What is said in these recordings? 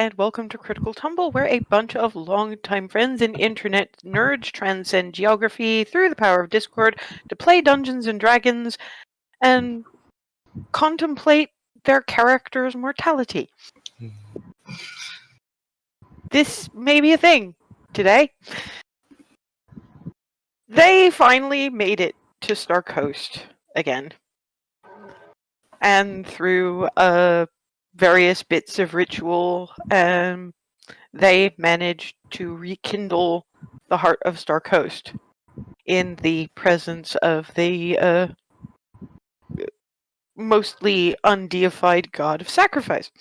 and welcome to Critical Tumble, where a bunch of longtime friends and internet nerds transcend geography through the power of Discord to play Dungeons and Dragons and contemplate their character's mortality. This may be a thing today. They finally made it to Star Coast again. And through various bits of ritual, they managed to rekindle the heart of Star Coast in the presence of the mostly undeified god of sacrifice.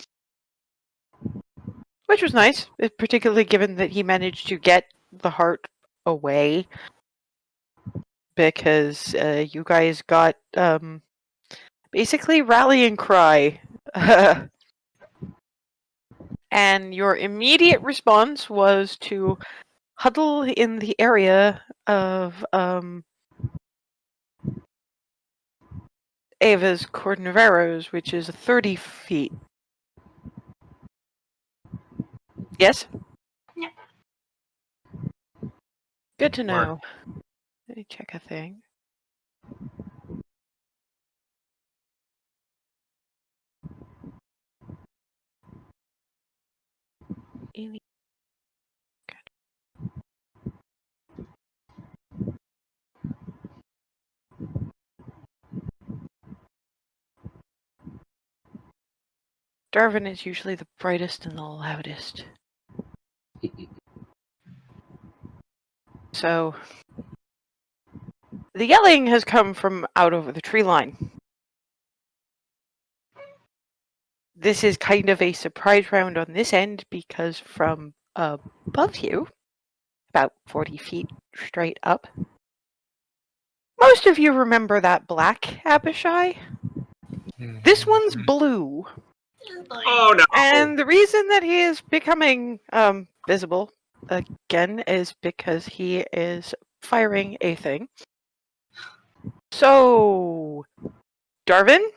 Which was nice, particularly given that he managed to get the heart away. Because you guys got basically rallying cry. And your immediate response was to huddle in the area of Ava's Cornaveros, which is 30 feet. Yes? Yep. Good to know. Let me check a thing. Darwin is usually the brightest and the loudest. So, the yelling has come from out over the tree line. This is kind of a surprise round on this end because from above you, about 40 feet straight up, most of you remember that black Abishai. This one's blue. Oh no! And the reason that he is becoming visible again is because he is firing a thing. So, Darwin?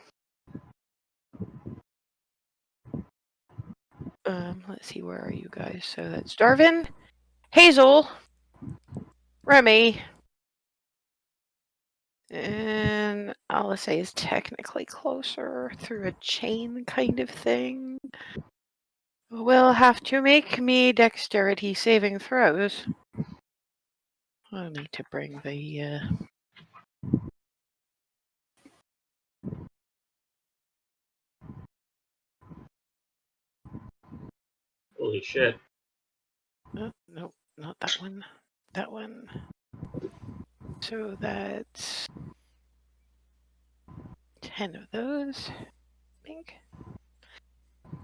Let's see, where are you guys? So that's Darwin, Hazel, Remy, and Alice is technically closer through a chain kind of thing. Will have to make me dexterity saving throws. I need to bring the Holy shit. Oh, no, not that one. That one. So that's 10 of those. Pink.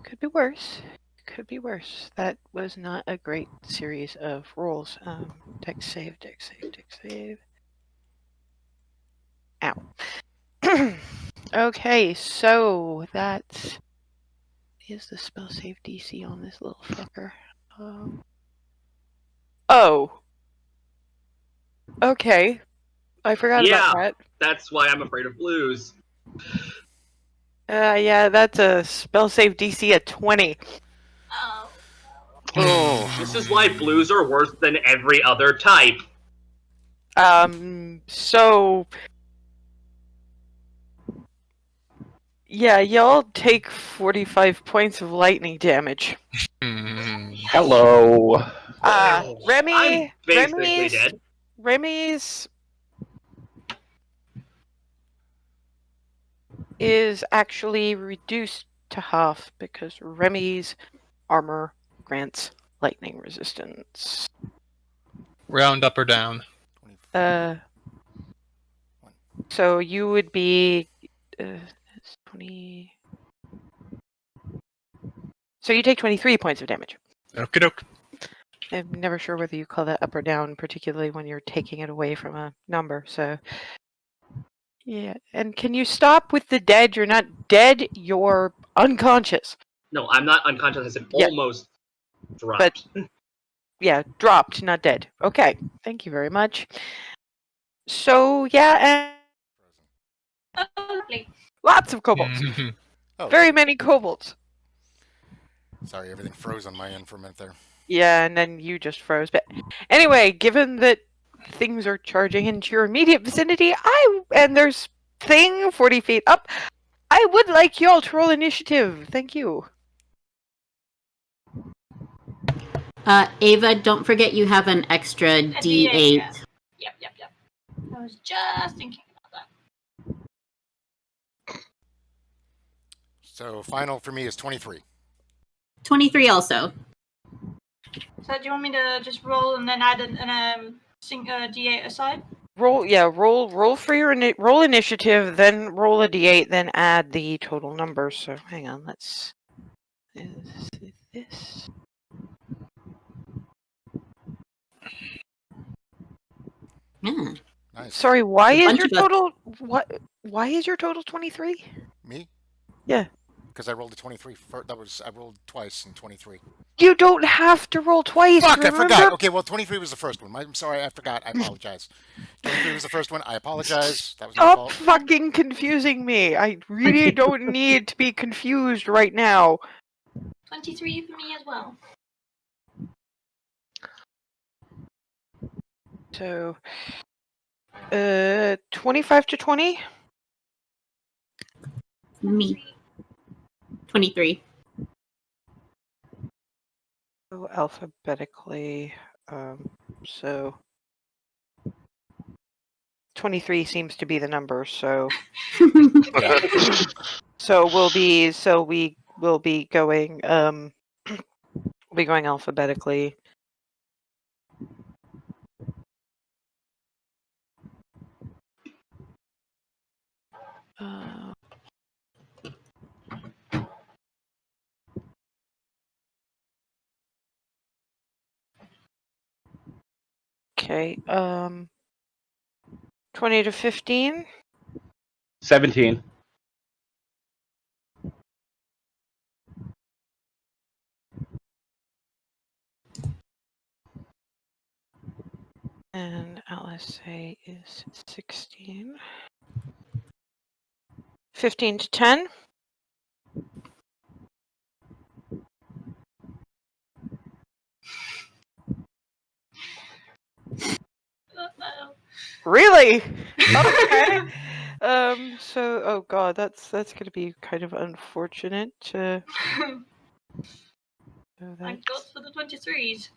Could be worse. Could be worse. That was not a great series of rolls. Dex save, dex save, dex save. Ow. Okay, so that is the spell save DC on this little fucker. Oh. Okay. I forgot about that. That's why I'm afraid of blues. Yeah, that's a spell save DC at 20. Oh. This is why blues are worse than every other type. So... Yeah, y'all take 45 points of lightning damage. Hello. I'm basically dead. Remy's is actually reduced to half because Remy's armor grants lightning resistance. Round up or down? So you would be 20. So you take 23 points of damage. Okie doke. I'm never sure whether you call that up or down, particularly when you're taking it away from a number, so... Yeah, and can you stop with the dead? You're not dead, you're unconscious. No, I'm not unconscious, I said almost dropped. But, yeah, dropped, not dead. Okay, thank you very much. So, yeah, and... Lots of kobolds. Oh. Very many kobolds. Sorry, everything froze on my end for a minute there. Yeah, and then you just froze. But anyway, given that things are charging into your immediate vicinity, and there's thing 40 feet up, I would like y'all to roll initiative. Thank you. Ava, don't forget you have an extra D8. Yep. I was just thinking about that. So final for me is 23. 23 also. So do you want me to just roll and then add an D8 aside? Roll for your roll initiative, then roll a d8, then add the total numbers. So hang on, let's this. Yeah. Nice. Sorry, why A is bunch your of us- total why is your total 23? Me? Yeah. Because I rolled a 23. I rolled twice in 23. You don't have to roll twice. Fuck, remember? I forgot. Okay, well, 23 was the first one. I'm sorry, I forgot. I apologize. 23 was the first one. I apologize. That was my Stop fault. fucking confusing me. I really don't need to be confused right now. 23 for me as well. So, 25 to 20? Me. 23. Go alphabetically. So 23 seems to be the number. So we will be going we'll be going alphabetically. Okay. 20 to 15. 17. And LSA is 16. 15 to 10. Really? Okay. So, oh god, that's gonna be kind of unfortunate. So Thank God for the 23s.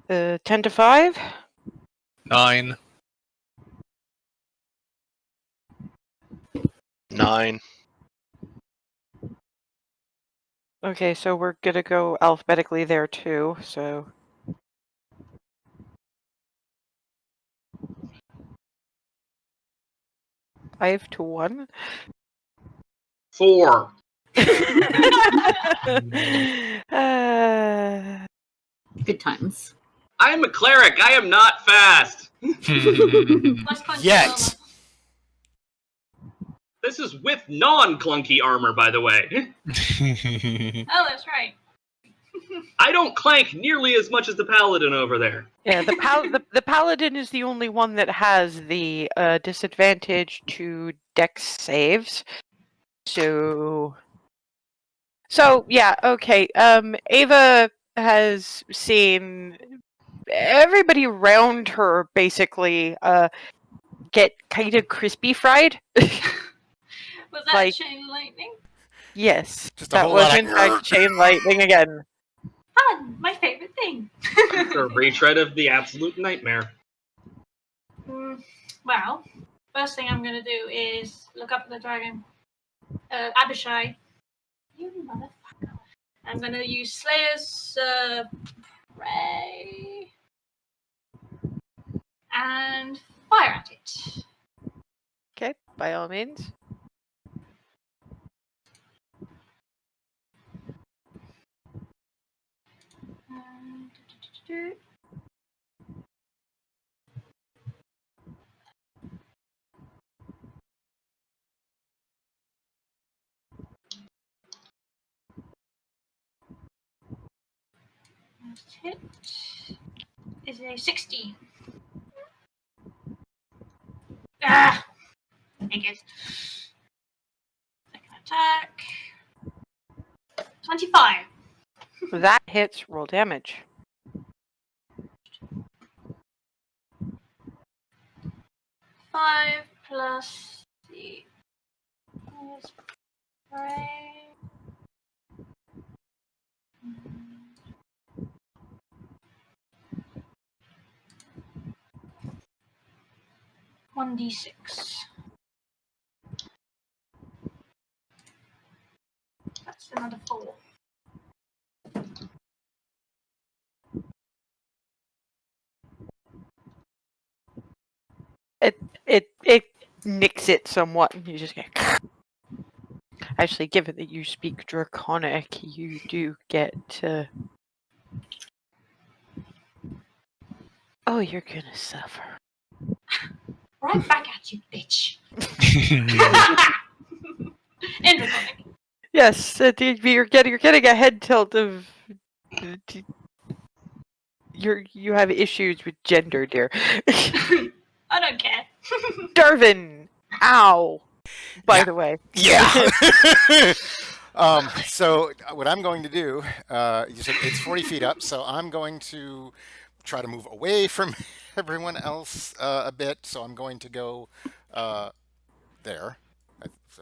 that's 10 to 5. 9. 9. Okay, so we're gonna go alphabetically there too. So 5 to 1. 4. Good times. I am a cleric. I am not fast. Plus clunky Yet. armor. This is with non-clunky armor, by the way. Oh, that's right. I don't clank nearly as much as the paladin over there. Yeah, the paladin is the only one that has the disadvantage to dex saves. So yeah, okay. Ava has seen everybody around her basically get kind of crispy fried. Was that Like- chain lightning? Yes, Just a that whole was lot in of fact chain lightning again. Fun! My favorite thing. It's a retread of the absolute nightmare. Well, first thing I'm going to do is look up at the dragon. Abishai. You motherfucker. I'm going to use Slayer's Prey. And fire at it. Okay, by all means. First hit is a 16. Ah! I guess. Second attack. 25. That hits. Roll damage. 5 plus the spray. 1d6. That's another 4. It nicks it somewhat, and you just get. Actually, given that you speak Draconic, you do get to. Oh, you're gonna suffer. Right back at you, bitch. In Draconic. Yes, you're getting a head tilt of. You have issues with gender, dear. I don't care. Darvin! Ow! By Yeah. the way. Yeah. So what I'm going to do, you said it's 40 feet up, so I'm going to try to move away from everyone else a bit. So I'm going to go there.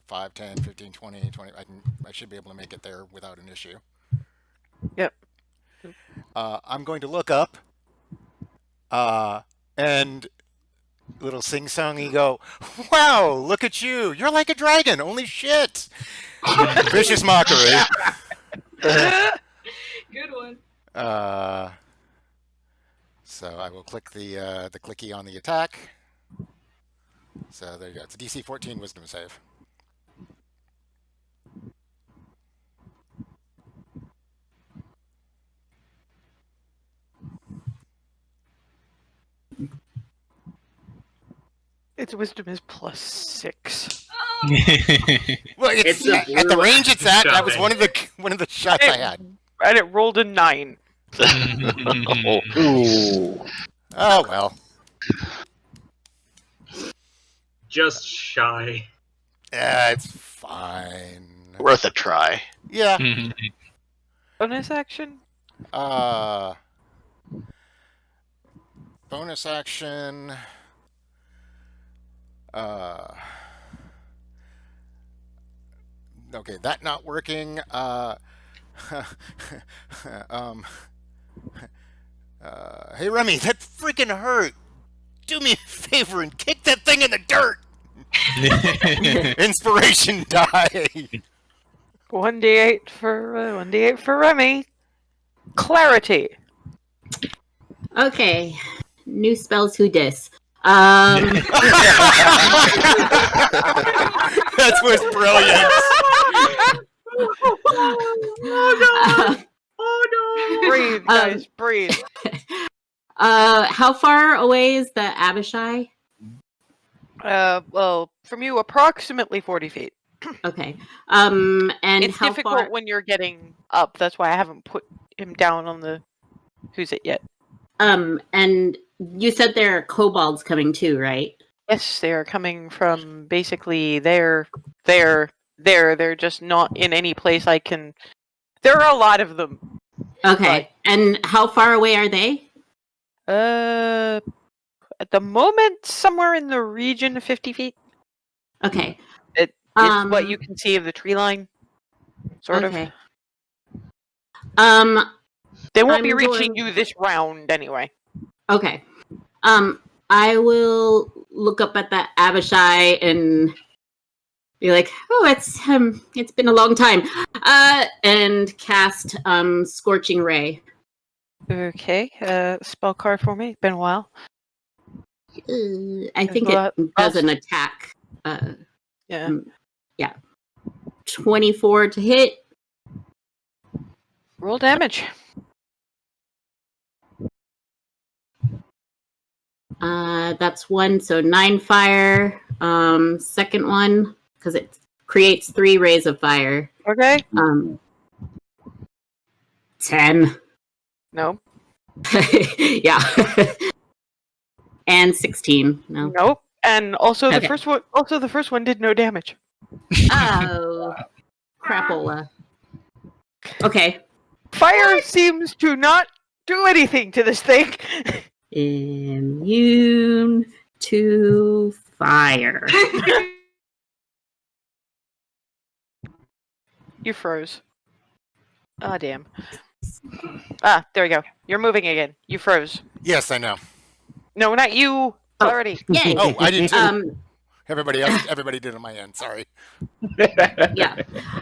5, 10, 15, 20, 20. I should be able to make it there without an issue. Yep. I'm going to look up and little sing-songy go, wow, look at you. You're like a dragon. Only shit. Vicious mockery. Good one. So I will click the clicky on the attack. So there you go. It's a DC 14 Wisdom save. Its wisdom is +6. Oh, Well, It's a at the range it's at. That was shot. one of the shots I had. And it rolled a 9. Ooh. Oh well. Just shy. Yeah, it's fine. Worth a try. Yeah. Bonus action? Bonus action. Okay, that not working. Hey Remy, that freaking hurt. Do me a favor and kick that thing in the dirt. Inspiration die. 1d8 for Remy. Clarity. Okay. New spells who dis. That's what's brilliant. oh no! Breathe, guys, breathe. How far away is the Abishai? Well, from you, approximately 40 feet. Okay. And It's how difficult far? when you're getting up. That's why I haven't put him down on the who's it yet. And you said there are kobolds coming too, right? Yes, they are coming from basically they're just not in any place I can. There are a lot of them. Okay. And how far away are they? At the moment, somewhere in the region of 50 feet. Okay. It's what you can see of the tree line, sort okay. of. They won't be I'm reaching going- you this round anyway. Okay. I will look up at that Abishai and be like, "Oh, it's been a long time," and cast Scorching Ray. Okay, spell card for me. It's been a while. I think Well, it does an attack. Yeah. 24 to hit. Roll damage. That's 1, so 9 fire. Second one, because it creates 3 rays of fire. Okay. 10. No. Yeah. And 16. No. Nope. And also Okay. the first one did no damage. Oh, crapola. Okay. Fire seems to not do anything to this thing. Immune to fire. You froze. Ah, damn. Ah, there we go. You're moving again. You froze. Yes, I know. No, not you. Clarity. Yay. Oh, I did too. Um, Everybody did on my end. Sorry. yeah.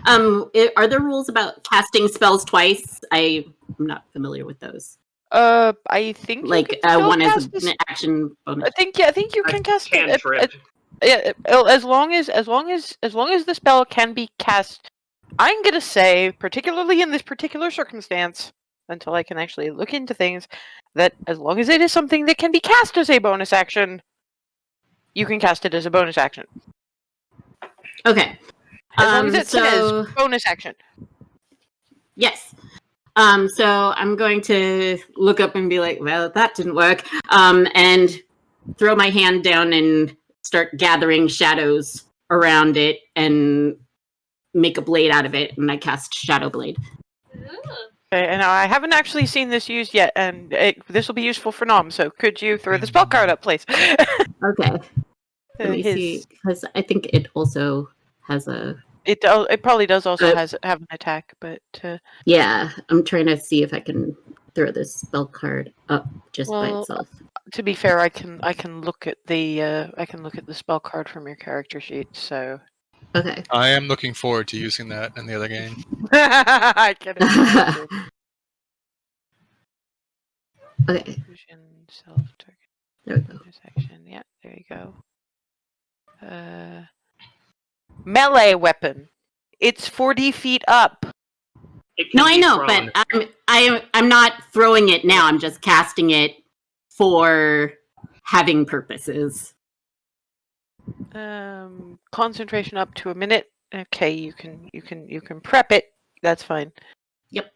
Are there rules about casting spells twice? I'm not familiar with those. I think Like you can still one is cast this. an action bonus. I think you can cast it. Cantrip. As long as the spell can be cast. I'm gonna say, particularly in this particular circumstance, until I can actually look into things, that as long as it is something that can be cast as a bonus action, you can cast it as a bonus action. Okay. As long as it so- says bonus action. Yes. So I'm going to look up and be like, well, that didn't work. And throw my hand down and start gathering shadows around it and make a blade out of it. And I cast Shadow Blade. Ooh. Okay, and I haven't actually seen this used yet, and this will be useful for Nom. So could you throw the spell card up, please? Okay. Let me see, because I think it also has a... It probably does also have an attack, but Yeah, I'm trying to see if I can throw this spell card up just by Well, itself. to be fair, I can look at the spell card from your character sheet. So Okay. I am looking forward to using that in the other game. I can imagine. Okay, Fusion, self-target there we go. intersection. Yeah, there you go. Melee weapon. It's 40 feet up. It can No, I be know, thrown. but I'm not throwing it now. I'm just casting it for having purposes. Concentration up to a minute. Okay, you can prep it. That's fine. Yep.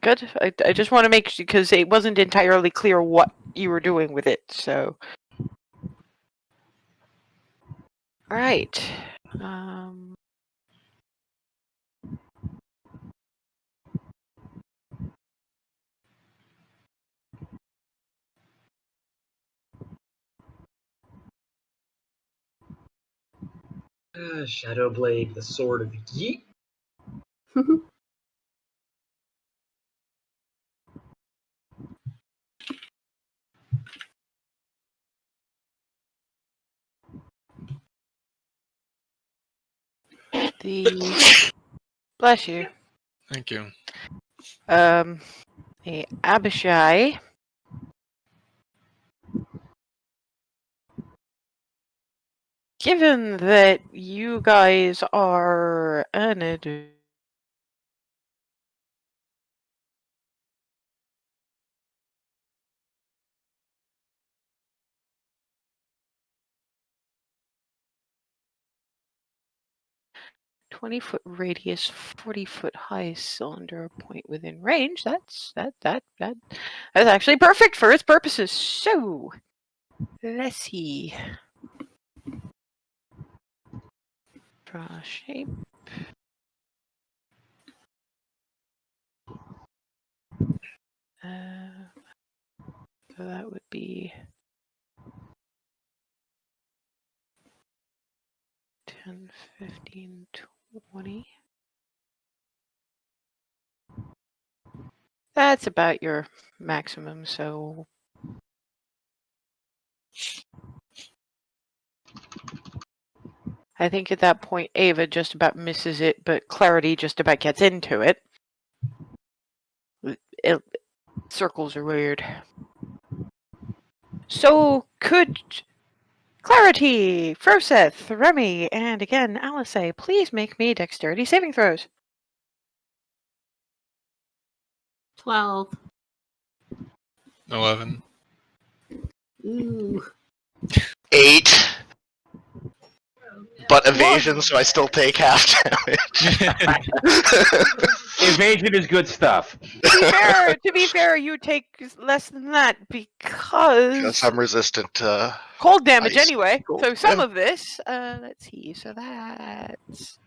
Good. I just want to make sure because it wasn't entirely clear what you were doing with it. So, all right. Shadow Blade, the sword of Yeet. Bless you. Thank you. The Abishai. Given that you guys are an 20-foot radius, 40-foot high cylinder point within range. That's actually perfect for its purposes. So let's see. Draw shape. So that would be 10, 15, 20. That's about your maximum, so I think at that point Ava just about misses it, but Clarity just about gets into it. Circles are weird. So could Clarity, Froseth, Remy, and again Alice, please make me dexterity saving throws. 12. 11. Ooh. 8. But evasion, so I still take half damage. Evasion is good stuff. To be fair, you take less than that Because because I'm resistant to cold damage ice. anyway. Cold. So some Yeah. of this, let's see. So that's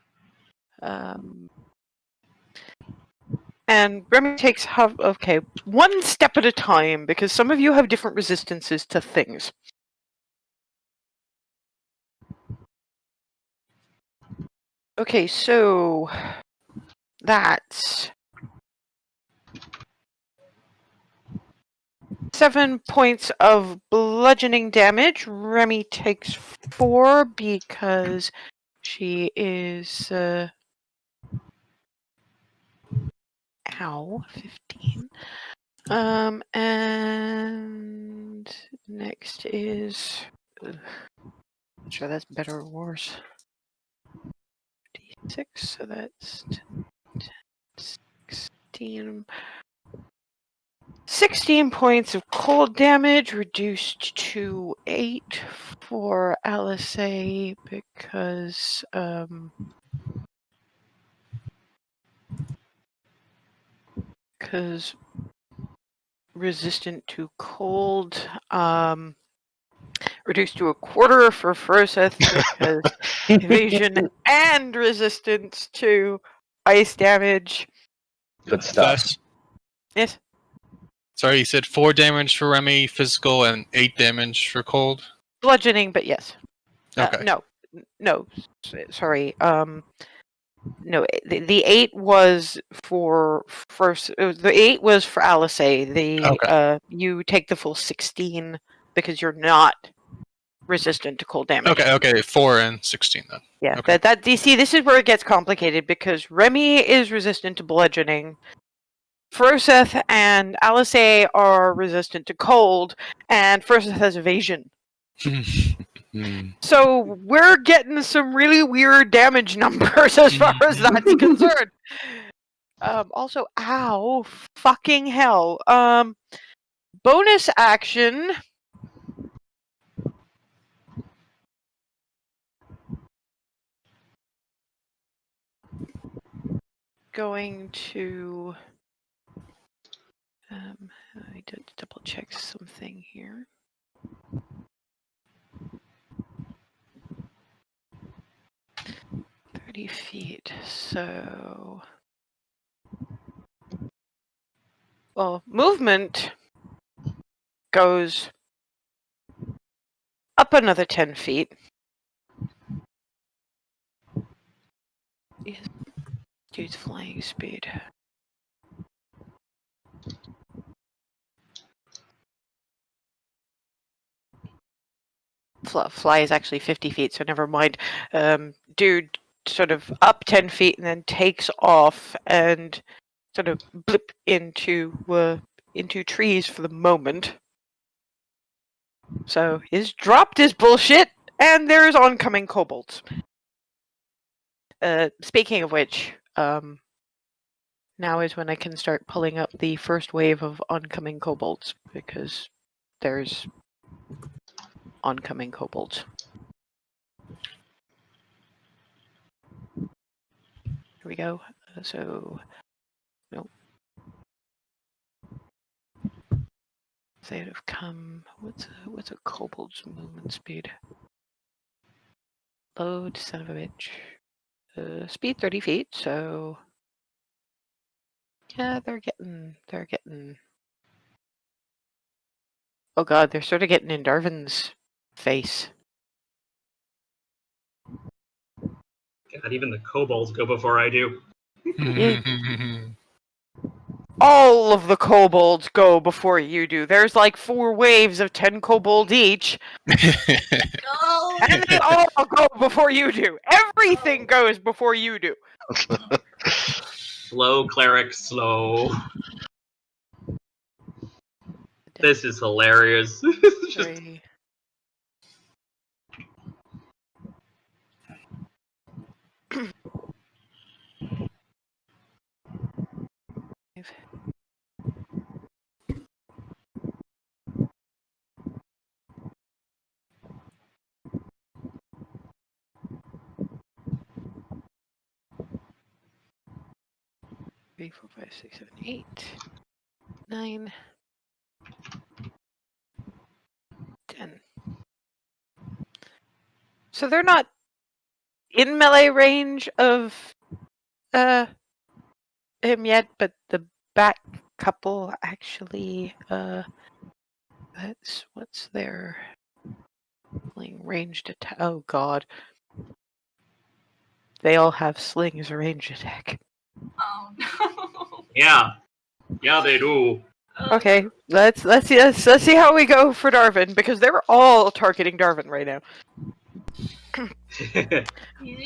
and Remy takes okay, one step at a time because some of you have different resistances to things. Okay, so that's 7 points of bludgeoning damage. Remy takes 4 because she is ow, 15. And next is sure that's better or worse. D6, so that's 16. 16 points of cold damage, reduced to 8 for Alice because resistant to cold. Reduced to a quarter for Froseth because evasion and resistance to ice damage. Good stuff. That's, Yes. sorry, you said 4 damage for Remy physical and 8 damage for cold. Bludgeoning, but yes. Okay. No. Sorry. No. The 8 was for first. The 8 was for Alice. Okay. You take the full 16 because you're not resistant to cold damage. Okay. 4 and 16 then. Yeah. Okay. You see, this is where it gets complicated because Remy is resistant to bludgeoning. Froseth and Alice are resistant to cold, and Froseth has evasion. So we're getting some really weird damage numbers as far as that's concerned. Also, ow, fucking hell. Bonus action. Going to. I need to double check something here. Feet. So, well, movement goes up another 10 feet. Use flying speed. Fly is actually 50 feet, so never mind. Dude sort of up 10 feet and then takes off and sort of blip into trees for the moment. So he's dropped his bullshit, and there's oncoming kobolds. Speaking of which, now is when I can start pulling up the first wave of oncoming kobolds, because there's oncoming kobolds. Here we go. So, nope. They'd have come. What's a kobold's movement speed? Load, son of a bitch. Speed 30 feet. So, yeah, they're getting. Oh god, they're sort of getting in Darvin's face. God, even the kobolds go before I do. All of the kobolds go before you do. There's like 4 waves of 10 kobolds each. And they all go before you do. Everything goes before you do. Slow, cleric, slow. This is hilarious. Just... 3. 3, 4, 5, 6, 7, 8, 9, 10. So they're not in melee range of him yet, but the back couple actually what's their ranged attack? Oh god. They all have slings ranged attack. Oh no. Yeah. Yeah, they do. Okay, let's see how we go for Darvin, because they're all targeting Darvin right now.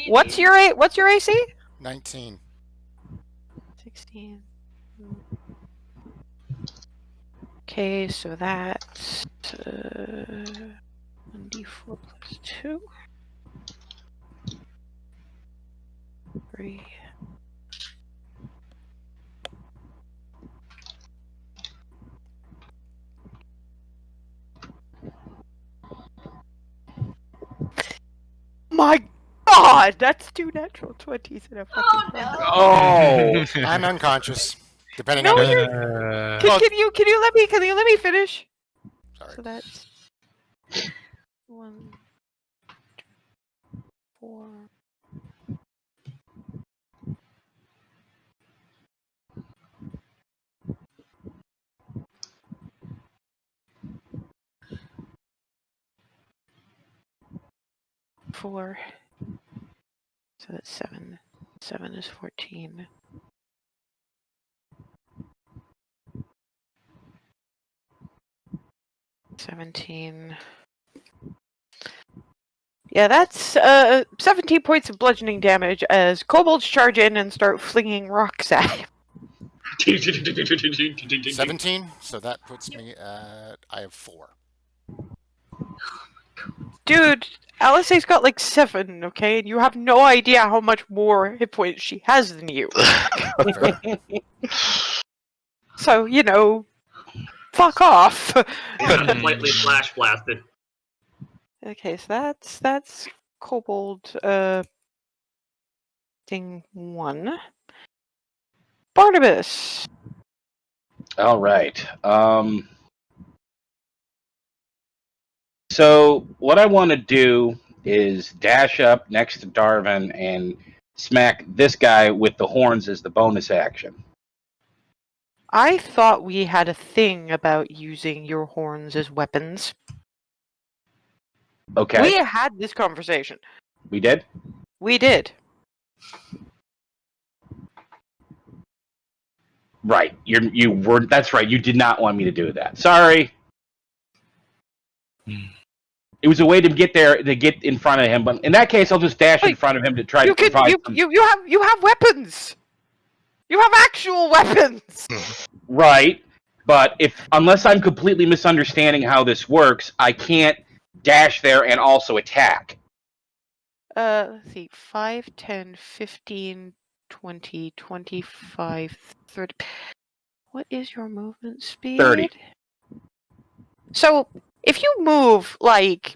What's your AC? 19. 16. Okay, so that's 1d4 plus 2. 3. My god, that's 2 natural 20s in a fucking Oh combat. no. Oh, I'm unconscious. Depending No, on you're. Well- Can you let me finish? Sorry. So that's 1, 4. Four. So that's 7. 7 is 14. 17. Yeah, that's 17 points of bludgeoning damage as kobolds charge in and start flinging rocks at him. 17, so that puts me at... I have 4. Dude, Alice's got like 7, okay? And you have no idea how much more hit points she has than you. Fair. So, you know, fuck off. Slightly flash blasted. Okay, so that's kobold thing 1. Barnabas. all right. So what I want to do is dash up next to Darvin and smack this guy with the horns as the bonus action. I thought we had a thing about using your horns as weapons. Okay, We had this conversation. we did. We did. Right. You were. That's right. You did not want me to do that. Sorry. It was a way to get there, to get in front of him. But in that case, I'll just dash in Wait, front of him to try You to provide. you have weapons. You have actual weapons. Right. But unless I'm completely misunderstanding how this works, I can't dash there and also attack. Let's see. 5, 10, 15, 20, 25, 30. What is your movement speed? 30. So, if you move like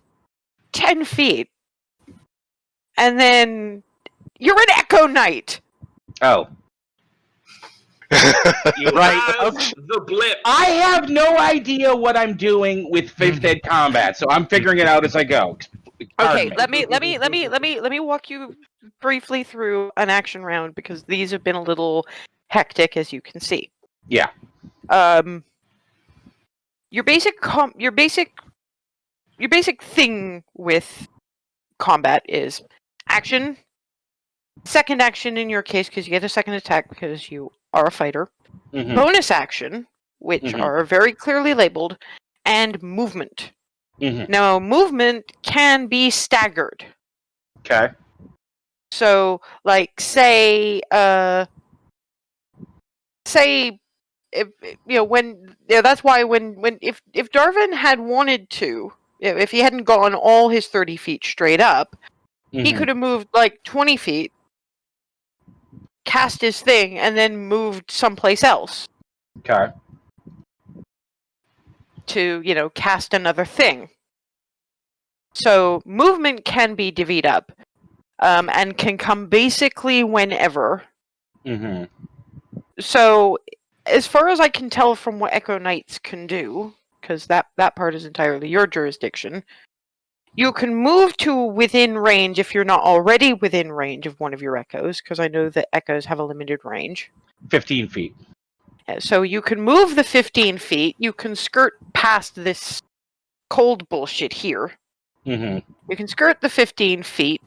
10 feet and then you're an Echo Knight. Oh. You Right, have okay. the blip. I have no idea what I'm doing with 5th Ed combat, so I'm figuring it out as I go. Okay, Pardon me. let me walk you briefly through an action round because these have been a little hectic, as you can see. Yeah. Your basic thing with combat is action, second action in your case because you get a second attack because you are a fighter, Mhm. bonus action, which Mhm. are very clearly labeled, and movement. Mhm. Now, movement can be staggered. Okay. So, like, say if that's why if Darvin had wanted to, if he hadn't gone all his 30 feet straight up, he Mhm. could have moved like 20 feet, cast his thing, and then moved someplace else Okay. to, cast another thing. So movement can be divvied up, and can come basically whenever. Mhm. So, as far as I can tell from what Echo Knights can do, because that part is entirely your jurisdiction, you can move to within range if you're not already within range of one of your echoes, because I know that echoes have a limited range. 15 feet. So you can move the 15 feet, you can skirt past this cold bullshit here. Mm-hmm. You can skirt the 15 feet,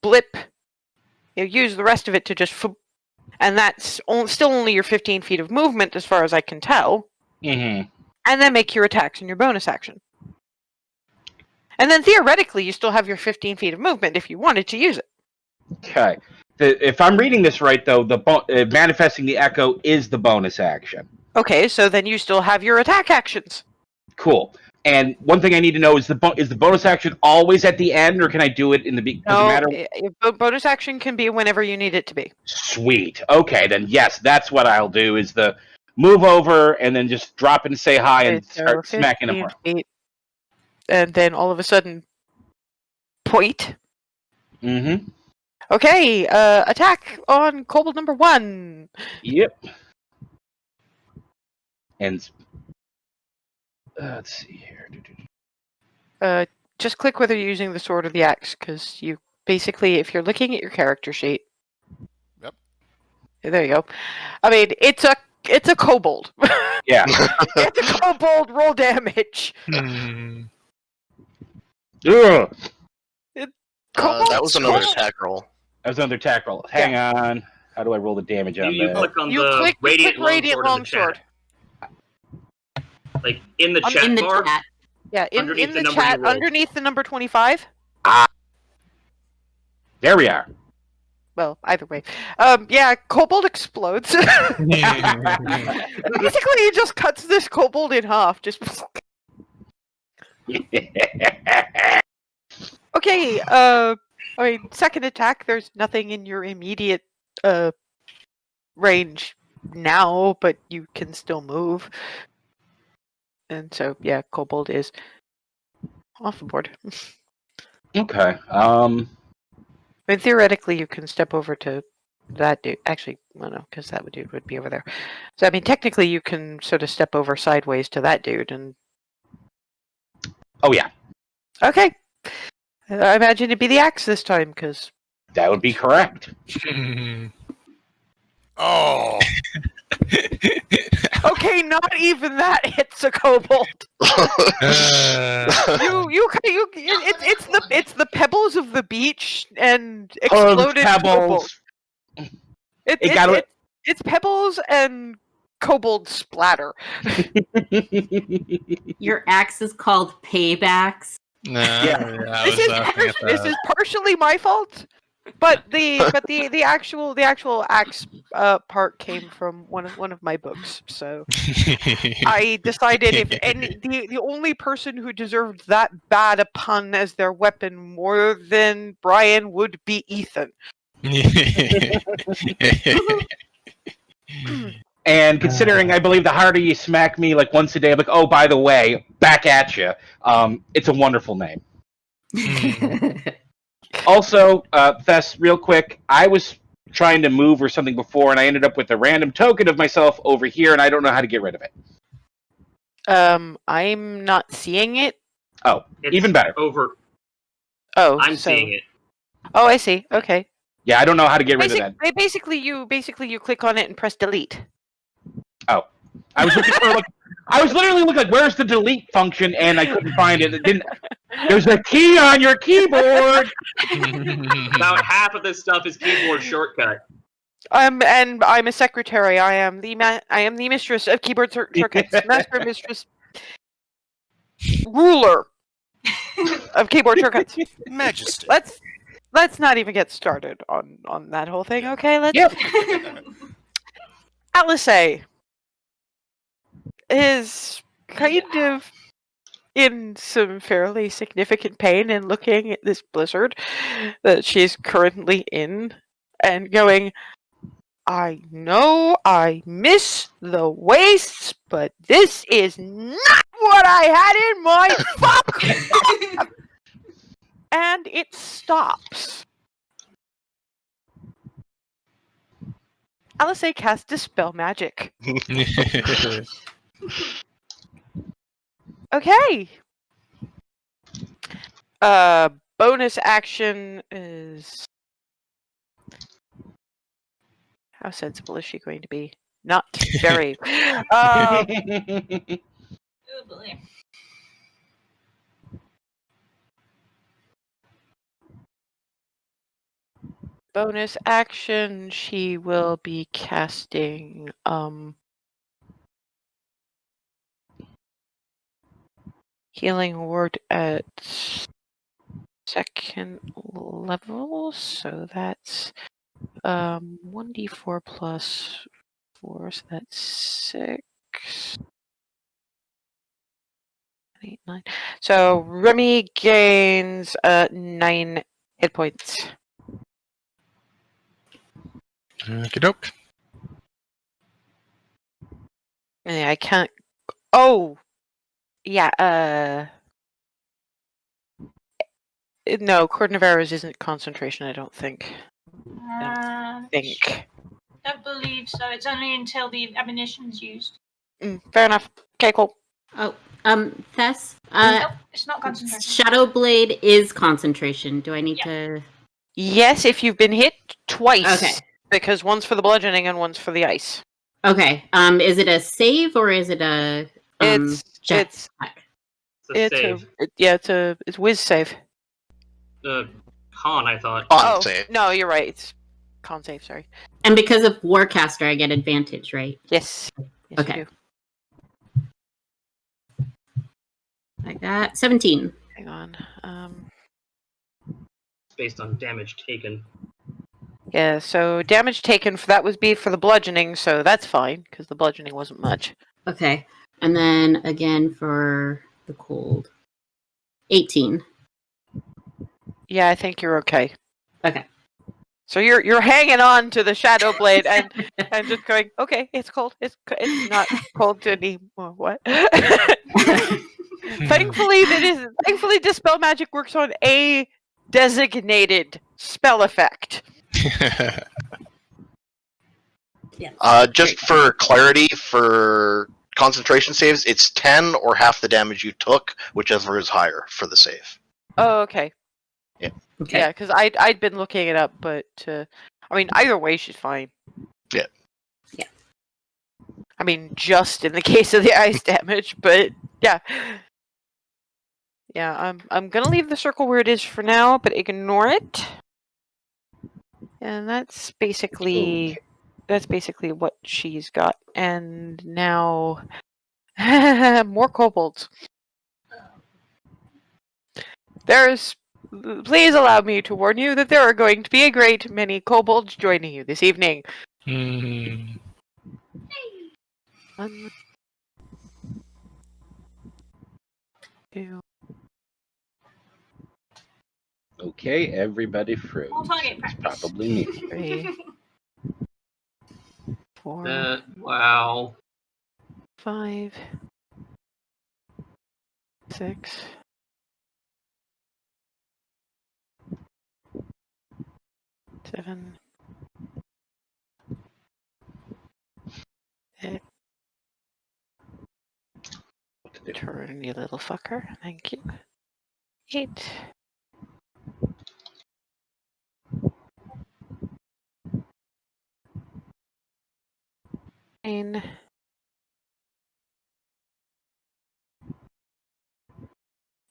blip, use the rest of it to just... And that's still only your 15 feet of movement as far as I can tell. Mm-hmm. And then make your attacks in your bonus action. And then theoretically, you still have your 15 feet of movement if you wanted to use it. Okay. If I'm reading this right, though, the manifesting the echo is the bonus action. Okay, so then you still have your attack actions. Cool. And one thing I need to know is is the bonus action always at the end, or can I do it in the Bonus action can be whenever you need it to be. Sweet. Okay, then yes, that's what I'll do. Is the move over and then just drop and say hi and start smacking them. Feet, and then all of a sudden, point. Mm-hmm. Okay, attack on kobold number 1. Yep. And let's see here. Just click whether you're using the sword or the axe, because you basically, if you're looking at your character sheet. Yep. There you go. I mean, it's a kobold. Yeah. It's a kobold. Roll damage. Ugh. That was another attack roll. That was another attack roll. Hang on. How do I roll the damage on You that? click on You the click radiant Radiant longsword in the chat. Like in the chat In the bar. chat. Yeah, in Underneath the the number chat, you rolled. underneath the number 25. There we are. Well, either way. Yeah, kobold explodes. Basically, he just cuts this kobold in half. Just... Okay, I mean, second attack, there's nothing in your immediate range now, but you can still move. And so, yeah, kobold is off the board. Okay. I mean, theoretically, you can step over to that dude. Actually, well, no, because that dude would be over there. So, I mean, technically, you can sort of step over sideways to that dude and... Oh, yeah. Okay. I imagine it'd be the axe this time, because... That would be correct. Oh. Okay, not even that hits a kobold. It's the pebbles of the beach and exploded kobold. It's pebbles and kobold splatter. Your axe is called Paybacks. This is partially my fault, but the actual axe part came from one of my books. So I decided the only person who deserved that bad a pun as their weapon more than Brian would be Ethan. And considering, I believe the harder you smack me, like once a day, I'm like, oh, by the way, back at you. It's a wonderful name. Also, Thess, real quick, I was trying to move or something before, and I ended up with a random token of myself over here, and I don't know how to get rid of it. I'm not seeing it. Oh, It's even better. Over. Oh, I'm seeing it. Oh, I see. Okay. Yeah, I don't know how to get rid of that. Basically, you click on it and press delete. Oh, I was looking for I was literally looking like, where's the delete function, and I couldn't find it. It didn't. There's a key on your keyboard. About half of this stuff is keyboard shortcut. And I'm a secretary. I am the mistress of keyboard shortcuts, master mistress, ruler of keyboard shortcuts. Majesty. Let's not even get started on that whole thing. Okay, let's. Yep. Alice is kind of in some fairly significant pain and looking at this blizzard that she's currently in and going, I know I miss the wastes, but this is not what I had in my fuck. And it stops. Alice cast Dispel Magic. Okay. Bonus action is... How sensible is she going to be? Not very. Oh boy. Bonus action, she will be casting Healing Word at second level, so that's 1d4 plus 4, so that's 6, 8, 9. So Remy gains 9 hit points. Okie doke. Yeah, I can't. Oh, yeah. No, Cordon of Arrows isn't concentration. I don't think. Don't believe so. It's only until the ammunition's used. Fair enough. Okay, cool. Oh, Thess, Nope, it's not concentration. Shadow Blade is concentration. Do I need to? Yes, if you've been hit twice. Okay. Because one's for the bludgeoning and one's for the ice. Okay. Is it a save or is it a check? It's It's a save. It's whiz save. Con, I thought. On save. No, you're right. It's con save. Sorry. And because of Warcaster, I get advantage, right? Yes. Yes, Okay. you do. I got 17. Hang on. Based on damage taken. Yeah. So damage taken for that would be for the bludgeoning, so that's fine because the bludgeoning wasn't much. Okay. And then again for the cold. 18. Yeah, I think you're okay. Okay. So you're hanging on to the shadow blade and just going, okay, it's cold. It's not cold anymore. What? Thankfully, Dispel Magic works on a designated spell effect. Just for clarity, for concentration saves, it's 10 or half the damage you took, whichever is higher for the save. Oh, okay. Yeah. Okay. Yeah, because I'd been looking it up, but I mean, either way, she's fine. Yeah. Yeah. I mean, just in the case of the ice damage, but yeah. Yeah, I'm gonna leave the circle where it is for now, but ignore it. And that's basically what she's got. And now more kobolds. Please allow me to warn you that there are going to be a great many kobolds joining you this evening. Mm. 1, 2. Okay, everybody froze. All target It's practice. probably me. 3, 4, Wow. 5, 6, 7, 8. What to do? Turn, you little fucker. Thank you. 8. 9.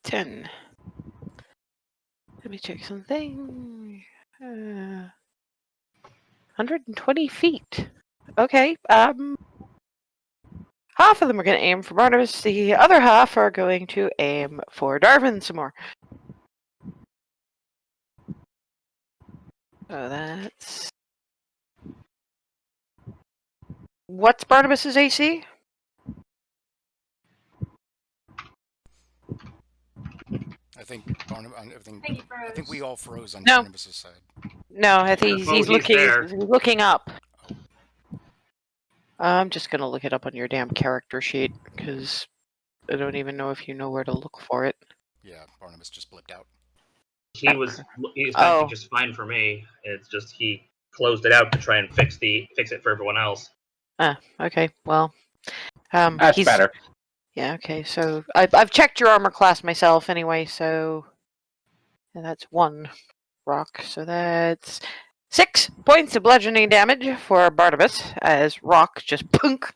10. Let me check something. 120 feet. Okay. Half of them are going to aim for Barnabas. The other half are going to aim for Darvin some more. So that's... What's Barnabas's AC? I think I think we all froze on No. Barnabas's side. No, I think he's there. looking up. I'm just going to look it up on your damn character sheet, because I don't even know if you know where to look for it. Yeah, Barnabas just blipped out. He's Oh. actually just fine for me. It's just he closed it out to try and fix it for everyone else. Okay. Well, That's he's better. yeah. Okay. So I've checked your armor class myself anyway. So that's 1 rock. So that's 6 points of bludgeoning damage for Barnabas as rock just punk.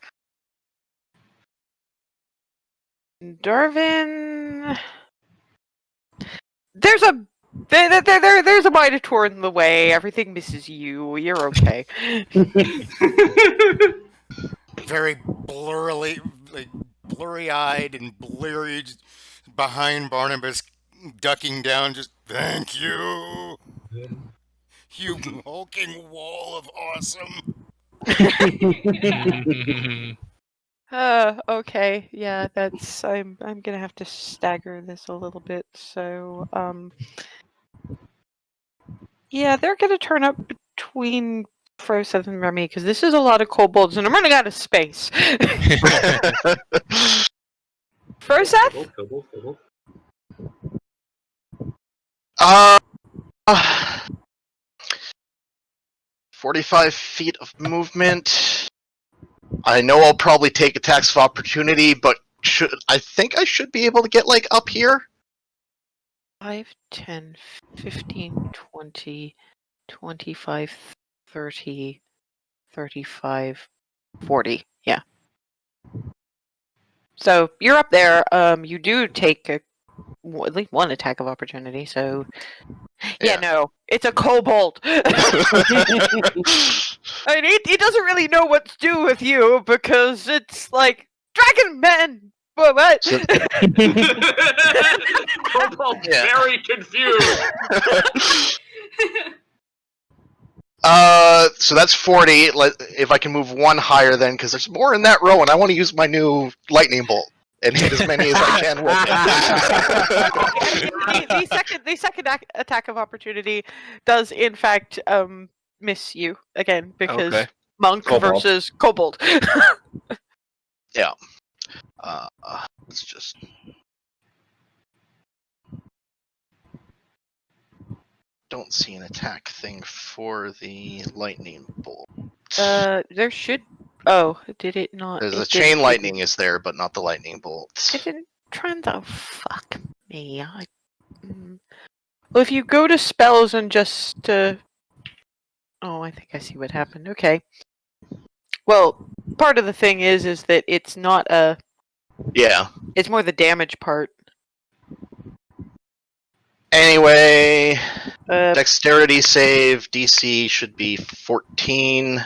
Darvin, there's a Minotaur in the way. Everything misses you. You're okay. Very blurry-eyed and bleary, just behind Barnabas, ducking down. Just thank you, you hulking wall of awesome. Okay. Yeah, that's I'm gonna have to stagger this a little bit. So, yeah, they're gonna turn up between Froseth and Remy because this is a lot of kobolds, and I'm running out of space. Froseth? Kobold. Uh, 45 feet of movement. I know I'll probably take attacks of opportunity, but I think I should be able to get like up here. 5, 10, 15, 20, 25, 30, 35, 40. Yeah. So you're up there. You do take at least 1 attack of opportunity. So yeah, no, it's a kobold. I mean, he doesn't really know what to do with you because it's like dragon men. What? So- Kobold's Yeah. very confused. So that's 40. If I can move 1 higher, then because there's more in that row, and I want to use my new lightning bolt and hit as many as I can with it. the second attack of opportunity does in fact miss you again because Okay. monk Kobold. versus kobold. Yeah. Let's just. Don't see an attack thing for the lightning bolt. There should. Oh, did it not? There's it a chain didn't- lightning is there, but not the lightning bolt. It didn't. Oh, fuck me. Well, if you go to spells and just. Oh, I think I see what happened. Okay. Well, part of the thing is that it's not a. Yeah. It's more the damage part. Anyway, Uh, dexterity save DC should be 14.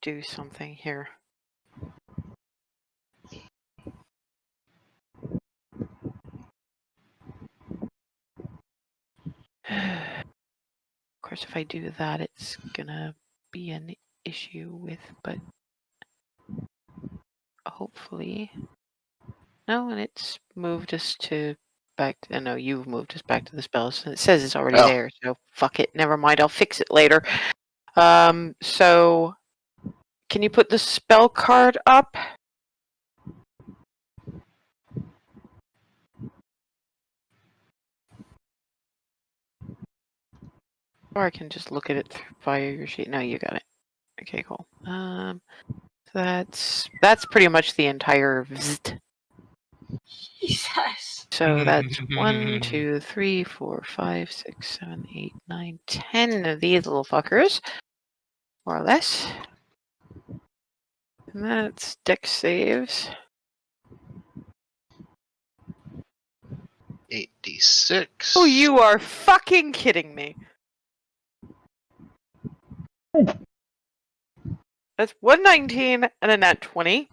do something here. Of course, if I do that, it's gonna be an issue with, but hopefully. No, and it's moved us to back. No, you've moved us back to the spells. It says it's already Oh. there, so fuck it. Never mind. I'll fix it later. So can you put the spell card up? Or I can just look at it via your sheet. No, you got it. Okay, cool. That's pretty much the entire visit. Jesus. So that's 1, 2, 3, 4, 5, 6, 7, 8, 9, 10 of these little fuckers, more or less. And that's dex saves. 8d6. Oh, you are fucking kidding me. That's 119 and a nat 20.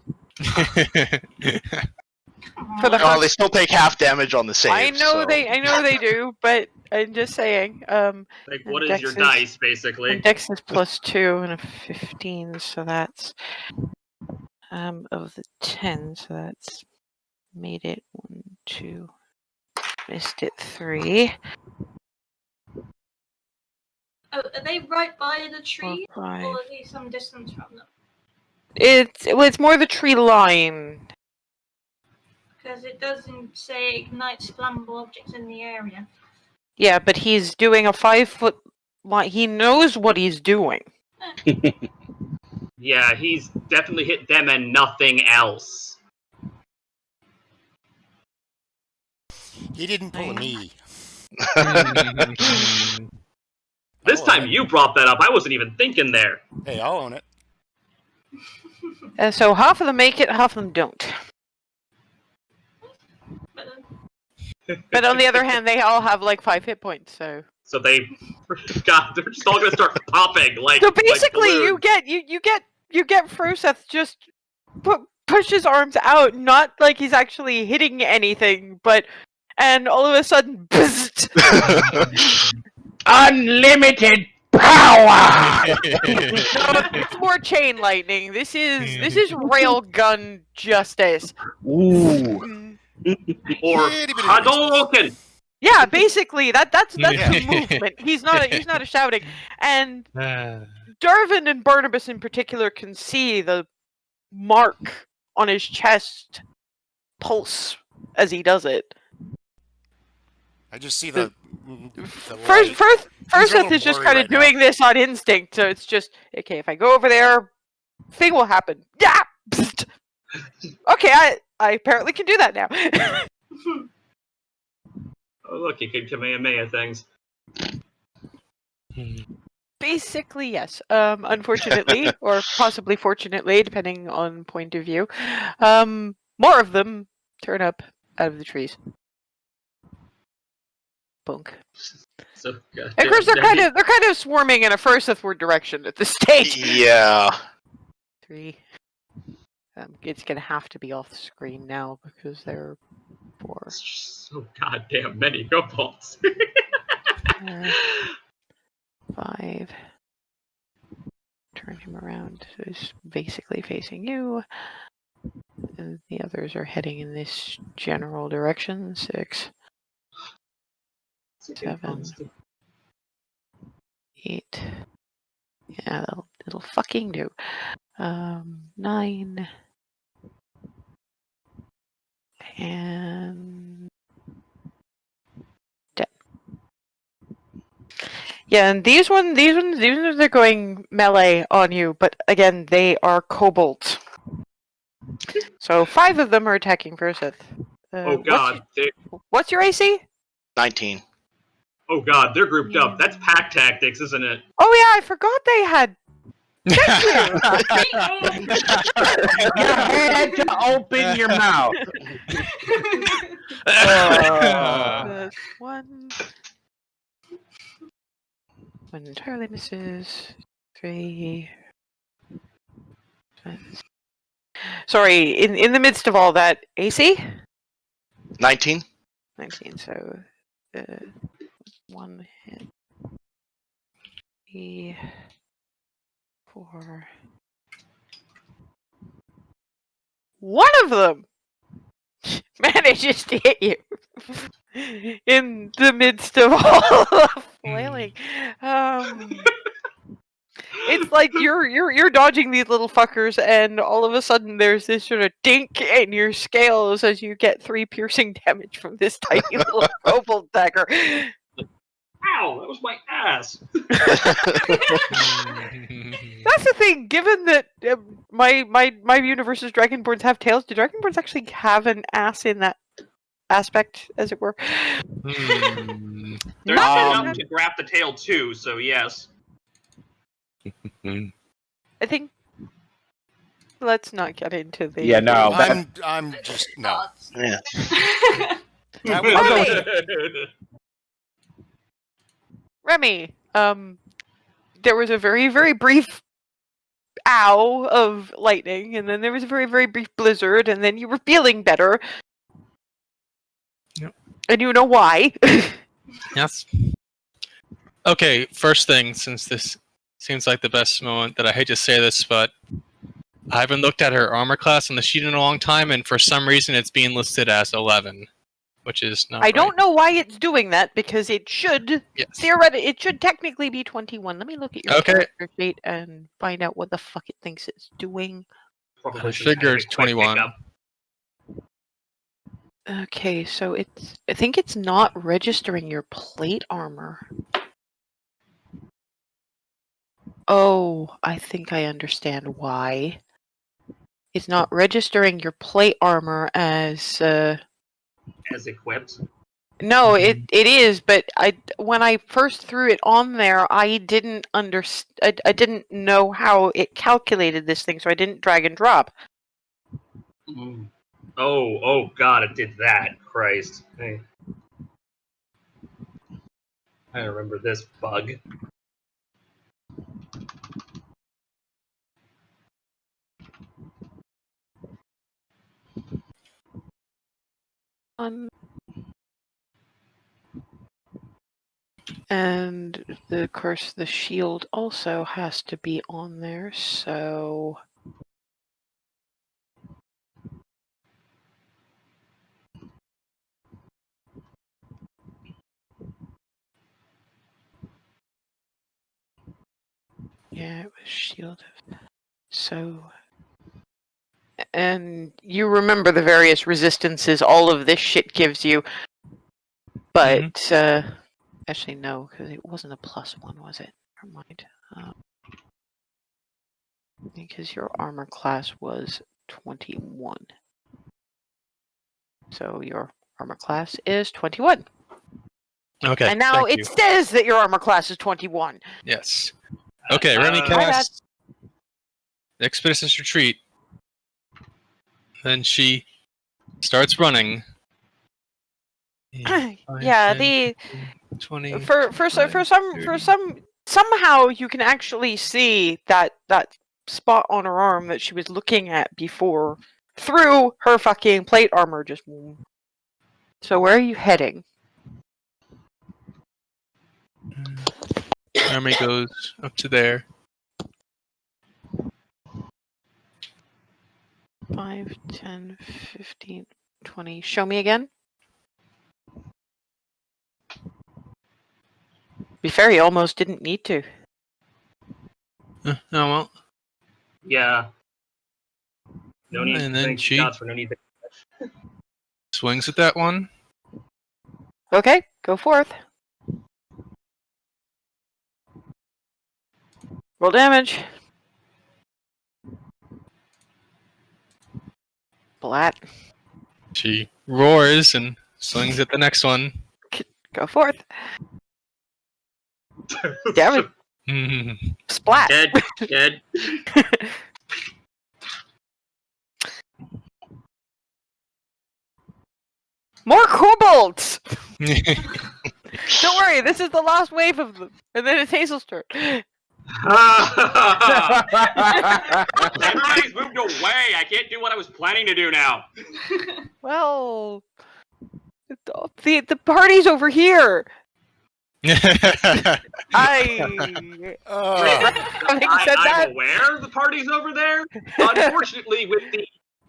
For the Oh, they still take half damage on the save. I know so. they do, but I'm just saying. Like, what is your dice, basically? And dex is +2 and a 15, so that's of the 10, so that's made it 1, 2, missed it 3. Oh, are they right by the tree? 4, 5. Or are they some distance from them? It's more the tree line. Because it doesn't say ignites flammable objects in the area. Yeah, but he's doing a 5-foot He knows what he's doing. Yeah, he's definitely hit them and nothing else. He didn't pull a me. This I'll own time it. you brought that up. I wasn't even thinking there. Hey, I'll own it. So half of them make it, half of them don't. But on the other hand, they all have like 5 hit points. So They're just all gonna start popping like. so basically, like you get Froseth just push his arms out, not like he's actually hitting anything, and all of a sudden, bzzzt, Unlimited power. it's more chain lightning. This is railgun justice. Ooh. or Itty bitty Hadouken. Yeah, basically that's Yeah. the movement. He's not a shouting, and Darvin and Barnabas in particular can see the mark on his chest pulse as he does it. I just see the First light. Things are a Froseth little is just blurry kind of right now. doing this on instinct, so it's just okay. If I go over there, thing will happen. Yeah. Psst. Okay, I apparently can do that now. Oh look, he can Kamehameha things. Basically, yes. Unfortunately, or possibly fortunately, depending on point of view, more of them turn up out of the trees. Bunk. So good. And of course, they're kind of swarming in a first-ward direction at this stage. Yeah. 3. It's gonna have to be off the screen now because they're 4. So goddamn many kobolds. 5. Turn him around so he's basically facing you. And the others are heading in this general direction. 6, 7, 8. Yeah, it'll fucking do. 9. And 10. Yeah, and these ones are going melee on you, but again, they are kobolds. So 5 of them are attacking Froseth. Oh god. What's your AC? 19. Oh god, they're grouped up. That's pack tactics, isn't it? Oh yeah, I forgot they had. You had to open your mouth. Plus 1. 1 entirely misses. 3. Sorry, in the midst of all that, AC? 19. 19, so 1 hit. 3, 4. One of them manages to hit you in the midst of all the flailing. It's like you're dodging these little fuckers, and all of a sudden there's this sort of dink in your scales as you get 3 piercing damage from this tiny little kobold dagger. Ow, that was my ass. That's the thing. Given that my universe's dragonborns have tails, do dragonborns actually have an ass in that aspect, as it were? They're set up to grab the tail too, so yes. I think. Let's not get into the. Yeah, no. I'm just no. Yeah. That would Remy! Remy, there was a very, very brief ow of lightning, and then there was a very, very brief blizzard, and then you were feeling better. Yep. And you know why. Yes. Okay, first thing, since this seems like the best moment, that I hate to say this, but I haven't looked at her armor class on the sheet in a long time, and for some reason it's being listed as 11, which is not I don't know why it's doing that, because it should, Yes. theoretically, it should technically be 21. Let me look at your Okay. character sheet and find out what the fuck it thinks it's doing. I figure it's 21. Okay, so I think it's not registering your plate armor. Oh, I think I understand why. It's not registering your plate armor as As equipped. No, it is, but when I first threw it on there, I didn't I didn't know how it calculated this thing, so I didn't drag and drop. Oh god, it did that. Christ. Hey. I remember this bug. And of course the shield also has to be on there, so yeah, it was shield. So, and you remember the various resistances all of this shit gives you, but actually no, because it wasn't a +1, was it? Never mind. Because your armor class was 21. So your armor class is 21. Okay. And now thank it you. says that your armor class is 21. Yes. Okay, Remy My casts Expeditious Retreat. Then she starts running. Yeah, 10, 20, for some somehow you can actually see that spot on her arm that she was looking at before through her fucking plate armor. Just so where are you heading? Remy goes up to there. 5, 10, 15, 20. Show me again. Be fair, you almost didn't need to. Oh well. Yeah. No need. And then Thanks she God for no need. swings at that one. Okay, go forth. Roll damage. Blat. She roars and swings at the next one. Go forth. Damage. Splat. Dead. More kobolds! Don't worry, this is the last wave of them. And then it's Hazel's turn. Everybody's moved away. I can't do what I was planning to do now. Well, the party's over here. I'm aware the party's over there. Unfortunately, with the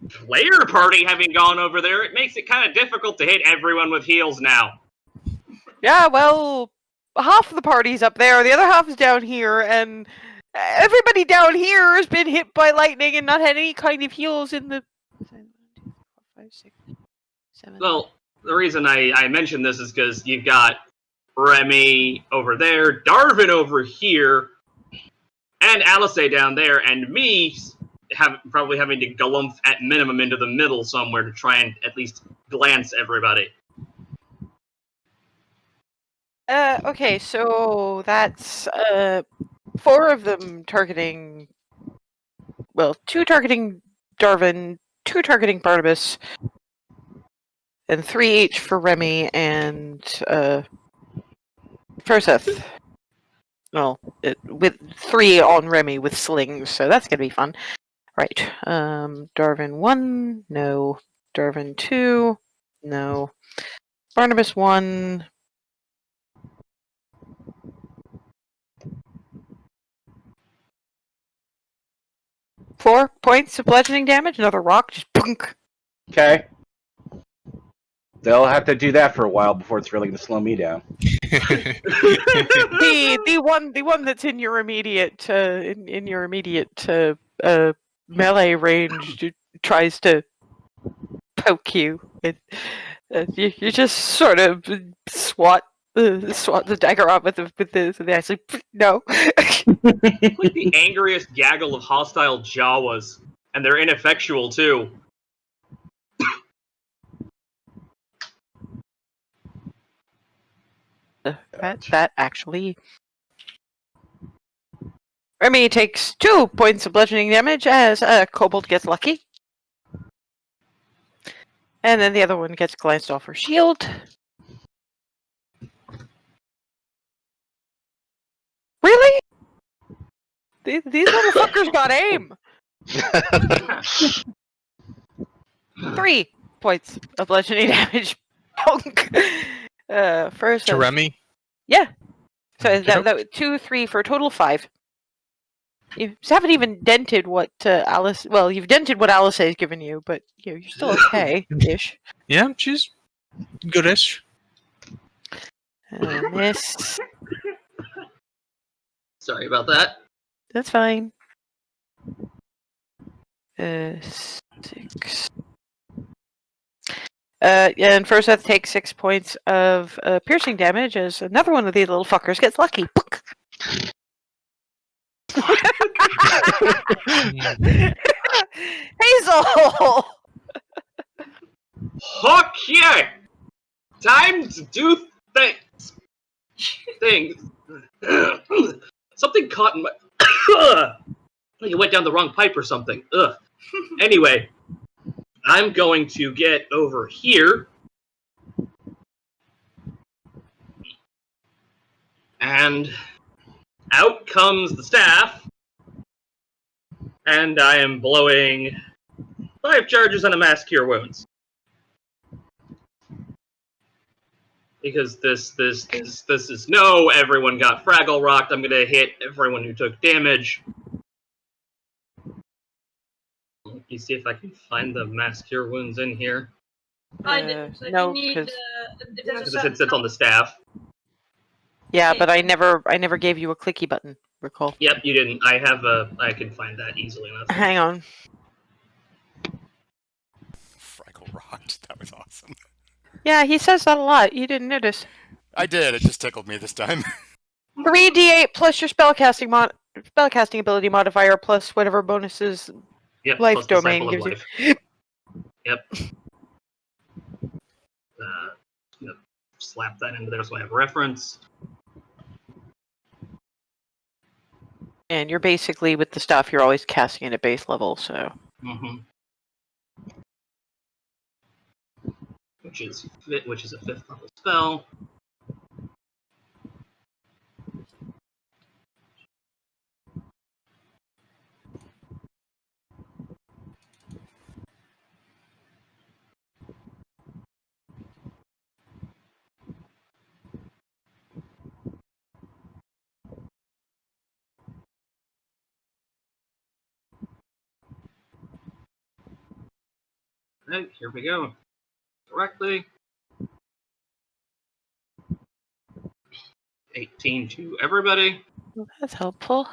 player party having gone over there, it makes it kind of difficult to hit everyone with heals now. Yeah, well, half the party's up there, the other half is down here, and everybody down here has been hit by lightning and not had any kind of heals in the... 1, 2, 4, 5, 6, 7. Well, the reason I mentioned this is because you've got Remy over there, Darvin over here, and Alice down there, and me probably having to galump at minimum into the middle somewhere to try and at least glance everybody. Okay, so that's 4 of them targeting... Well, 2 targeting Darvin, 2 targeting Barnabas, and 3 each for Remy and Perseth. Well, with 3 on Remy with slings, so that's gonna be fun. Right. Darvin 1, no. Darvin 2, no. Barnabas 1. Four points of bludgeoning damage. Another rock just punk. Okay. They'll have to do that for a while before it's really going to slow me down. The one that's in your immediate melee range tries to poke you. You just sort of swat swat the dagger off with the ice. Like, no. Like the angriest gaggle of hostile Jawas, and they're ineffectual too. That actually. Remy takes 2 points of bludgeoning damage as Kobold gets lucky. And then the other one gets glanced off her shield. Really? These little fuckers got aim! 3 points of bludgeoning damage. First. To Remy? Yeah. So Okay. that 2, 3 for a total of 5. You haven't even dented what Alice. Well, you've dented what Alice has given you, but you're still okay-ish. Yeah, she's goodish. Miss. Sorry about that. That's fine. 6. And first Earth takes 6 points of piercing damage as another one of these little fuckers gets lucky. Hazel! Fuck yeah! Time to do things. Something caught in my. You went down the wrong pipe or something. Ugh. Anyway, I'm going to get over here. And out comes the staff. And I am blowing 5 charges on a mass cure wounds. Because this is no, everyone got Fraggle Rocked. I'm gonna hit everyone who took damage. Let me see if I can find the mass cure wounds in here. I didn't. So no, you need, because if there's a Because certain it's on the staff. yeah, but I never gave you a clicky button. Recall. Yep, you didn't. I can find that easily enough. Hang on. Fraggle rocked. That was awesome. Yeah, he says that a lot. You didn't notice. I did. It just tickled me this time. 3d8 plus your spellcasting ability modifier plus whatever bonuses Yep, life plus domain Disciple of gives you. Life. Yep. Gonna slap that into there so I have reference. And you're basically, with the stuff, you're always casting it at base level, so. Mm-hmm. Which is a 5th level spell. Right, here we go. Correctly. 18 to everybody. Well, that's helpful.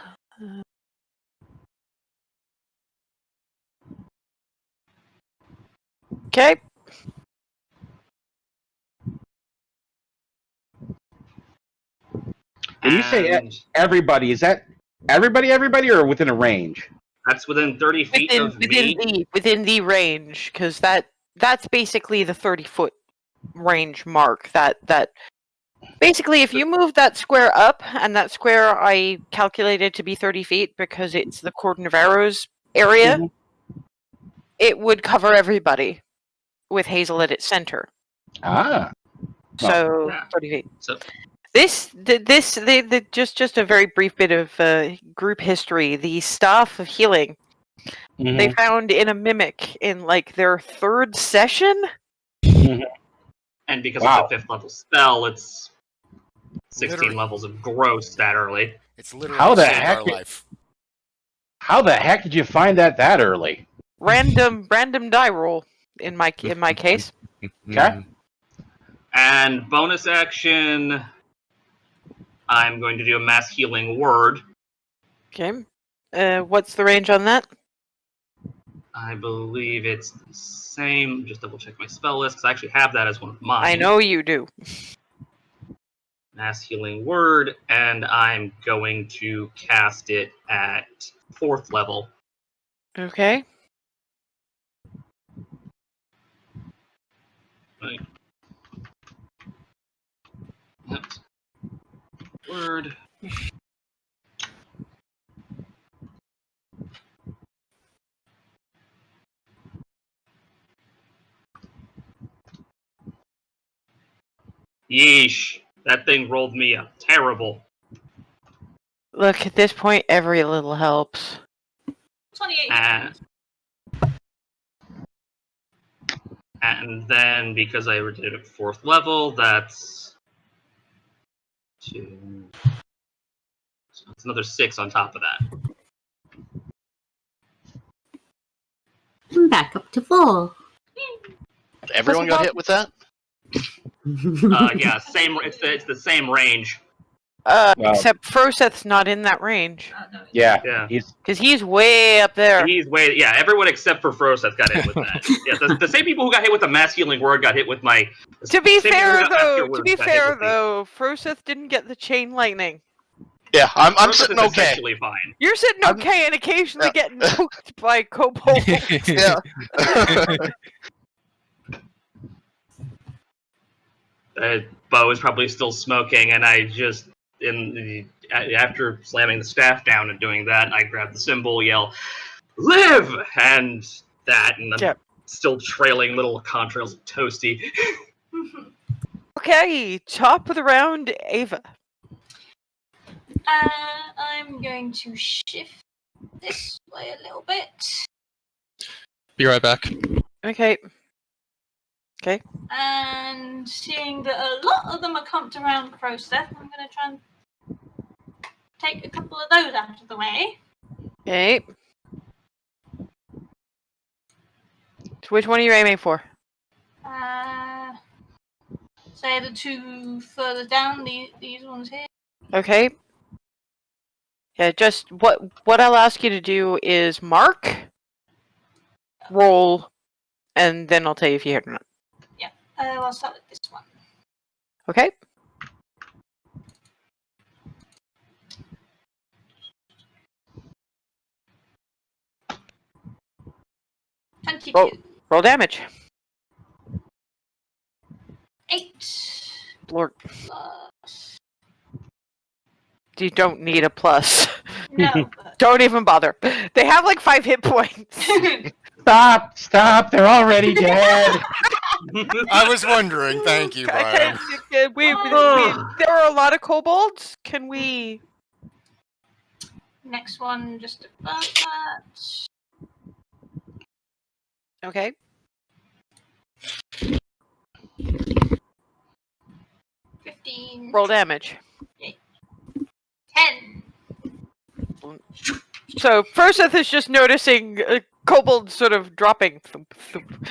Okay. When you say And everybody, is that everybody, or within a range? that's within 30 feet of me. Within the range, because that's basically the 30-foot range mark. That basically, if you move that square up, and that square I calculated to be 30 feet because it's the cordon of arrows area, it would cover everybody with Hazel at its center. Ah. So Yeah. 30 feet. So Just a very brief bit of group history. The staff of healing they found in a mimic in like their 3rd session. and because Wow. it's a 5th level spell, it's 16 Literally. levels of gross that early. It's literally How the saved heck our did- life. How the heck did you find that early? Random die roll in my case. Okay. And bonus action, I'm going to do a mass healing word. Okay. What's the range on that? I believe it's the same. Just double check my spell list because I actually have that as one of mine. I know you do. Mass Healing Word, and I'm going to cast it at 4th level. Okay. Right. Yep. Word. Yeesh. That thing rolled me up terrible. Look, at this point, every little helps. 28. And then, because I did it at 4th level, that's 2. So it's another 6 on top of that. I'm back up to 4. Everyone got hit with that? Yeah, same. It's the same range. Well- Except Froseth's not in that range. No. Yeah, Yeah. he's Because he's way up there. Yeah, everyone except for Froseth got hit with that. Yeah, the same people who got hit with the Mass Healing Word got hit with my. To be same people who fair, got Mass though, Healing Word got hit with me. Froseth didn't get the chain lightning. Yeah, I'm Froseth sitting is okay. essentially fine. You're sitting I'm- okay and occasionally Yeah. getting poked by kobolds. Yeah. Bo is probably still smoking, and I just after slamming the staff down and doing that, I grab the symbol, yell, "Live!" and that, and I'm Yep. still trailing little contrails of Toasty. Okay, top of the round, Ava. I'm going to shift this way a little bit. Be right back. Okay. And seeing that a lot of them are camped around Crowstep, I'm going to try and take a couple of those out of the way. Okay. So which one are you aiming for? Say the two further down, these ones here. Okay. Yeah, just what I'll ask you to do is mark, roll, and then I'll tell you if you hit or not. I'll start with this one. Okay? $22. Roll damage. 8. Lord, Plus. you don't need a plus. No, Don't even bother. They have like 5 hit points. but Stop! They're already dead. I was wondering. Thank you, Brian. There are a lot of kobolds. Can we? next one just above that. Okay. $15. Roll damage. 10. So Froseth is just noticing kobolds sort of dropping. Thump, thump.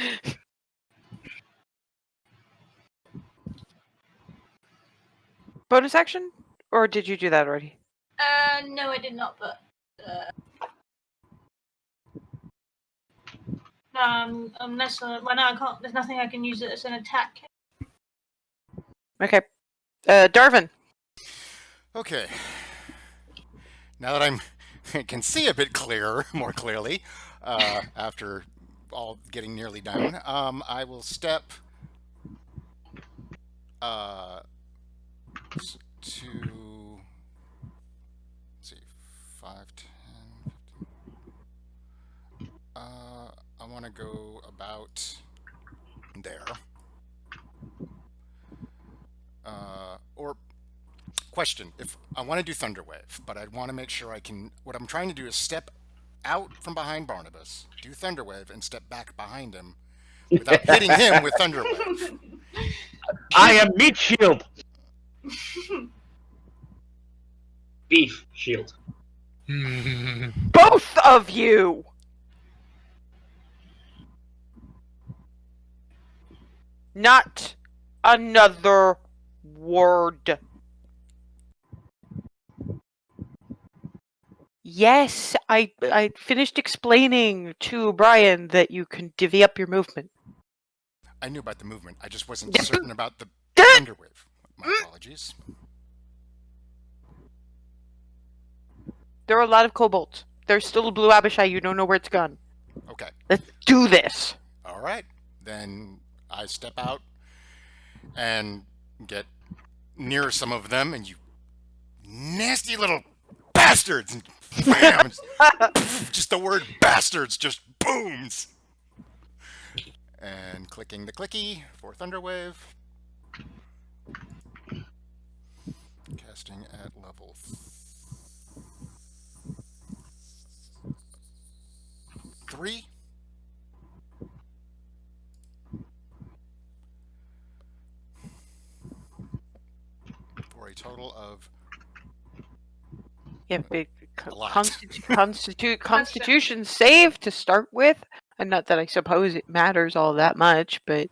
Bonus action? Or did you do that already? No, I did not, but unless well, no, I can't. There's nothing I can use it as an attack. Okay. Darvin. Okay. Now that I can see a bit more clearly, after all getting nearly down, I will step to, let's see, 5, 10, 15. I want to go about there. Or question, if I want to do Thunderwave, but I want to make sure I can, what I'm trying to do is step out from behind Barnabas, do Thunderwave, and step back behind him without hitting him with Thunderwave. I am Meat Shield. Beef shield. Both of you! Not another word. Yes, I finished explaining to Brian that you can divvy up your movement. I knew about the movement. I just wasn't certain about the Thunderwave. My apologies. There are a lot of kobolds. There's still a blue Abishai. You don't know where it's gone. Okay. Let's do this. All right. Then I step out and get near some of them, and you nasty little bastards! And bam! Just the word bastards just booms. And clicking the clicky for Thunderwave. Casting at level 3. For a total of Yeah, big a lot. Constitution save to start with. And not that I suppose it matters all that much, but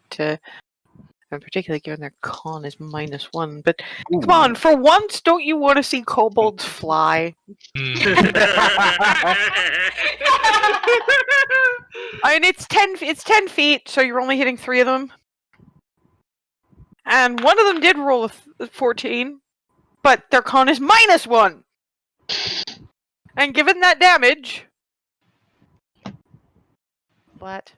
and particularly given their con is -1. But come on, for once, don't you want to see kobolds fly? I mean, it's 10 feet, so you're only hitting 3 of them. And one of them did roll a 14, but their con is -1. And given that damage, splat,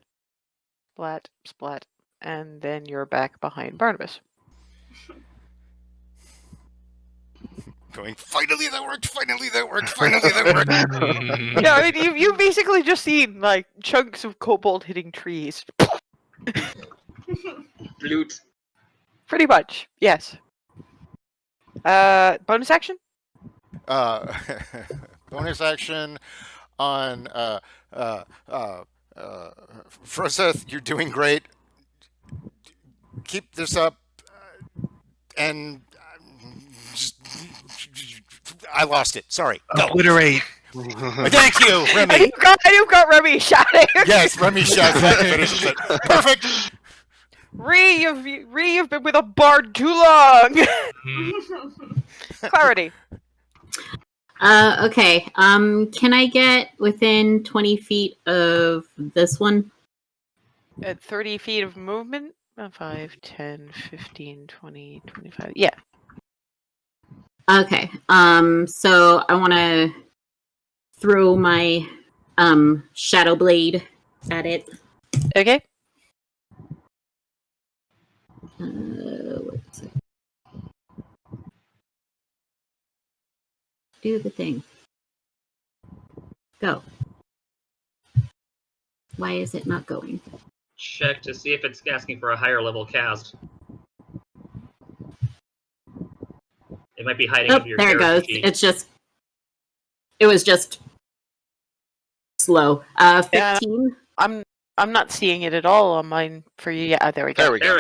splat, splat, and then you're back behind Barnabas. Going, finally that worked, finally that worked, finally that worked. Yeah, I mean, you've basically just seen, like, chunks of kobold hitting trees. Loot. Pretty much, yes. Bonus action? Bonus action on Froseth, you're doing great. Keep this up, and I lost it. Sorry. Go. Obliterate. Thank you, Remy. And you've got Remy shouting. Yes, Remy shouts that finishes it. Perfect. Ree, you've been with a bard too long. Clarity. Okay. Can I get within 20 feet of this one? At 30 feet of movement? 5, 10, 15, 20, 25. Yeah. Okay. So I want to throw my shadow blade at it. Okay. What is it? Do the thing. Go. Why is it not going? Check to see if it's asking for a higher level cast. It might be hiding Oh, under your there it character goes. sheet. It was just slow. 15. I'm not seeing it at all on mine for you. Yeah, there we go. There we go. There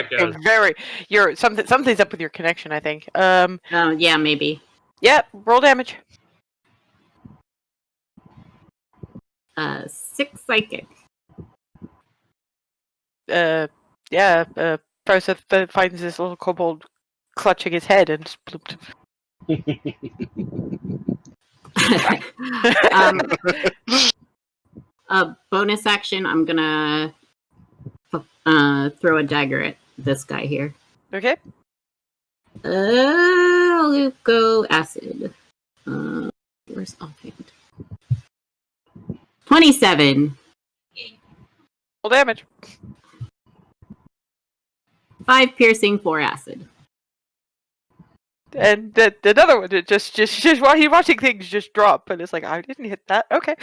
it goes. You're something's up with your connection, I think. Oh, yeah, maybe. Yep, roll damage. 6 psychic. Froseth finds this little kobold clutching his head and just blooped. Bonus action, I'm gonna throw a dagger at this guy here. Okay. I'll go acid. Where's offhand? 27. Roll damage. 5 piercing, 4 acid. And the other one, it just while he's watching things just drop, and it's like, I didn't hit that. Okay.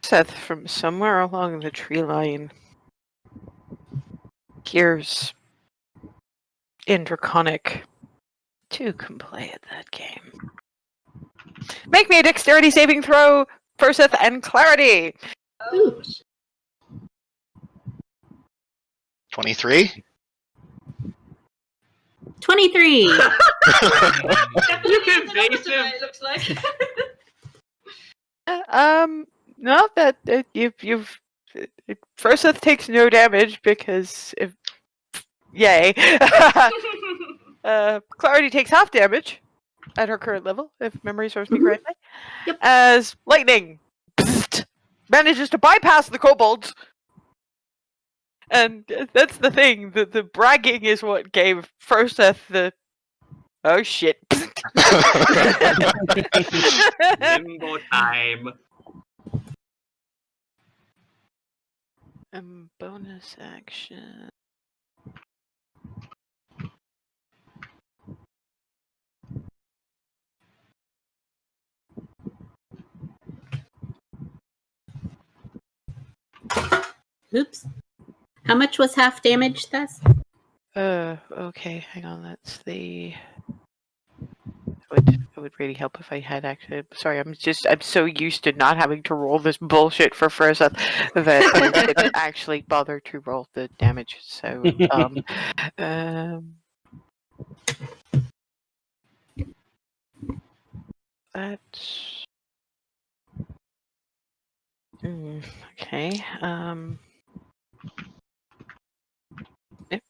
Seth, from somewhere along the tree line, hears in Draconic, "Two can play at that game." Make me a dexterity saving throw, Perseth and Clarity. Oh, 23. 23. definitely You can the numbers base today, him. it looks like. No, that you've Froseth takes no damage because yay. Clarity takes half damage at her current level, if memory serves me correctly. Yep. As lightning manages to bypass the kobolds. And that's the thing. The bragging is what gave Froseth the oh shit. Limbo time. Bonus action. Oops. How much was half damage, Thess? Okay, hang on, that's the it would really help if I had actually sorry, I'm so used to not having to roll this bullshit for Froseth that I didn't actually bother to roll the damage. So that's okay. Yep.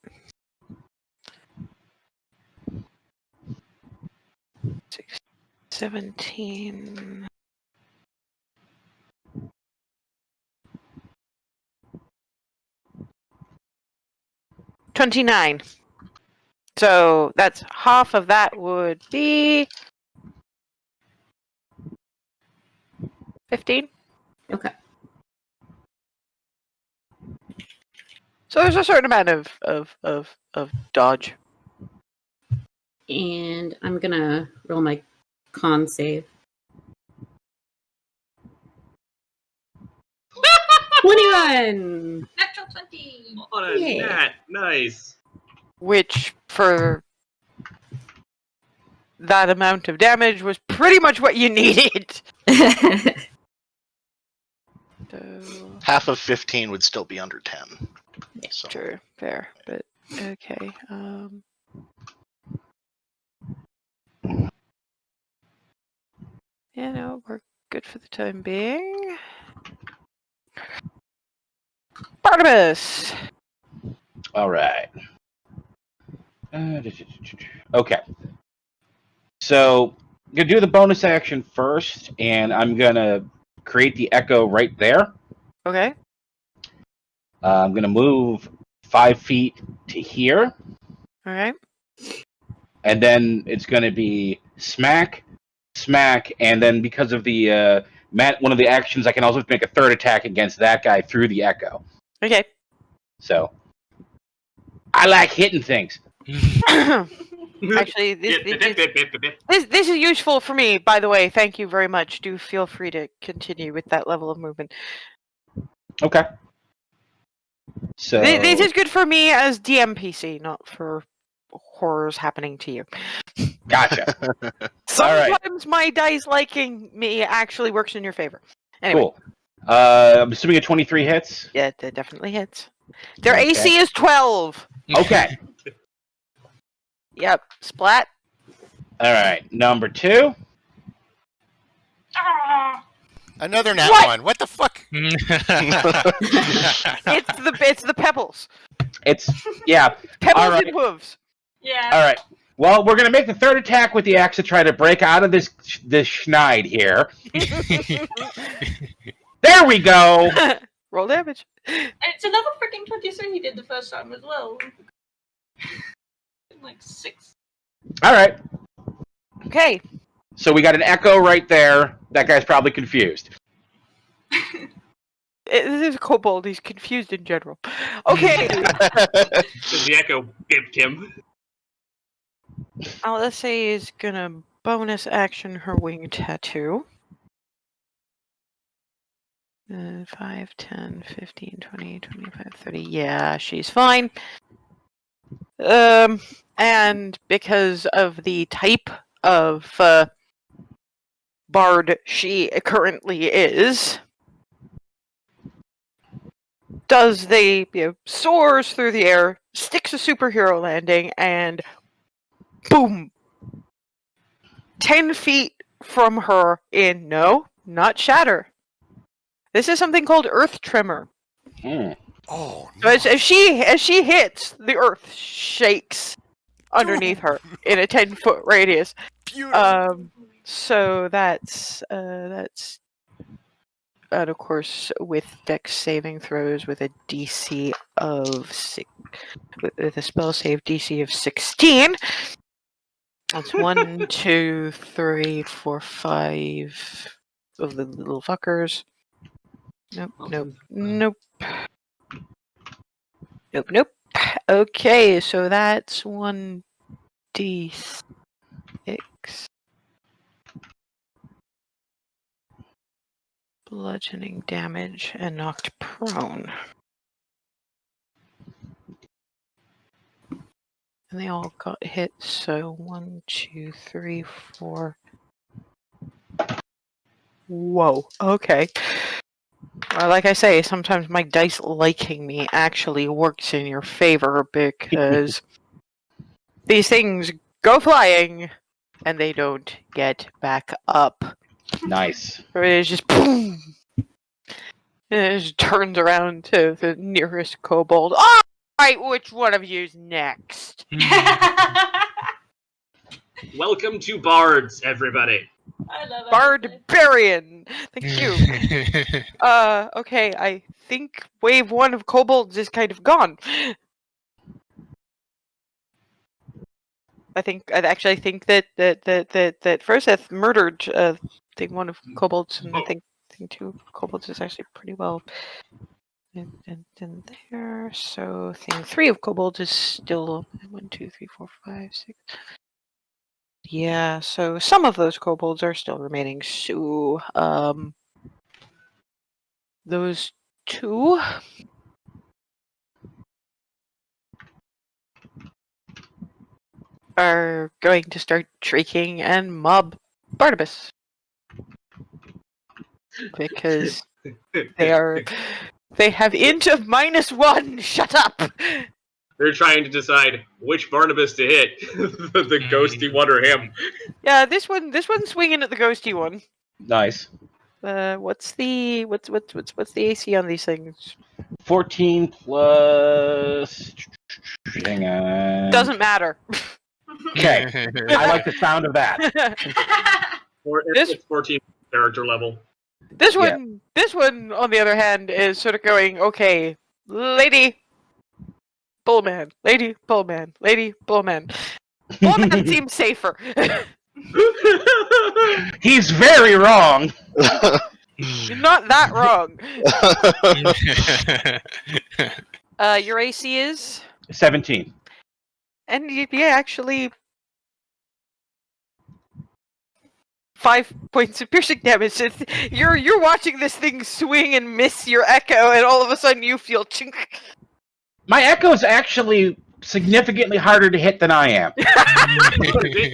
17. $29. So that's half of that would be 15. Okay. So there's a certain amount of dodge. And I'm gonna roll my con save. 21! Natural 20. On a Yeah. nat. Nice. Which for that amount of damage was pretty much what you needed. So Half of 15 would still be under 10. So. sure, fair, but okay. Yeah, no, we're good for the time being. Barnabas. All right. Okay. So I'm gonna do the bonus action first, and I'm gonna create the echo right there. Okay. I'm gonna move 5 feet to here, All right. and then it's gonna be smack, smack, and then because of the one of the actions, I can also make a third attack against that guy through the echo. Okay. So I like hitting things. Actually, this is useful for me, by the way. Thank you very much. Do feel free to continue with that level of movement. Okay. So This is good for me as DMPC, not for horrors happening to you. Gotcha. Sometimes my dice liking me actually works in your favor. Anyway. Cool. I'm assuming a 23 hits. Yeah, that definitely hits. Their Okay. AC is 12. Okay. Yep. Splat. All right. Number 2. Ah, Another nat What? 1. What the fuck? It's the pebbles. It's yeah. Pebbles All right. and hooves. yeah. All right. Well, we're gonna make the third attack with the axe to try to break out of this schneid here. There we go. Roll damage. And it's another freaking 23 he did the first time as well. Like 6. All right. Okay. So we got an echo right there. That guy's probably confused. This is a kobold. He's confused in general. Okay. The echo bipped him. Alyssa is gonna bonus action her wing tattoo. 5, 10, 15, 20, 25, 30. Yeah, she's fine. And because of the type of bard she currently is, does soars through the air, sticks a superhero landing, and boom! 10 feet from her in, no, not shatter. This is something called Earth Tremor. Oh So no! as she hits, the earth shakes underneath her in a 10-foot radius. Beautiful. So that's and of course with Dex saving throws with a DC of 6, with a spell save DC of 16. That's 1, 2, 3, 4, 5 of the little fuckers. Nope. Okay, so that's 1d6 bludgeoning damage and knocked prone. And they all got hit, so 1, 2, 3, 4. Whoa, okay. Well, like I say, sometimes my dice liking me actually works in your favor because these things go flying and they don't get back up. Nice. It's just boom! And it just turns around to the nearest kobold. Alright, which one of you's next? Welcome to Bards, everybody. I love it. Barbarian! Thank you. Okay, I think wave 1 of kobolds is kind of gone. I actually think that Froseth murdered one of kobolds, and I think 2 kobolds is actually pretty well in there. So thing 3 of kobolds is still 1, 2, 3, 4, 5, 6. Yeah, so some of those kobolds are still remaining. So those 2 are going to start shrieking and mob Barnabas because they have int of -1. Shut up. They're trying to decide which Barnabas to hit, the ghosty one or him. Yeah, this one's swinging at the ghosty one. Nice. What's the AC on these things? 14 plus. Hang on. Doesn't matter. Okay. I like the sound of that. It's 14 character level. This one, on the other hand, is sort of going, okay, lady, bullman, lady, bullman, lady, bullman. Bullman seems safer. He's very wrong. You're not that wrong. Your AC is? 17. And yeah, actually 5 points of piercing damage. You're watching this thing swing and miss your echo, and all of a sudden you feel chink. My echo's actually significantly harder to hit than I am. It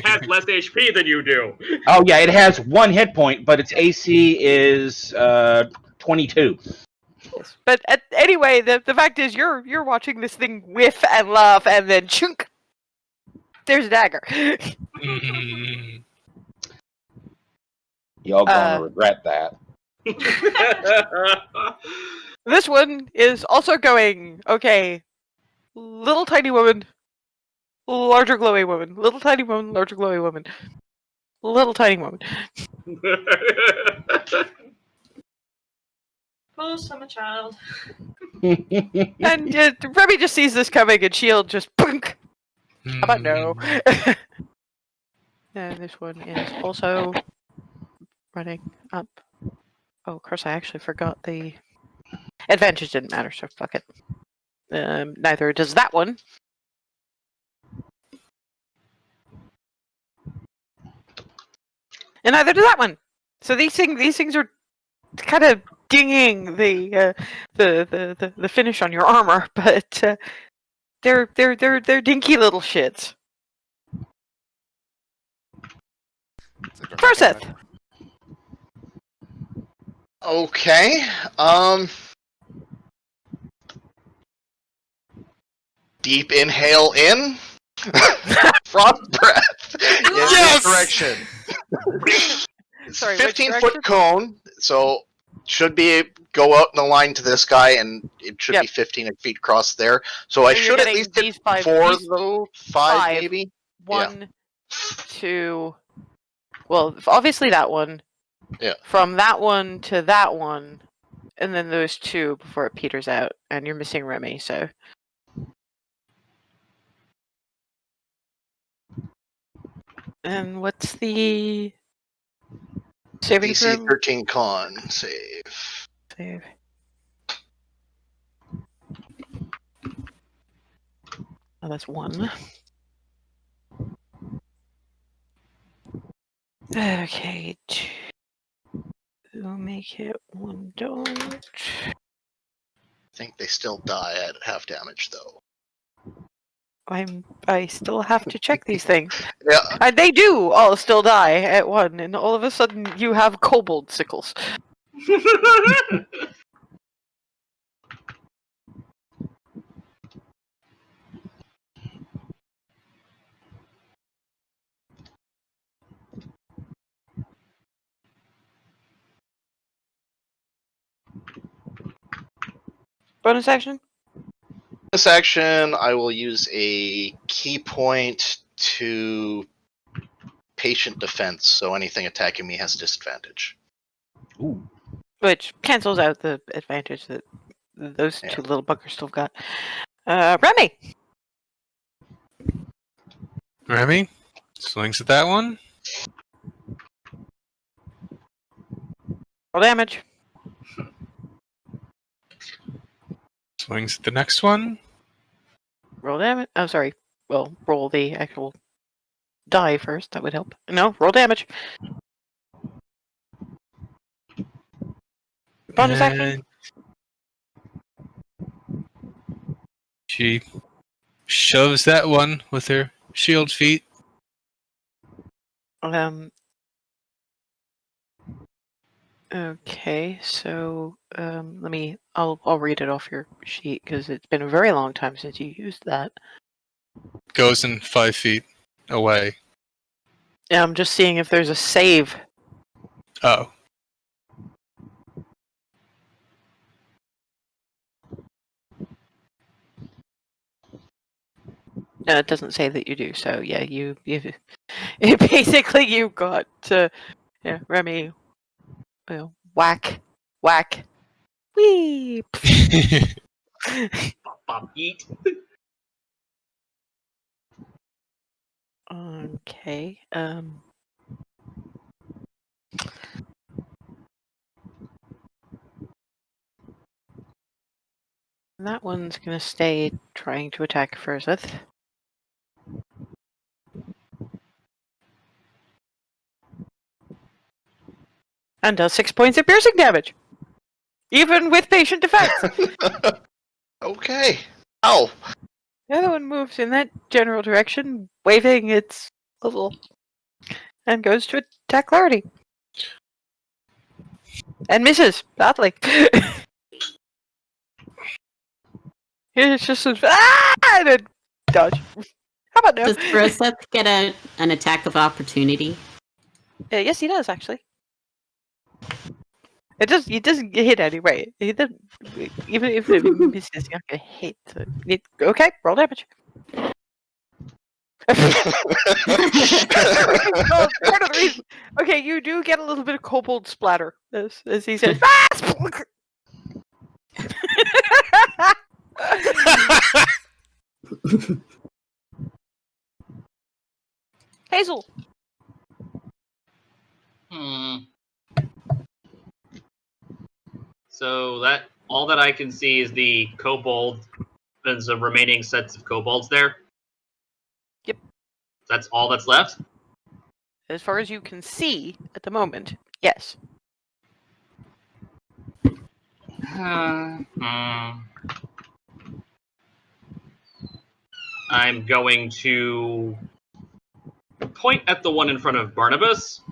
has less HP than you do. Oh yeah, it has 1 hit point, but its AC is 22. Yes. But anyway, the fact is you're watching this thing whiff and laugh, and then chunk. There's a dagger. Y'all gonna regret that. This one is also going, okay, little tiny woman, larger glowy woman, little tiny woman, larger glowy woman, little tiny woman. Poor summer child. And Remy just sees this coming, and she'll just punk. How about no? And this one is also running up. Oh, of course, I actually forgot the advantage didn't matter, so fuck it. Neither does that one. And neither does that one. So these things are kind of dinging the finish on your armor, but they're dinky little shits. Froseth. Okay. Deep inhale in. Frost breath in this direction. It's Sorry, 15-foot cone, so should be go out in the line to this guy, and it should Yep. be 15 feet across there. So I So you're should at getting least get these five- 4, these though. 5, five. maybe? 1, 2. Well, obviously that one. Yeah. From that one to that one, and then those 2 before it peters out, and you're missing Remy. So. And what's the saving DC throw? 13 con save. Save. Oh, that's 1. Okay, 2 make it, 1 don't. I think they still die at half damage, though. I still have to check these things. Yeah. And they do all still die at 1, and all of a sudden you have kobold sickles. Bonus action? This action, I will use a key point to patient defense, so anything attacking me has disadvantage. Ooh. Which cancels out the advantage that those Yeah. 2 little buggers still got. Remy! Remy swings at that one. Roll damage. Swings at the next one. Roll damage. Oh, sorry. Well, roll the actual die first. That would help. No, roll damage. Bonus action. And she shoves that one with her shield feet. Okay, so I'll read it off your sheet because it's been a very long time since you used that. Goes in 5 feet away. Yeah, I'm just seeing if there's a save. Oh. It doesn't say that you do. So yeah, you basically you got Remy, whack, wee. Bob eat. Okay. That one's gonna stay trying to attack Furzeth. And does 6 points of piercing damage. Even with patient defense. Okay. Ow! The other one moves in that general direction, waving its little, and goes to attack Clarity. And misses badly. It's just and a dodge. How about no? Does Broseth get an attack of opportunity? Yes, he does actually. He doesn't get hit anyway. He doesn't, even if it misses, he's not gonna hit. So okay, roll damage. Part of the reason. Okay, you do get a little bit of kobold splatter as he says. Hazel. So that all that I can see is the kobold. There's the remaining sets of kobolds there. Yep. That's all that's left. As far as you can see at the moment, yes. I'm going to point at the one in front of Barnabas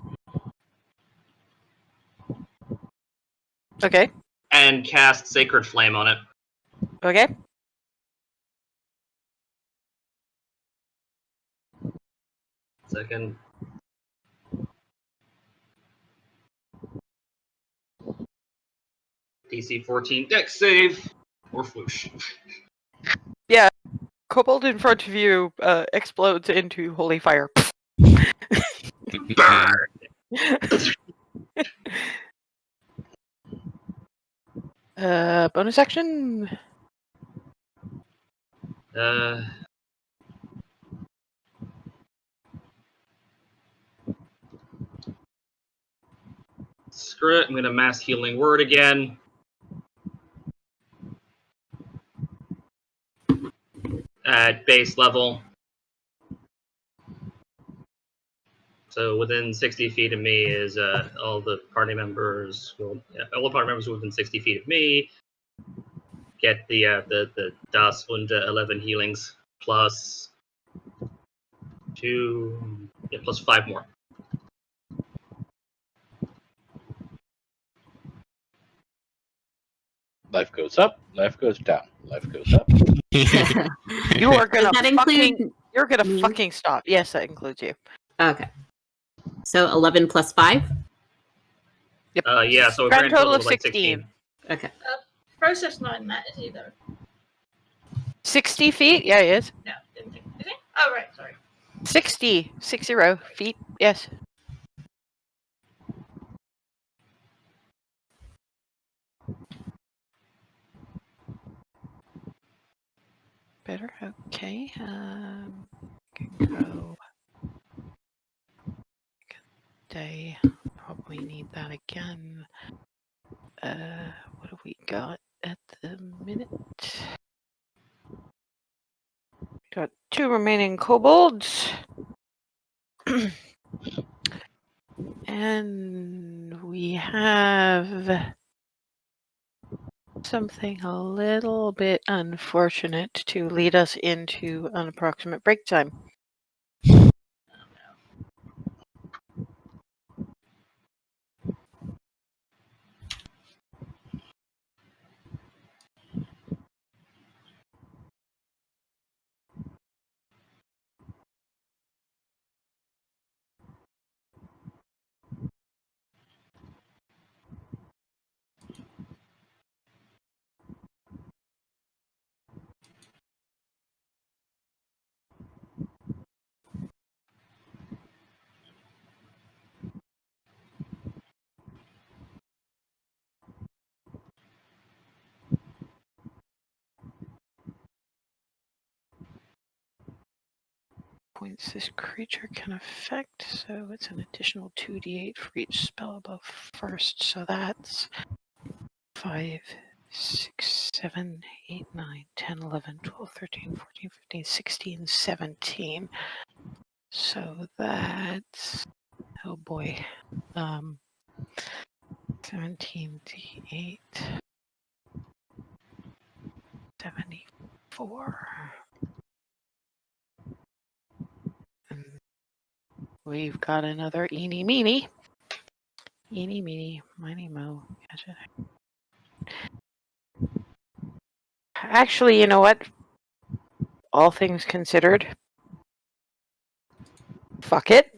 Okay. and cast Sacred Flame on it. Okay. Second. DC 14 Dex save or floosh. Kobold in front of you explodes into holy fire. Burn. Bonus action. Screw it. I'm gonna mass healing word again. At base level. So within 60 feet of me is all the party members. All the party members within 60 feet of me get the Das und 11 healings plus 2, plus 5 more. Life goes up, life goes down, life goes up. You are gonna Does that include You're gonna me? fucking stop. Yes, that includes you. Okay. So 11 plus 5? Yep. Yeah, so a Grand total of like 16. Okay. Process not in that either. 60 feet? Yeah, it is. No, didn't think. Is it? Oh, right. Sorry. 60 feet. Yes. Better. Okay. Can go. Day. Probably need that again. What have we got at the minute? Got 2 remaining kobolds. And we have something a little bit unfortunate to lead us into an approximate break time. Points this creature can affect, so it's an additional 2d8 for each spell above first. So that's 5, 6, 7, 8, 9, 10, 11, 12, 13, 14, 15, 16, 17. So that's, oh boy, 17d8, 74. And we've got another eeny meeny. Eeny meeny, miny mo. Gotcha. Actually, you know what? All things considered, fuck it.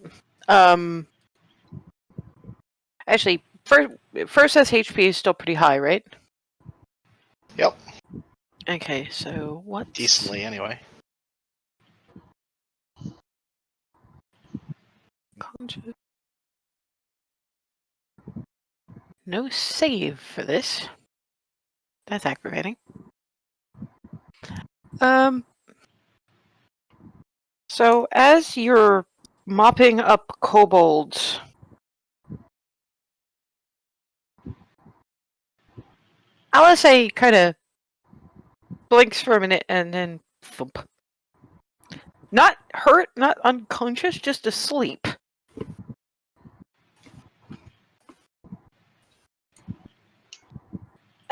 Actually, first SHP is still pretty high, right? Yep. Okay, so what? Decently, anyway. No save for this. That's aggravating. So as you're mopping up kobolds, Alice kind of blinks for a minute and then thump. Not hurt, not unconscious, just asleep.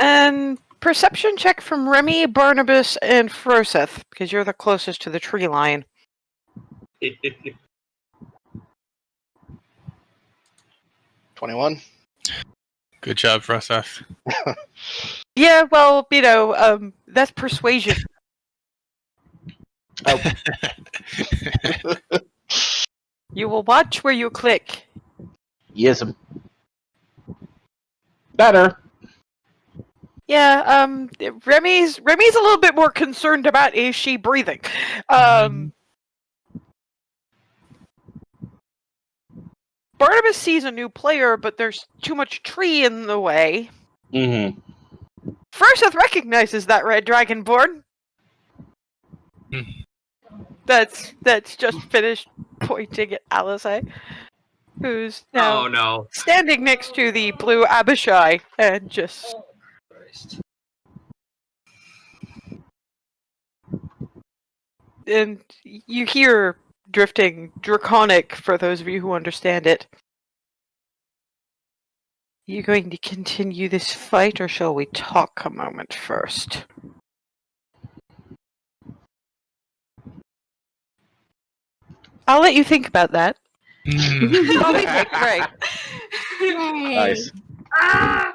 And perception check from Remy, Barnabas, and Froseth, because you're the closest to the tree line. 21. Good job, Froseth. Yeah, well, you know, that's persuasion. Oh. You will watch where you click. Yes. Better. Yeah, Remy's a little bit more concerned about is she breathing. Barnabas sees a new player, but there's too much tree in the way. Mm-hmm. Furseth recognizes that red dragonborn. That's just finished pointing at Alizé, who's now Oh no. standing next to the blue Abishai and just Oh, Christ. and you hear drifting draconic for those of you who understand it. You going to continue this fight, or shall we talk a moment first? I'll let you think about that. While we take a break. Nice. Ah!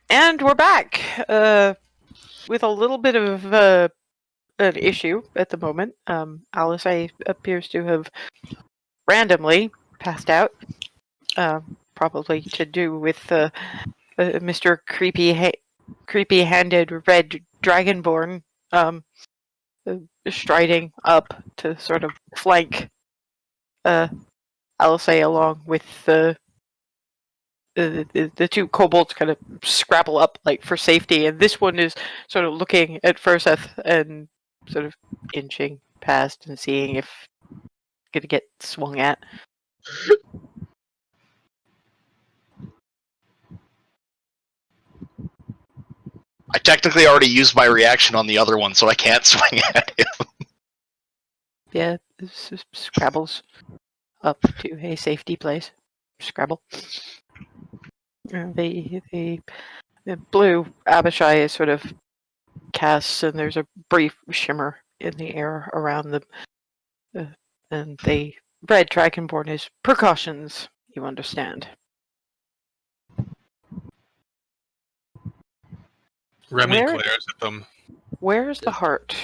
And we're back with a little bit of an issue at the moment. Alice appears to have randomly passed out, probably to do with Mr. Creepy-handed Red Dragonborn striding up to sort of flank Alice along with the two kobolds kind of scrabble up like for safety, and this one is sort of looking at Furseth and sort of inching past and seeing if it's gonna get swung at. I technically already used my reaction on the other one, so I can't swing at him. Yeah, scrabbles up to a safety place. Scrabble. The blue Abishai is sort of casts, and there's a brief shimmer in the air around them. And the red dragonborn is precautions, you understand. Remy Where- glares at them. Where's the heart?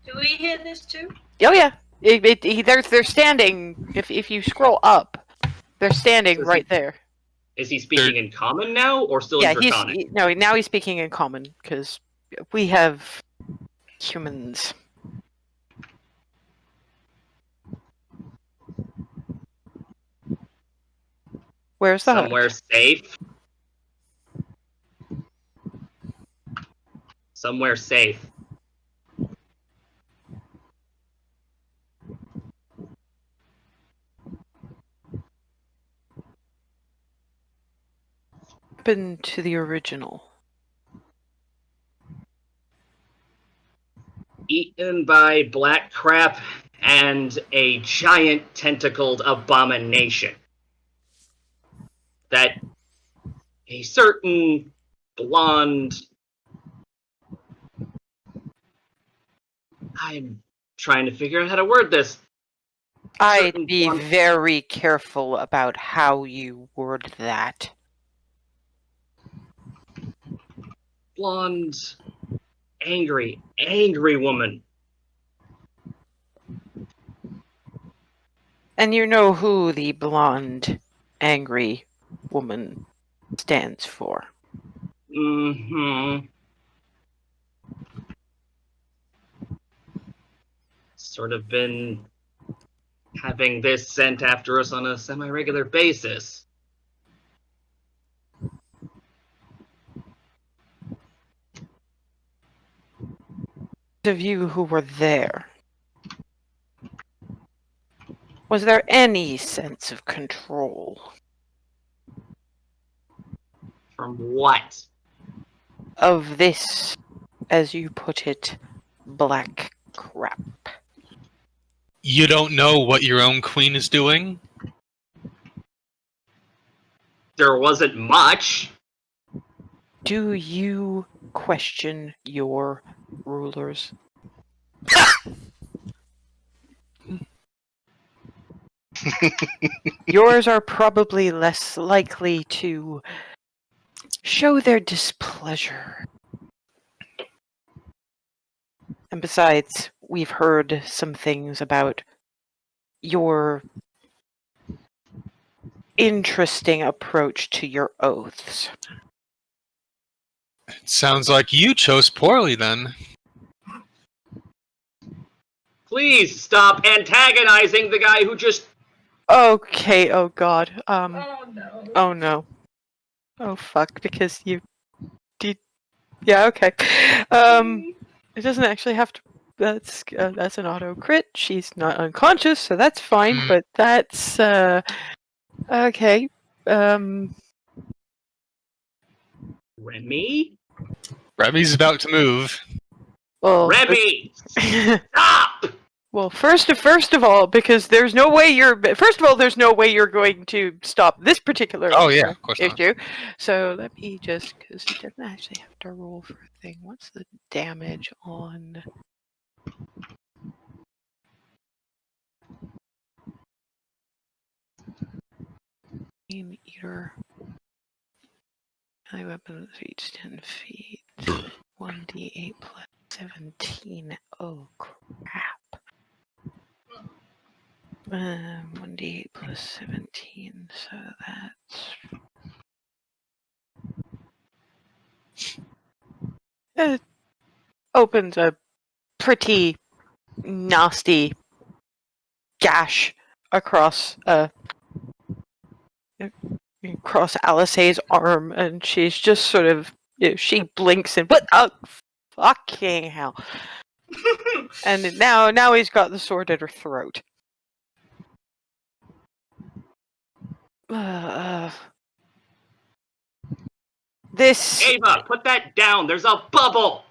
Do we hear this too? Oh yeah, they're standing. If you scroll up, they're standing So is right he- there. Is he speaking in common now, or still Yeah, in Draconic? now he's speaking in common because we have humans. Where's the Somewhere heart? safe. Somewhere safe. What happened to the original? Eaten by black crap and a giant tentacled abomination that a certain blonde I'm trying to figure out how to word this. I'd Certain be blonde- very careful about how you word that. blonde, angry woman. And you know who the blonde, angry woman stands for. Mm-hmm. Sort of been having this sent after us on a semi-regular basis. Those of you who were there, was there any sense of control? From what? Of this, as you put it, black crap. You don't know what your own queen is doing? There wasn't much. Do you question your rulers? Yours are probably less likely to show their displeasure. And besides, we've heard some things about your interesting approach to your oaths. It sounds like you chose poorly then. Please stop antagonizing the guy who just. Okay, oh god. Oh no. Oh no. Oh fuck, because you did. Yeah, okay. It doesn't actually have to. That's an auto crit. She's not unconscious, so that's fine. But that's okay. Remy? Remy's about to move. Well, Remy! Stop! well, first of all, because there's no way there's no way you're going to stop this particular Oh yeah, of course not. issue. So let me just, because it doesn't actually have to roll for a thing. What's the damage on? Flame Eater. My weapon reach 10 feet. 1d8 plus 17. Oh crap. 1d8 plus 17, so that's. It opens a pretty nasty gash across Alice's arm, and she's just sort of, she blinks and what the fucking hell. And now he's got the sword at her throat. This Ava, put that down. There's a bubble.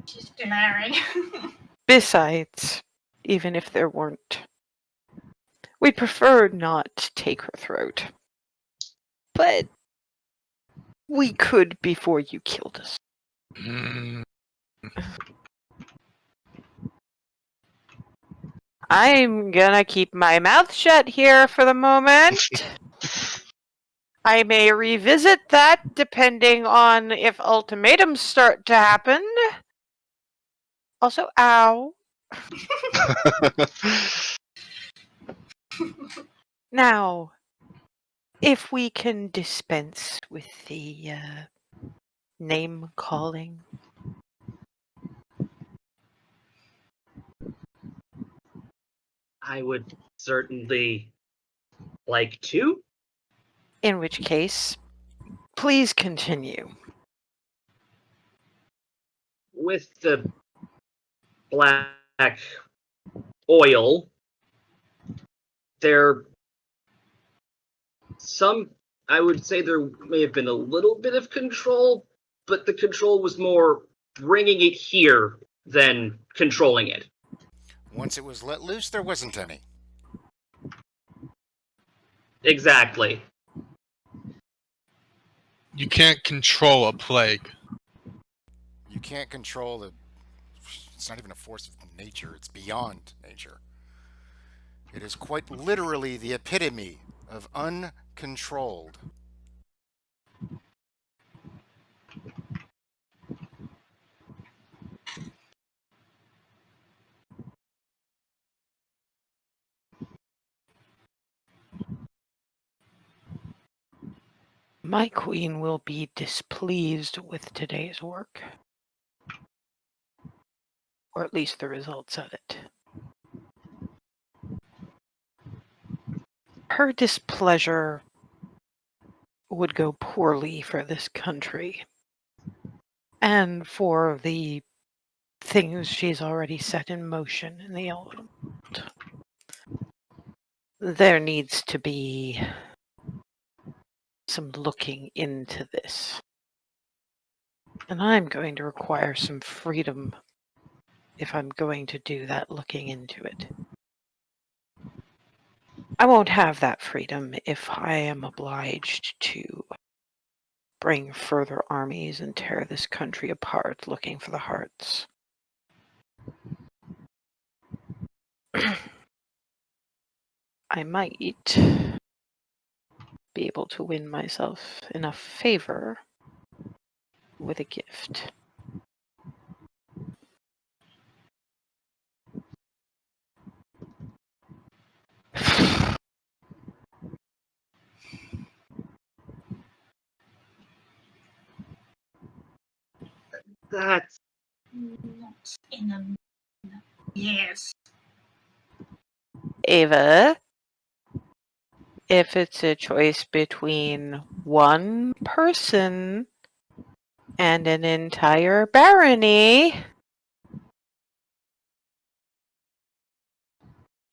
She's glaring. Besides, even if there weren't, we'd prefer not to take her throat. But we could before you killed us. I'm gonna keep my mouth shut here for the moment. I may revisit that depending on if ultimatums start to happen. Also, ow. Now, if we can dispense with the name calling. I would certainly like to. In which case, please continue. With the black oil, I would say there may have been a little bit of control, but the control was more bringing it here than controlling it. Once it was let loose, there wasn't any. Exactly. You can't control a plague. You can't control the. It's not even a force of nature. It's beyond nature. It is quite literally the epitome of uncontrolled. My queen will be displeased with today's work. Or at least the results of it. Her displeasure would go poorly for this country. And for the things she's already set in motion in the Elven world. There needs to be some looking into this. And I'm going to require some freedom if I'm going to do that looking into it. I won't have that freedom if I am obliged to bring further armies and tear this country apart looking for the hearts. I might be able to win myself enough favor with a gift. That's Not in a. Yes. Ava, if it's a choice between one person and an entire barony,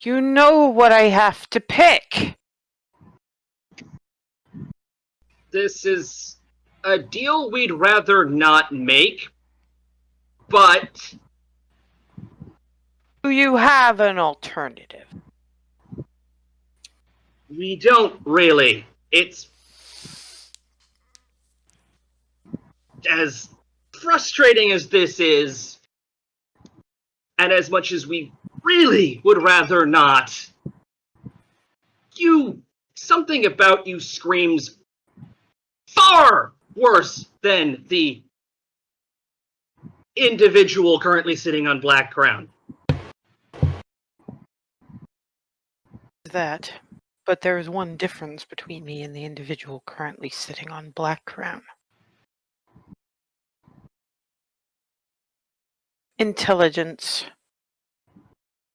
you know what I have to pick. this is a deal we'd rather not make, but Do you have an alternative? we don't really. It's as frustrating as this is, and as much as we really would rather not, something about you screams far worse than the individual currently sitting on Black Crown. That, but there is one difference between me and the individual currently sitting on Black Crown. Intelligence,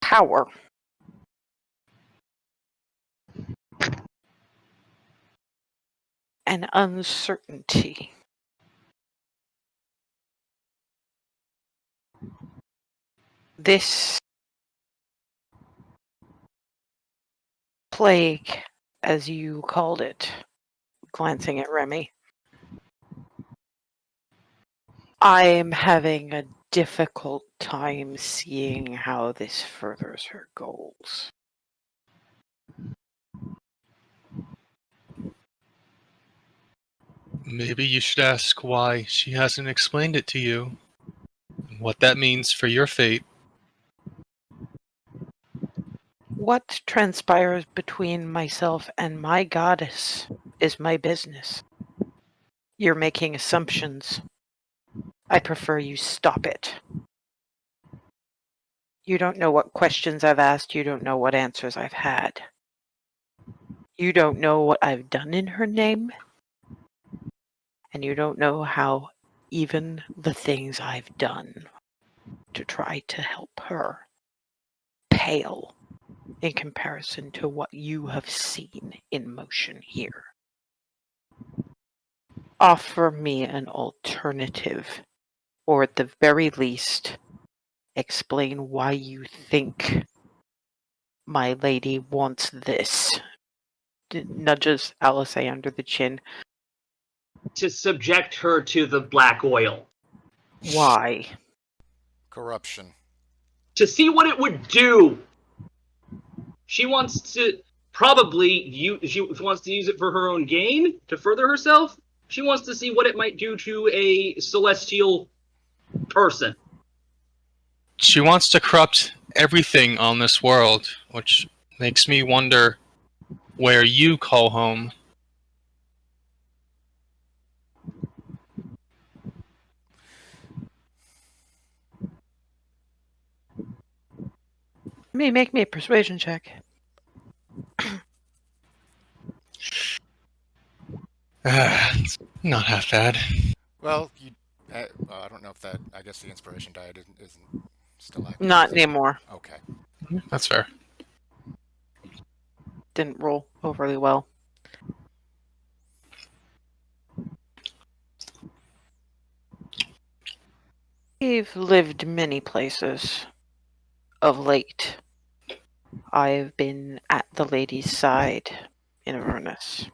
power, and uncertainty. This plague, as you called it, glancing at Remy, I am having a difficult time seeing how this furthers her goals. Maybe you should ask why she hasn't explained it to you, and what that means for your fate. What transpires between myself and my goddess is my business. You're making assumptions. I prefer you stop it. You don't know what questions I've asked. You don't know what answers I've had. You don't know what I've done in her name. And you don't know how even the things I've done to try to help her pale in comparison to what you have seen in motion here. Offer me an alternative, or at the very least, explain why you think my lady wants this. Nudges Alice under the chin. To subject her to the black oil. Why? Corruption. To see what it would do. She wants to she wants to use it for her own gain to further herself. She wants to see what it might do to a celestial person. She wants to corrupt everything on this world, which makes me wonder where you call home. Make me a persuasion check. It's not half bad. Well, I don't know if that. I guess the inspiration die isn't still active. Not is it? anymore. Okay. That's fair. Didn't roll overly well. I've lived many places of late. I've been at the lady's side in Avernus.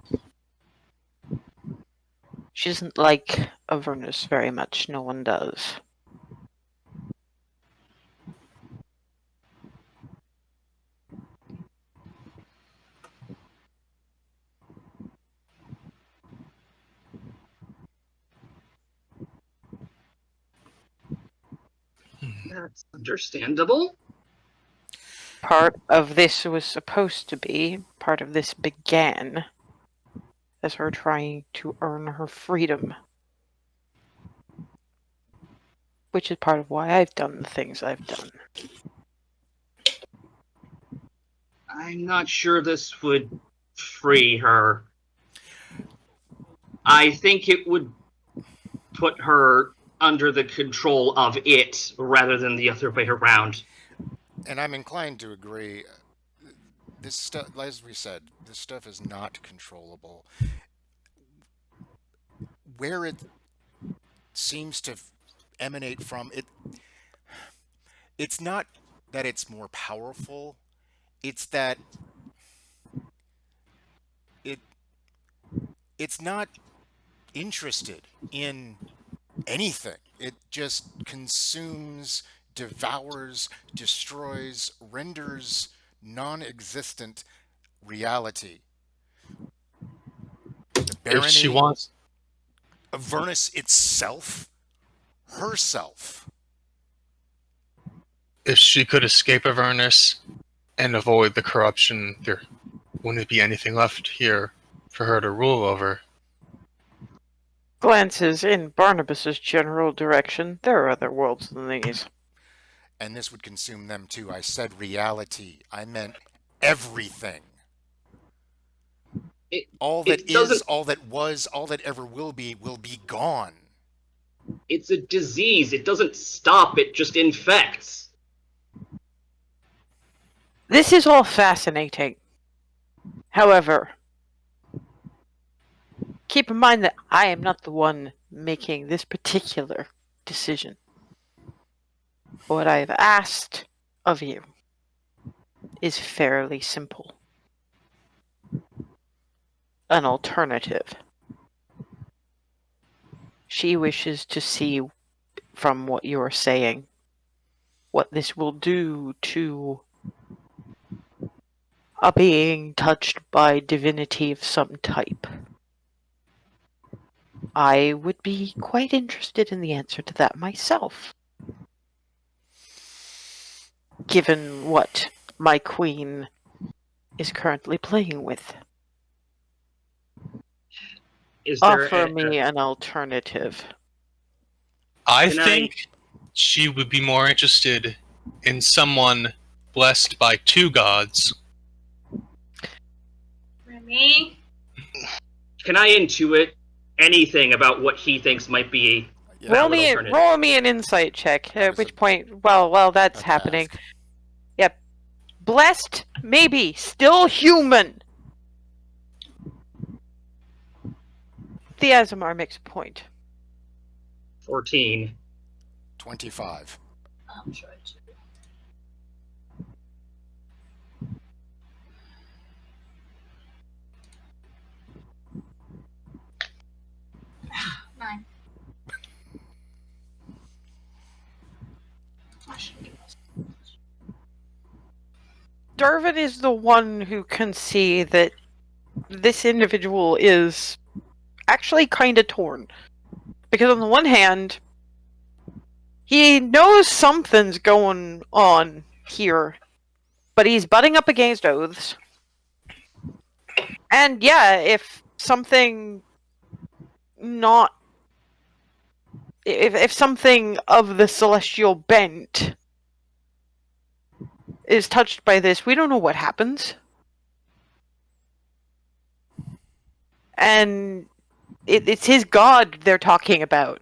She doesn't like Avernus very much. No one does. That's understandable. Part of this was supposed to be, part of this began as her trying to earn her freedom. Which is part of why I've done the things I've done. I'm not sure this would free her. I think it would put her under the control of it rather than the other way around. And I'm inclined to agree. This stuff, as we said, this stuff is not controllable. Where it seems to emanate from, it's not that it's more powerful. It's that it's not interested in anything. It just consumes, devours, destroys, renders non-existent reality. The If she barony, wants, Avernus itself, herself. if she could escape Avernus and avoid the corruption, there wouldn't be anything left here for her to rule over. Glances in Barnabas's general direction. There are other worlds than these. And this would consume them too. I said reality. I meant everything. All that is, all that was, all that ever will be gone. It's a disease. It doesn't stop, it just infects. This is all fascinating. However, keep in mind that I am not the one making this particular decision. What I have asked of you is fairly simple. An alternative. She wishes to see, from what you are saying, what this will do to a being touched by divinity of some type. I would be quite interested in the answer to that myself. Given what my queen is currently playing with. Is there Offer me an alternative. I Can think she would be more interested in someone blessed by two gods. Remy? Can I intuit anything about what he thinks might be Yeah, Roll valid alternative? roll me an insight check. At which point, well, that's a happening. task. Yep. Blessed, maybe, still human. The Azamar makes a point. 14. 25. I'm sure it's 9. I should give us. Darvin is the one who can see that this individual is actually kind of torn. Because on the one hand, he knows something's going on here, but he's butting up against oaths. And yeah, if something not... If something of the celestial bent is touched by this, we don't know what happens. And it's his god they're talking about.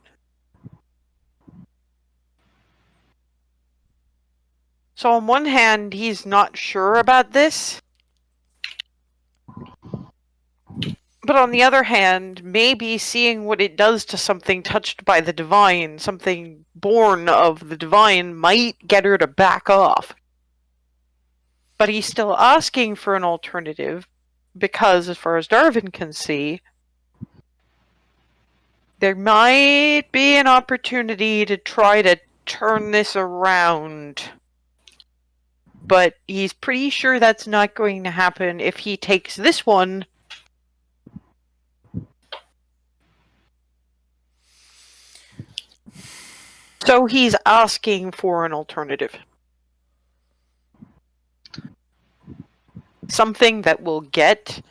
So on one hand, he's not sure about this. But on the other hand, maybe seeing what it does to something touched by the divine, something born of the divine, might get her to back off. But he's still asking for an alternative, because as far as Darwin can see, there might be an opportunity to try to turn this around. But he's pretty sure that's not going to happen if he takes this one. So he's asking for an alternative. Something that will get...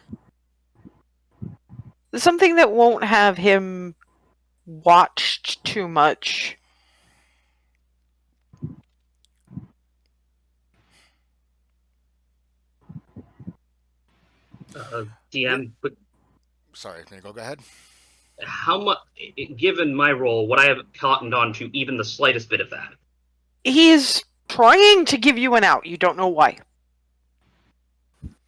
Something that won't have him watched too much. DM, but Sorry, go ahead. how much, given my role, would I have cottoned on to even the slightest bit of that? He's trying to give you an out. You don't know why.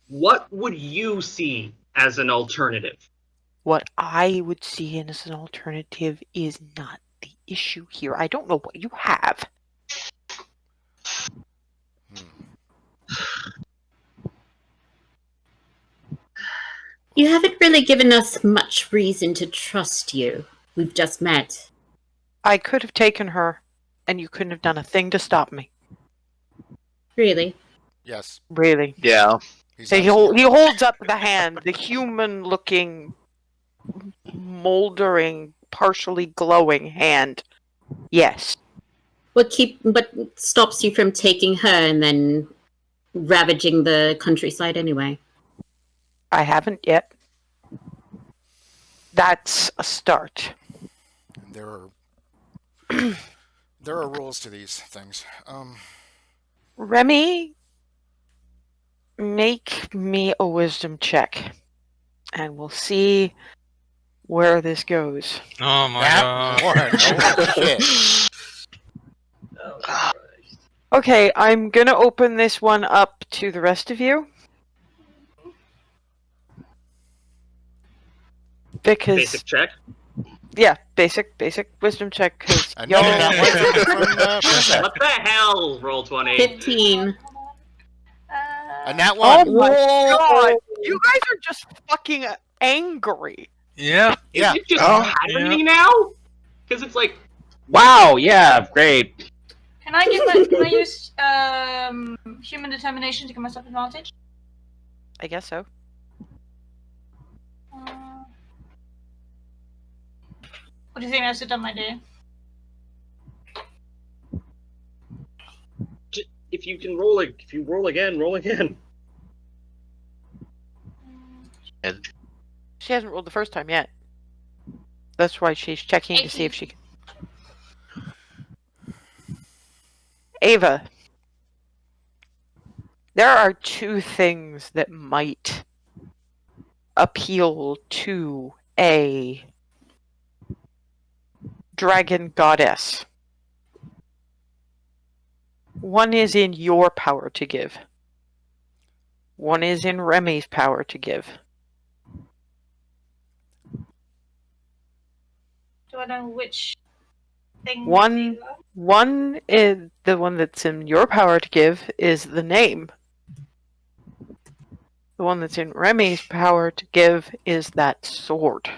What would you see as an alternative? What I would see as an alternative is not the issue here. I don't know what you have. You haven't really given us much reason to trust you. We've just met. I could have taken her, and you couldn't have done a thing to stop me. Really? Yes. Really. Yeah. He's So he absolutely- holds up the hand, the human-looking, moldering, partially glowing hand. Yes. What stops you from taking her and then ravaging the countryside anyway? I haven't yet. That's a start. There are there are rules to these things. Remy, make me a wisdom check. And we'll see where this goes. Oh my That god. one. Holy shit. Oh, Christ. Okay, I'm gonna open this one up to the rest of you. Because... Basic check. Yeah, basic wisdom check, because Another y'all... nat one from Princess. What the hell, roll 20? 15. A nat Oh one. my god! You guys are just fucking angry. Yep. Yeah. Is it just Oh. patterning now? Because it's like, Wow, yeah, great. Can I use human determination to give myself advantage? I guess so. What do you think I should have done, my dear? if you can roll, if you roll again, roll again. And She hasn't rolled the first time yet. That's why she's checking to see if she can. Ava, there are two things that might appeal to a dragon goddess. One is in your power to give. One is in Remy's power to give. Do I know which thing? One is the one that's in your power to give is the name. The one that's in Remy's power to give is that sword.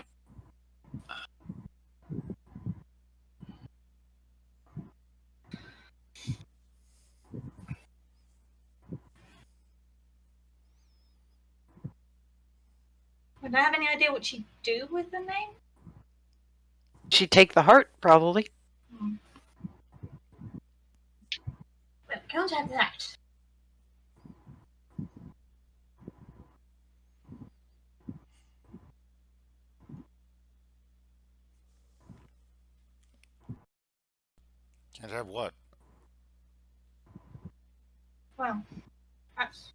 Would I have any idea what she'd do with the name? She'd take the heart, probably. Well, can't have that. Can't have what? Well, that's...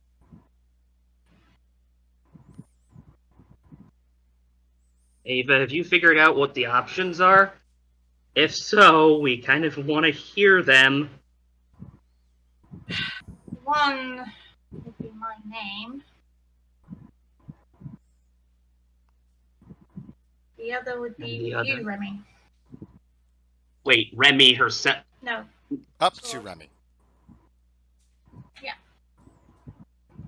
Ava, have you figured out what the options are? If so, we kind of want to hear them. One would be my name. The other would be the other? you, Remy. Wait, Remy herself. No. Up Sword. to Remy.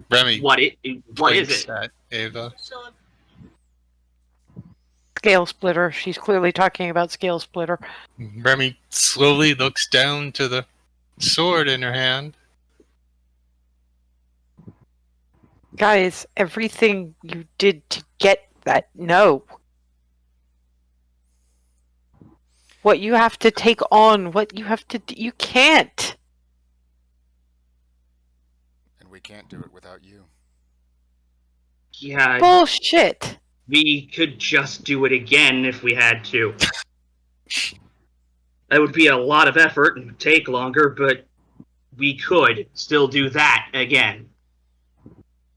Remy, What is points it? at Ava. Sword. Scale splitter. She's clearly talking about scale splitter. Remy slowly looks down to the sword in her hand. Guys, everything you did to get that, no. What you have to take on, what you have to do, you can't. And we can't do it without you. Yeah, Bullshit. we could just do it again if we had to. That would be a lot of effort and take longer, but we could still do that again.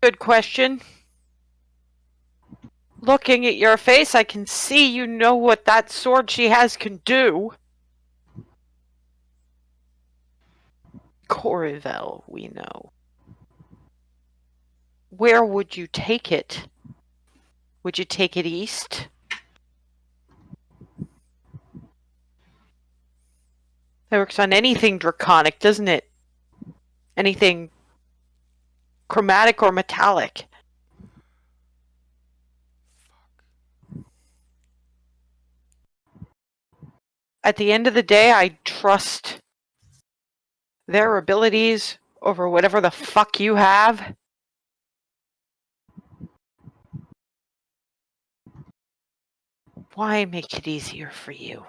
Good question. Looking at your face, I can see you know what that sword she has can do. Corivel, we know. Where would you take it? Would you take it east? That works on anything draconic, doesn't it? Anything chromatic or metallic. At the end of the day, I trust their abilities over whatever the fuck you have. Why make it easier for you?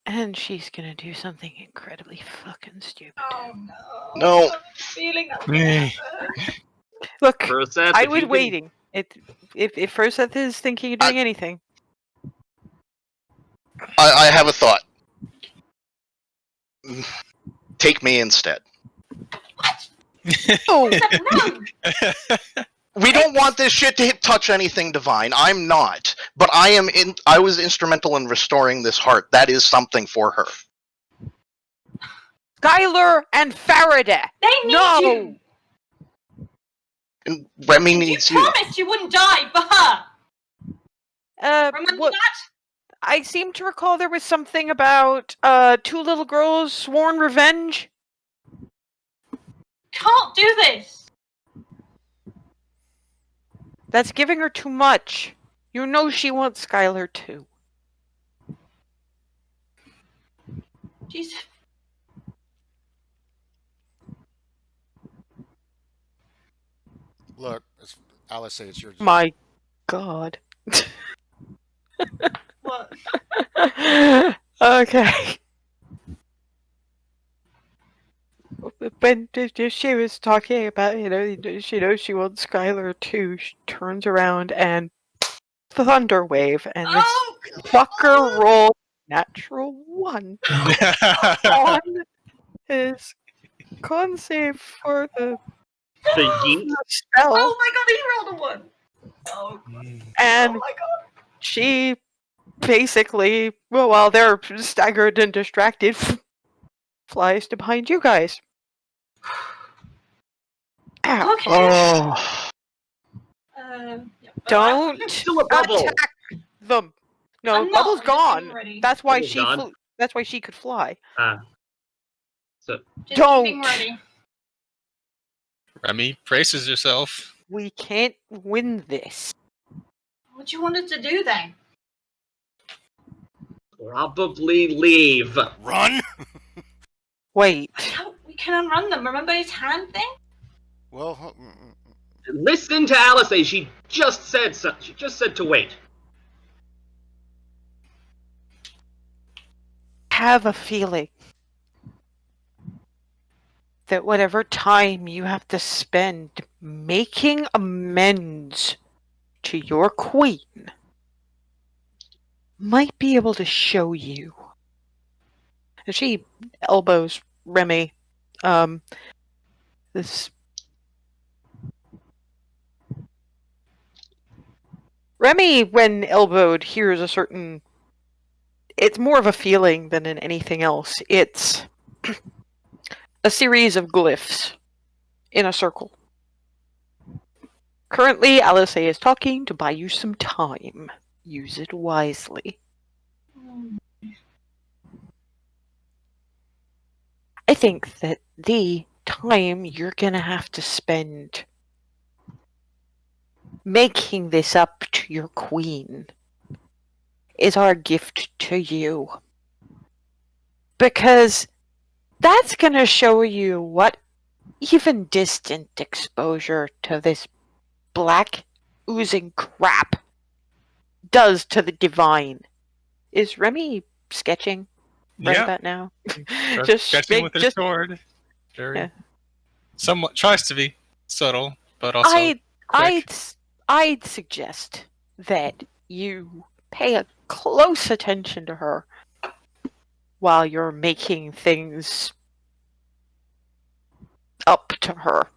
And she's gonna do something incredibly fucking stupid. Oh no. No. I have a feeling that's gonna happen. Look, Rosette, I if was you can- waiting. If Roseth is thinking of doing anything. I have a thought. Take me instead. Oh, No! We don't want this shit to touch anything divine. I'm not, but I was instrumental in restoring this heart. That is something for her. Skylar and Faraday. They need No! you! And Remy needs You you. promised you wouldn't die for her! Remember What? that? I seem to recall there was something about two little girls sworn revenge. Can't do this! That's giving her too much. You know she wants Skylar too. She's... Look, Alice say it's your My God. What? Okay. When she was talking about, she knows she wants Skylar too, she turns around and thunder wave, and this Oh! fucker rolled natural 1 on his con save for the The yeet? spell, Oh my god, he rolled a 1! Oh, and oh my god. she basically, well, while they're staggered and distracted, flies to behind you guys. Ow. Okay. Oh. Yeah. Don't Still a bubble. attack them. No, I'm not, Bubble's I'm just getting gone. ready. That's why Bubble's she gone? flew. That's why she could fly. So Just getting Don't. ready. Remy, braces yourself. We can't win this. What do you want us to do then? probably leave. Run. Wait. We can unrun them. Remember his hand thing? Well, Listen to Alice. She just said so. She just said to wait. Have a feeling that whatever time you have to spend making amends to your queen might be able to show you. And she elbows Remy. This Remy, when elbowed, hears a certain. It's more of a feeling than in anything else. It's a series of glyphs in a circle. Currently, Alice is talking to buy you some time. Use it wisely. I think that the time you're gonna have to spend making this up to your queen is our gift to you. Because that's gonna show you what even distant exposure to this black oozing crap does to the divine. Is Remy sketching right Yeah. about now? Sketching with his sword. Very. Somewhat tries to be subtle, but also quick. I'd suggest that you pay a close attention to her while you're making things up to her.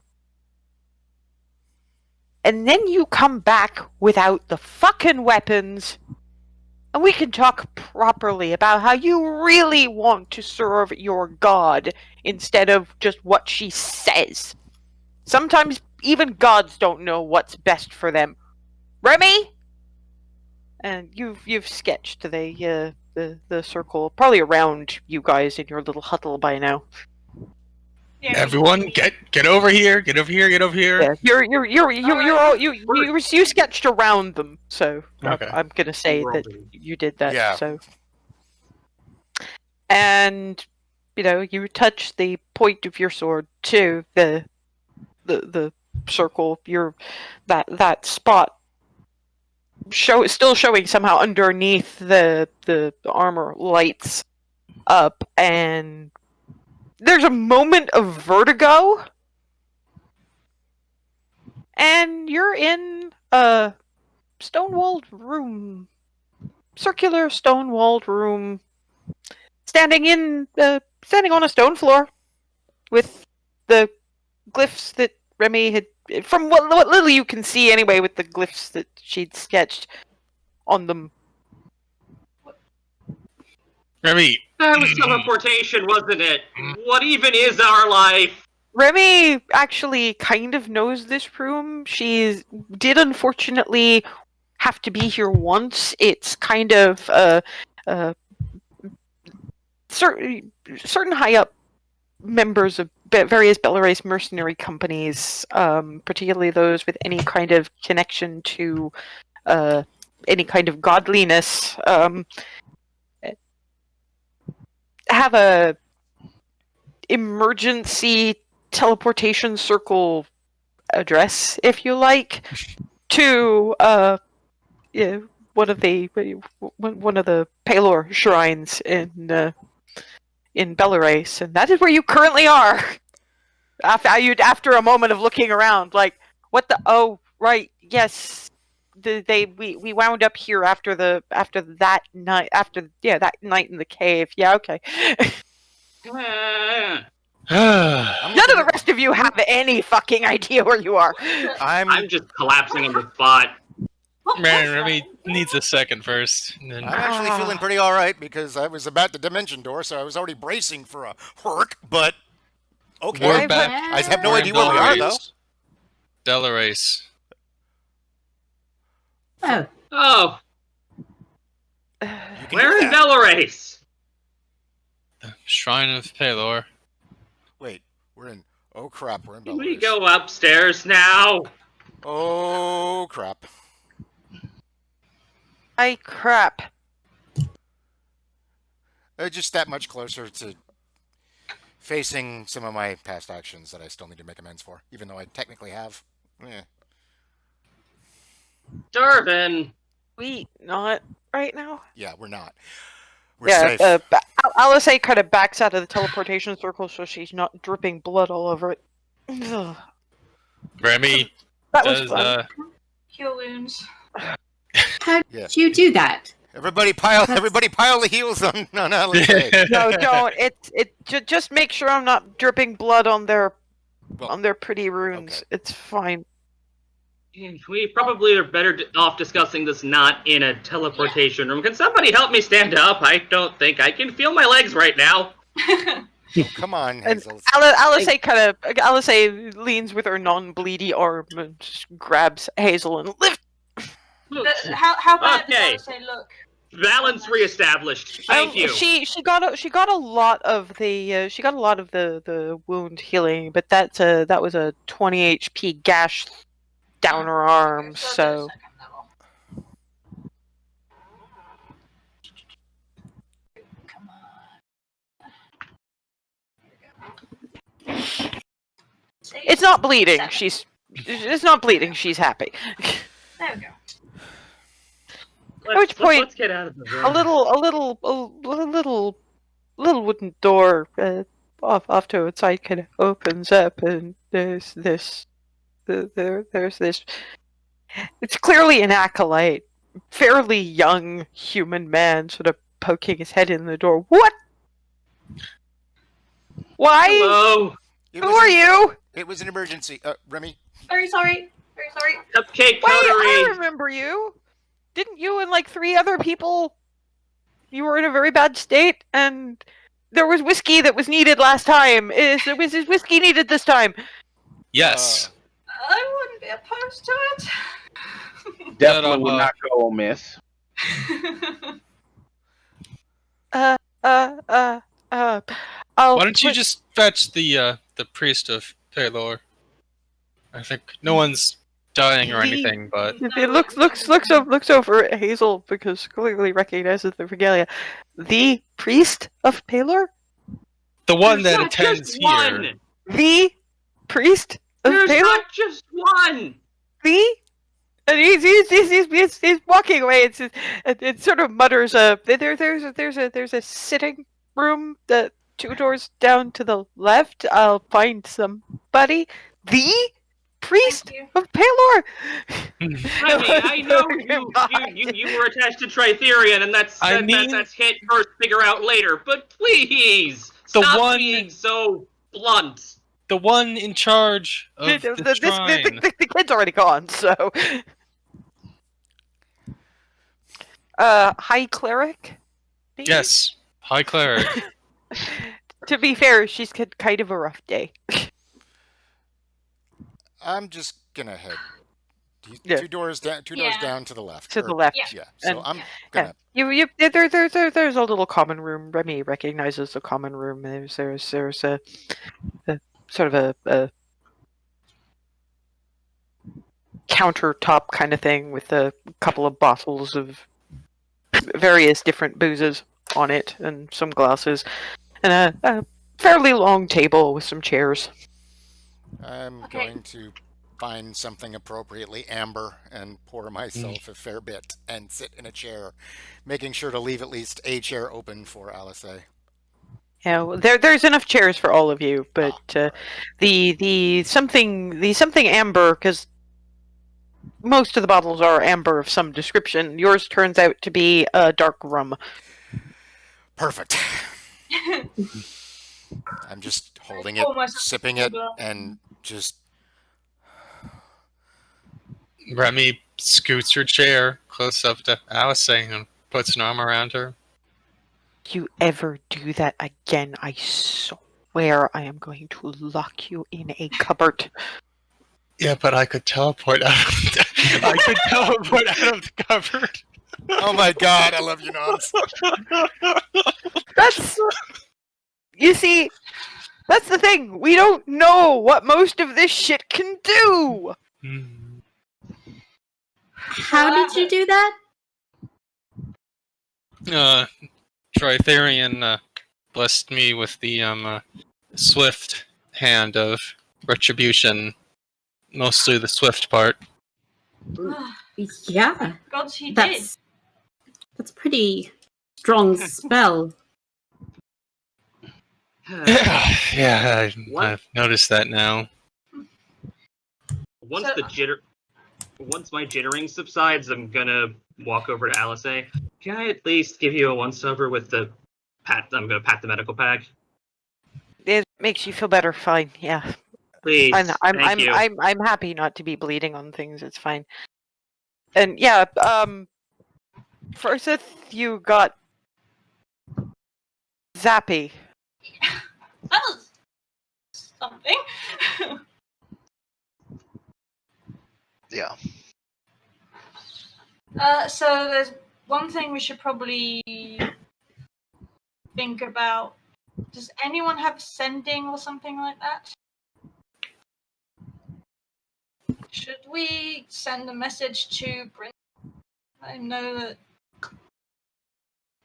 And then you come back without the fucking weapons, and we can talk properly about how you really want to serve your god instead of just what she says. Sometimes even gods don't know what's best for them. Remy? And you've sketched the circle probably around you guys in your little huddle by now. Yeah, Everyone, get over here! Get over here! Get over here! Yeah, you sketched around them, so Okay. I'm gonna say that you did that. Yeah. So, and you touch the point of your sword to the circle. That spot still showing somehow underneath the armor lights up, and there's a moment of vertigo, and you're in a stone-walled room, circular stone-walled room, standing on a stone floor with the glyphs that Remy had, from what little you can see anyway, with the glyphs that she'd sketched on them. Remy, That was teleportation, wasn't it? What even is our life? Remy actually kind of knows this room. She did unfortunately have to be here once. It's kind of certain high up members of various Belarus mercenary companies, particularly those with any kind of connection to any kind of godliness, have a emergency teleportation circle address, if you like, to one of the Palor shrines in Belarus, and that is where you currently are. After a moment of looking around, like, what the? Oh, right, yes. We wound up here after that night that night in the cave. Yeah, okay. I'm None of the rest of you have any fucking idea where you are. I'm just collapsing on the spot. man, Remy needs a second first. And then actually feeling pretty all right because I was about the dimension door, so I was already bracing for a hurt. But okay, we're back. I have no We're in idea where we are though. Belarus. Oh, Oh, You can Where do in that. Belerace? The Shrine of Palor. Wait, we're in. Oh crap, we're in Can we Belarus. go upstairs now? Oh crap. I crap. Just that much closer to facing some of my past actions that I still need to make amends for, even though I technically have. Darvin. We not right now. Yeah, we're not. We're Yeah, safe. Alice kind of backs out of the teleportation circle so she's not dripping blood all over it. Ugh. Remy That was does fun. Cure wounds. How Yeah. did you do that? Everybody pile the heals on Alice. No, don't. Just make sure I'm not dripping blood on their pretty runes. Okay. It's fine. We probably are better off discussing this not in a teleportation room. Can somebody help me stand up? I don't think I can feel my legs right now. Come on, And Hazel. Alice leans with her non-bleedy arm and just grabs Hazel and lifts. How bad Okay. does that say look? Balance reestablished. Thank you. She got a lot of the wound healing, but that was a 20 HP gash down her arm. Okay, So I'll do a second level. Come on. See? it's not bleeding. 7. It's not bleeding. She's happy. There we go. which point, let's get out of the room. A little wooden door off to its side kind of opens up, and there's this. It's clearly an acolyte, fairly young human man, sort of poking his head in the door. What? Why? Hello, Who are you? It was an emergency. Remy. Very sorry. Very sorry. Cupcake Wait, I Coterie. remember you. Didn't you and like 3 other people? You were in a very bad state, and there was whiskey that was needed last time. Is whiskey needed this time? Yes. I wouldn't be opposed to it. Definitely would not go amiss. Why Why don't you just fetch the priest of Palor? I think no one's dying or anything, but It looks over at Hazel because clearly recognizes the regalia. The priest of Palor? the one There's that not attends just here. one. The priest of There's Palor? not just one. The? And he's walking away. It sort of mutters. There's a sitting room that 2 doors down to the left. I'll find somebody. The priest Thank you. of Palor. Remy, I know you were attached to Tritherion, and that's hit first, figure out later. But please, stop being so blunt. The one in charge of the shrine. The kid's already gone, so. High cleric? Maybe? Yes, High Cleric. To be fair, she's had kind of a rough day. I'm just gonna head. Yeah. 2 doors down. 2 doors down to the left. To the left. Yeah. So And- I'm gonna. There's a little common room. Remy recognizes the common room. There's a sort of a countertop kind of thing with a couple of bottles of various different boozes on it and some glasses, and a fairly long table with some chairs. I'm Okay. going to find something appropriately amber and pour myself a fair bit and sit in a chair, making sure to leave at least a chair open for Alice. Yeah, well, there's enough chairs for all of you, but right. the something amber, because most of the bottles are amber of some description. Yours turns out to be a dark rum. Perfect. I'm just holding it, pour myself sipping a it, glass. and just. Remy scoots her chair close up to Alice and puts an arm around her. You ever do that again, I swear I am going to lock you in a cupboard. Yeah, but I could teleport out of the cupboard. Oh my god, I love you, Nons. That's you see, that's the thing. We don't know what most of this shit can do. How did you do that? Tritherian blessed me with the swift hand of retribution, mostly the swift part. Yeah, Gods, he did. that's pretty strong spell. Yeah, What? I've noticed that now. Once So- once my jittering subsides, I'm gonna walk over to Alice. Can I at least give you a once over with the pat? I'm gonna pat the medical bag. It makes you feel better. Fine. Yeah. Please, I'm thank you. I'm happy not to be bleeding on things. It's fine. And yeah, Furseth, you got zappy. That was something. Yeah. So there's one thing we should probably think about. Does anyone have sending or something like that? Should we send a message to Bryn? I know that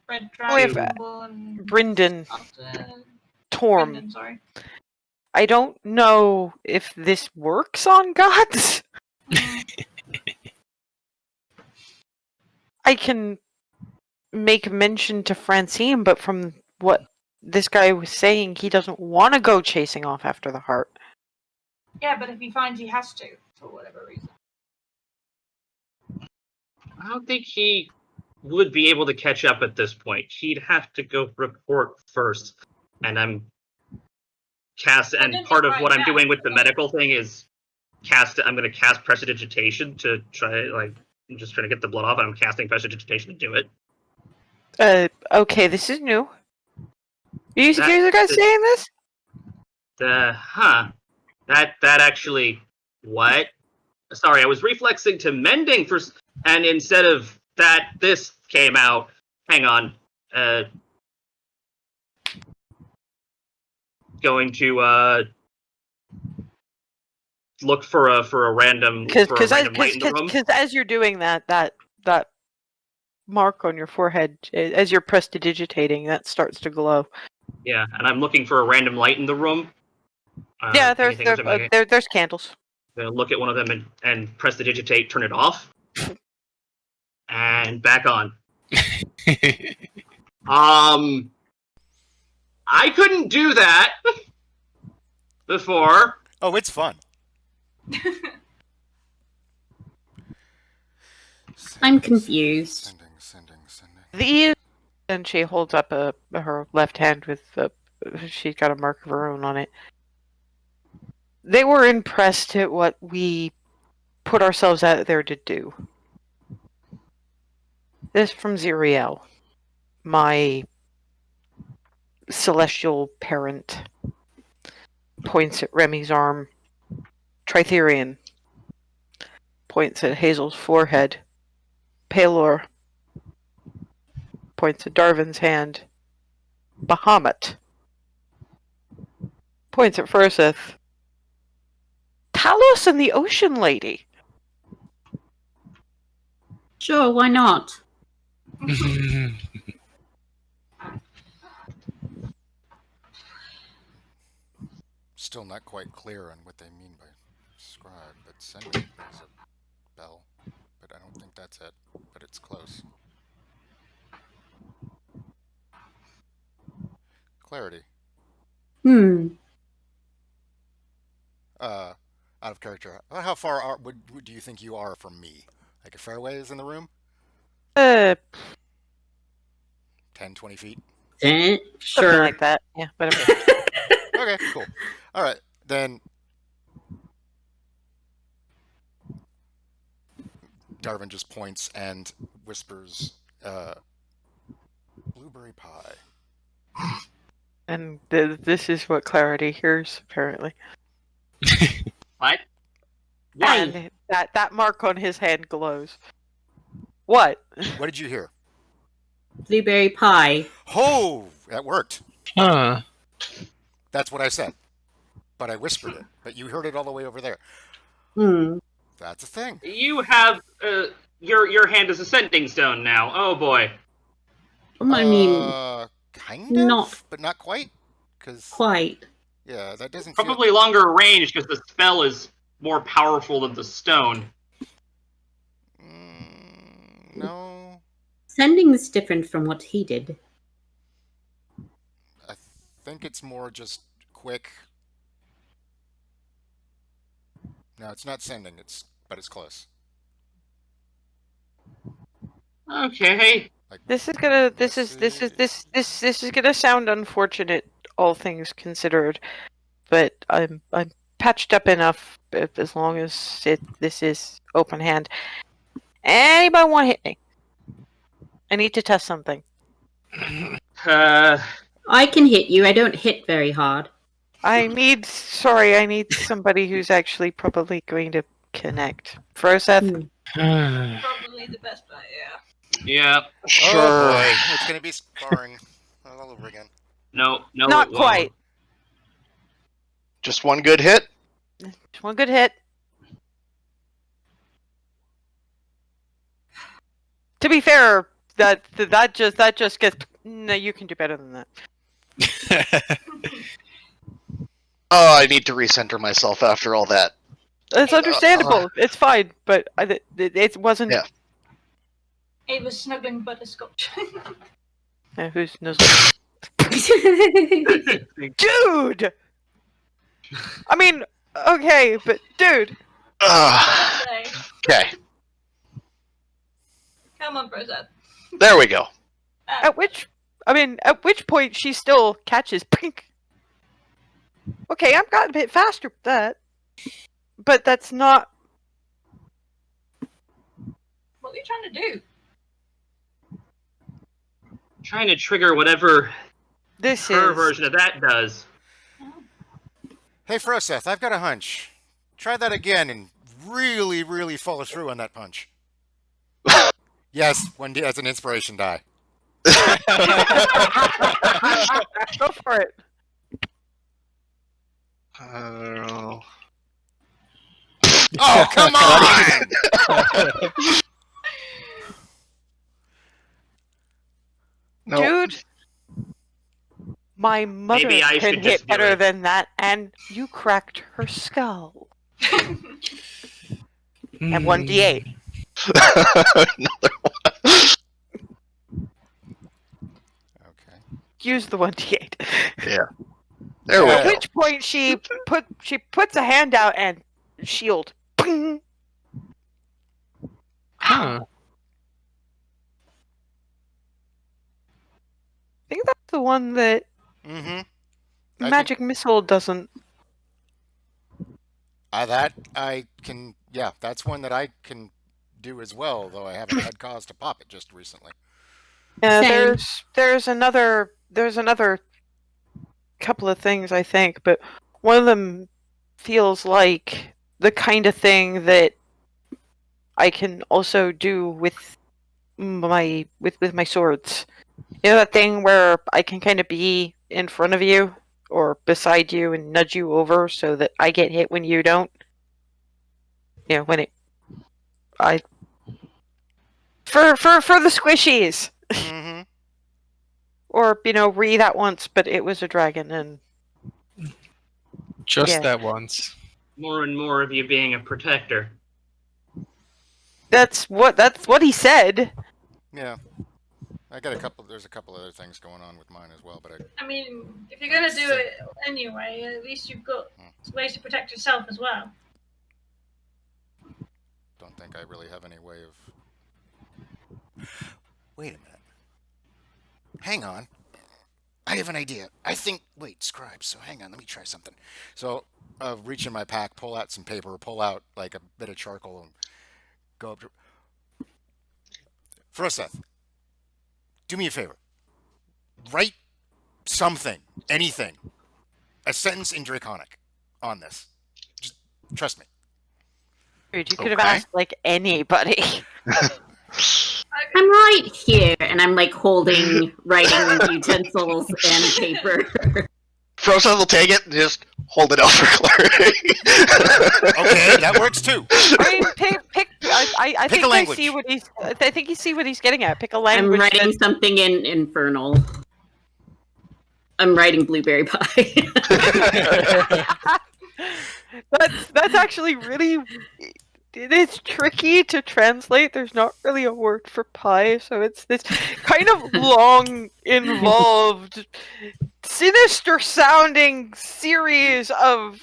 Red if, Dragon and Brynden, after Torm. Brynden, sorry. I don't know if this works on gods. I can make mention to Francine, but from what this guy was saying, he doesn't want to go chasing off after the heart. Yeah, but if he finds he has to, for whatever reason. I don't think he would be able to catch up at this point. He'd have to go report first, and I'm cast. I And don't part think of right what I'm now, doing with the but- medical thing is cast. I'm going to cast prestidigitation to try. I'm just trying to get the blood off, and I'm casting prestidigitation to do it. Okay, this is new. Are you That- guys that- saying this? That actually what? Sorry, I was reflexing to mending and instead of that, this came out. Hang on. Going to look for a random light in the room. Because as you're doing that mark on your forehead, as you're prestidigitating, that starts to glow. Yeah, and I'm looking for a random light in the room. Yeah, anything or something. there's candles. I'm gonna look at one of them and prestidigitate, turn it off, and back on. I couldn't do that before. Oh, it's fun. I'm confused. Sending. These, and she holds up her left hand with she's got a mark of her own on it. They were impressed at what we put ourselves out there to do. This from Ziriel, my celestial parent. Points at Remy's arm. Tritherian points at Hazel's forehead. Palor points at Darvin's hand. Bahamut points at Furseth. Talos and the Ocean Lady. Sure, why not? Still not quite clear on what they mean by scribe, but sending rings a bell. But I don't think that's it. But it's close. Clarity. Out of character. How far do you think you are from me? Like a fair ways in the room? 10, 20 feet? Something Sure. like that. Yeah, whatever. Okay, cool. All right, then. Darwin just points and whispers, blueberry pie. And this is what Clarity hears, apparently. What? Aye. And that mark on his hand glows. What? What did you hear? Blueberry pie. Oh, that worked. Huh. That's what I said. But I whispered it. But you heard it all the way over there. Hmm. That's a thing. You have your hand is a sending stone now. Oh boy. I mean, Kind not of, but not quite. Because, quite. yeah, that doesn't feel... Probably longer range because the spell is more powerful than the stone. No. Sending is different from what he did. I think it's more just quick. No, it's not sending, but it's close. Okay. Like, This is gonna sound unfortunate, all things considered, but I'm patched up enough as long as this is open hand. Anybody want to hit me? I need to test something. I can hit you. I don't hit very hard. I need somebody who's actually probably going to connect. Froseth? Probably the best bet, yeah. Yeah. Sure. Oh boy, it's going to be sparring all over again. No, Not it quite. Just one good hit. Just one good hit. To be fair, that just gets. No, you can do better than that. Oh, I need to recenter myself after all that. It's understandable. It's fine, but it wasn't. Yeah. Ava's snuggling butterscotch. Who's nuzzling? Dude! I mean, okay, but dude. Okay. Come on, Brozad. There we go. At which point she still catches pink. Okay, I've got a bit faster with that. But that's not... What are you trying to do? Trying to trigger whatever This her is... version of that does. Hey, Froseth, I've got a hunch. Try that again and really, really follow through on that punch. Yes, as an inspiration die. Go for it. Oh, come on! No. Dude, my mother Maybe I can should hit just do better it. than that, and you cracked her skull. And 1d8. Another one. Okay. Use the 1d8. Yeah. There we At go. which point she puts a hand out and shield. Ping! Huh. I think that's the one that Mm-hmm. magic missile doesn't. That's one that I can do as well, though I haven't had cause to pop it just recently. Yeah, Same. there's another couple of things I think, but one of them feels like the kind of thing that I can also do with my swords. You know that thing where I can kind of be in front of you or beside you and nudge you over so that I get hit when you don't. You know, when for the squishies. Mm-hmm. Or, re that once, but it was a dragon and Just Yeah. that once. More and more of you being a protector. that's what he said. Yeah. There's a couple other things going on with mine as well, but I mean, if you're gonna do it anyway, at least you've got ways to protect yourself as well. don't think I really have any way of... Wait a minute. Hang on. I have an idea. Wait, scribe, so hang on, let me try something. So, reach in my pack, pull out some paper, pull out like a bit of charcoal, and go up to... Froseth, do me a favor. Write something, anything, a sentence in Draconic on this. Just trust me. Dude, you could have Okay. asked, like, anybody. I'm right here, and I'm like holding writing utensils and paper. Frozen will take it and just hold it out for clarity. Okay, that works too. I mean, pick. I Pick think a I language. see what he's. I think you see what he's getting at. Pick a I'm language. writing something in Infernal. I'm writing blueberry pie. That's actually really. It is tricky to translate. There's not really a word for pie, so it's this kind of long, involved, sinister sounding series of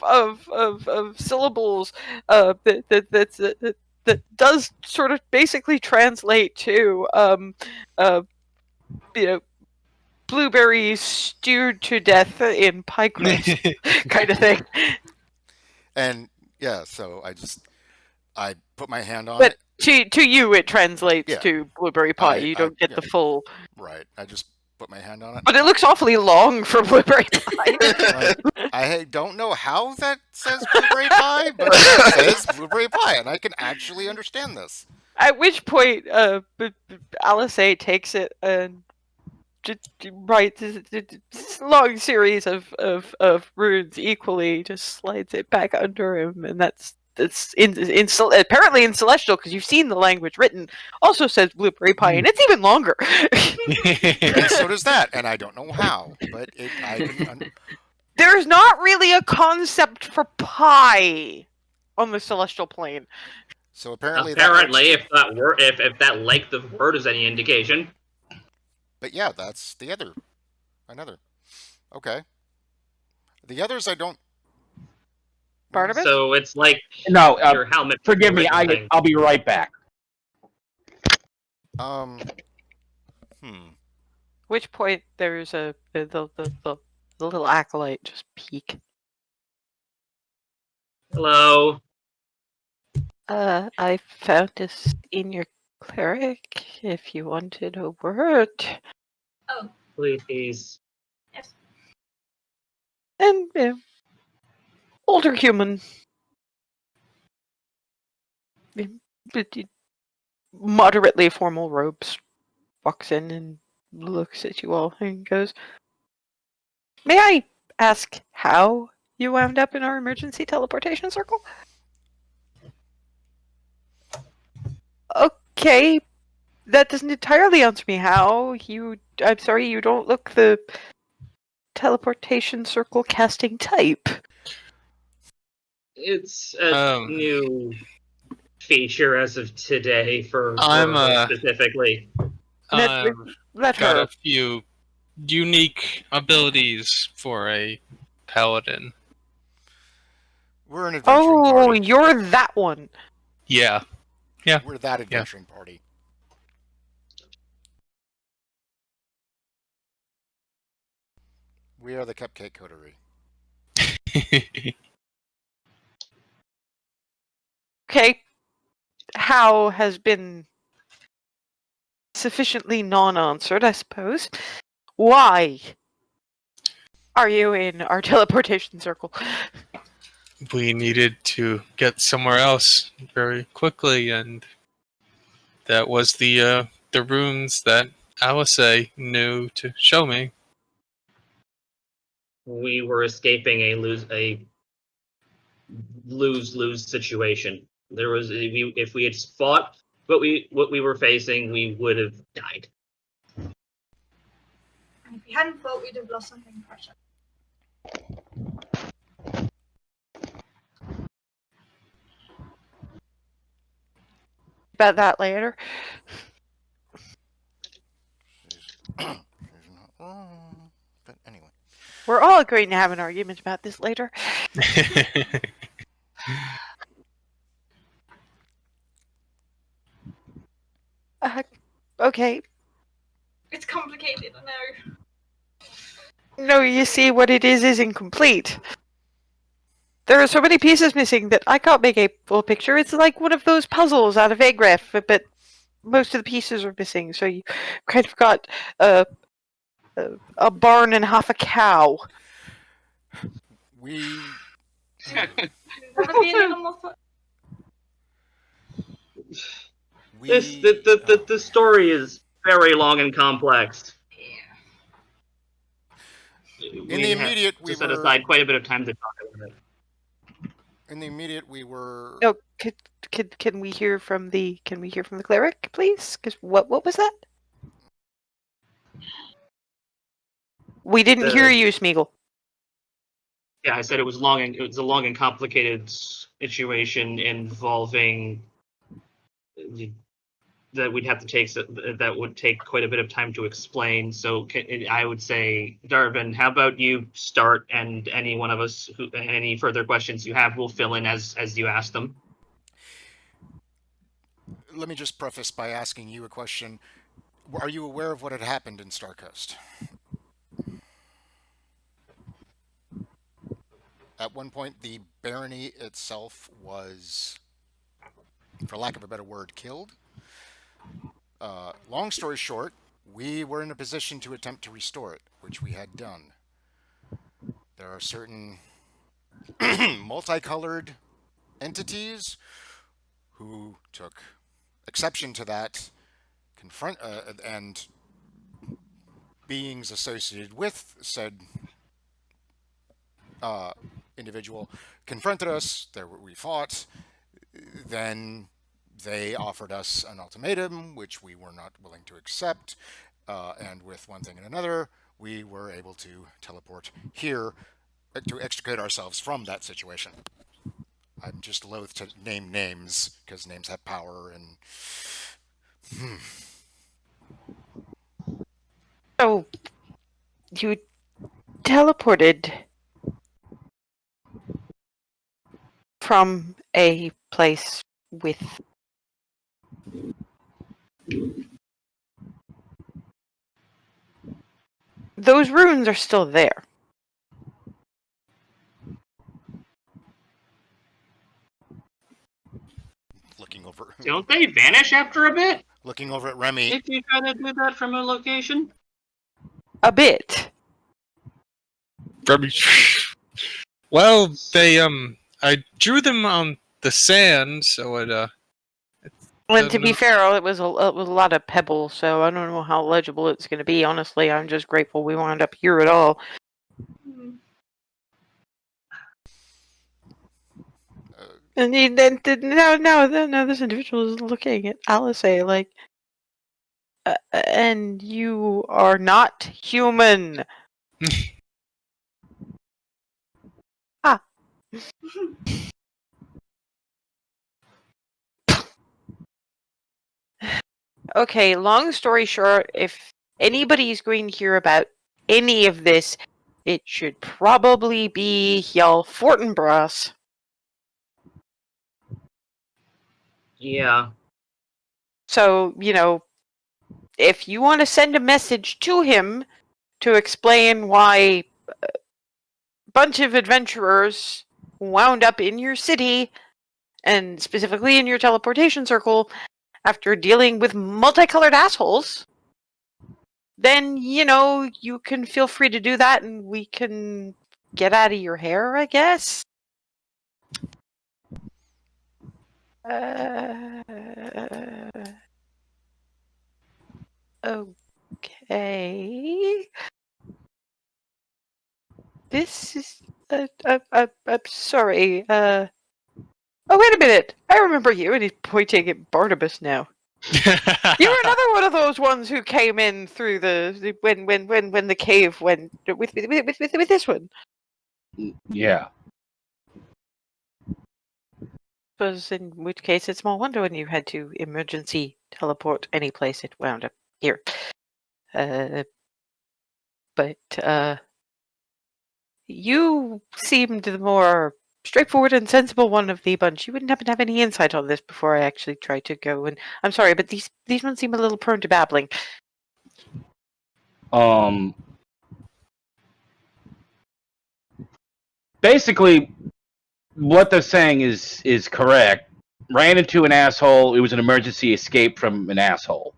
syllables that does sort of basically translate to you know, blueberries stewed to death in pie crust kind of thing. And yeah, so I put my hand on But it. to you, it translates Yeah. to blueberry pie. You don't get yeah. the full. Right. I just put my hand on it. But it looks awfully long for blueberry pie. I don't know how that says blueberry pie, but it says blueberry pie, and I can actually understand this. At which point, Alice A takes it and writes this long series of runes equally, just slides it back under him, and that's apparently in Celestial, because you've seen the language written, also says blueberry pie, and it's even longer. And so does that, and I don't know how, but There's not really a concept for pie on the Celestial plane. So apparently, if that length of word is any indication. But yeah, that's another. Okay. The others I don't. Barnabas? So it's like No, your helmet. forgive me. I'll be right back. Which point there's the little acolyte just peek. Hello. I found this in your cleric. If you wanted a word. Oh, Please. yes. And older human. Moderately formal robes. Walks in and looks at you all and goes, "May I ask how you wound up in our emergency teleportation circle?" Okay, that doesn't entirely answer me how. I'm sorry, you don't look the teleportation circle casting type. It's a new feature as of today for specifically. Let got her. a few unique abilities for a paladin. We're an adventuring Oh, party. you're that one. Yeah. We're that adventuring party. We are the Cupcake Coterie. Okay. How has been sufficiently non-answered, I suppose. Why are you in our teleportation circle? We needed to get somewhere else very quickly, and that was the runes that Alice knew to show me. We were escaping a lose situation. There was if we had fought what we were facing, we would have died. And if we hadn't fought, we'd have lost something precious. About that later. She's not wrong. But anyway. We're all agreeing to have an argument about this later. Okay. It's complicated, I know. No, you see, what it is incomplete. There are so many pieces missing that I can't make a full picture. It's like one of those puzzles out of Egref, but most of the pieces are missing. So you kind of got a barn and half a cow. Want to be a little more The story is very long and complex. In the immediate, to set aside quite a bit of time to talk about it. In the immediate, we were. Oh, can we hear from the cleric, please? Because what was that? We didn't hear you, Smeagol. Yeah, I said it was a long and complicated situation involving that we'd have to take that would take quite a bit of time to explain. So I would say, Darvin, how about you start, and any one of us who any further questions you have, will fill in as you ask them. Let me just preface by asking you a question. Are you aware of what had happened in Starcoast? At one point, the barony itself was, for lack of a better word, killed. Long story short, we were in a position to attempt to restore it, which we had done. There are certain multicolored entities who took exception to that, and beings associated with said individual confronted us. We fought. Then they offered us an ultimatum, which we were not willing to accept. And with one thing and another, we were able to teleport here to extricate ourselves from that situation. I'm just loath to name names because names have power and. So, you teleported from a place with those runes are still there. Looking over. Don't they vanish after a bit? Looking over at Remy. If you try to do that from a location? A bit. Well, they I drew them on the sand, so it And to be fair, it was a lot of pebbles, so I don't know how legible it's going to be. Honestly, I'm just grateful we wound up here at all. And now this individual is looking at Alice like, and you are not human. Ah. Okay, long story short, if anybody's going to hear about any of this, it should probably be y'all Fortinbras. Yeah. So, if you want to send a message to him to explain why a bunch of adventurers wound up in your city, and specifically in your teleportation circle, after dealing with multicolored assholes, then, you can feel free to do that and we can get out of your hair, I guess. Okay. This is... I'm sorry. Oh, wait a minute. I remember you, and he's pointing at Barnabas now. You were another one of those ones who came in through when the cave went with this one. Yeah. Was in which case it's small wonder when you had to emergency teleport any place it wound up here. But you seemed the more straightforward and sensible one of the bunch. You wouldn't happen to have any insight on this before I actually tried to go. And I'm sorry, but these ones seem a little prone to babbling. Basically, what they're saying is correct. Ran into an asshole. It was an emergency escape from an asshole.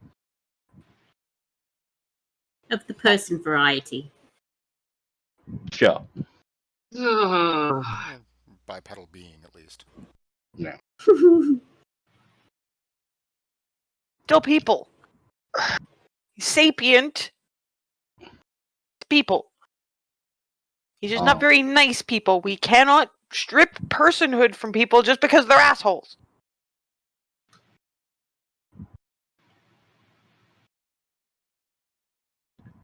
Of the person variety. Sure. Bipedal being, at least. Yeah. still people. Sapient people. He's just not very nice people. We cannot strip personhood from people just because they're assholes.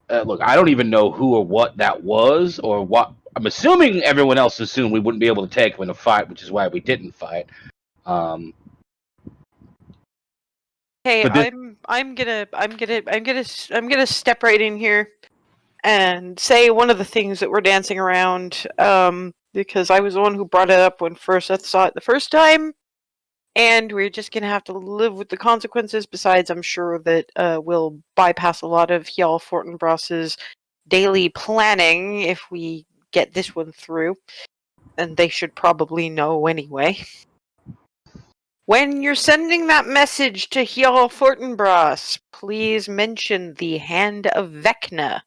Look, I don't even know who or what that was, or what. I'm assuming everyone else assumed we wouldn't be able to take him in a fight, which is why we didn't fight. Hey, But this- I'm gonna step right in here and say one of the things that we're dancing around, because I was the one who brought it up when first I saw it the first time, and we're just gonna have to live with the consequences. Besides, I'm sure that we'll bypass a lot of Hjall Fortinbras's daily planning if we get this one through, and they should probably know anyway. When you're sending that message to Hjall Fortinbras, please mention the Hand of Vecna.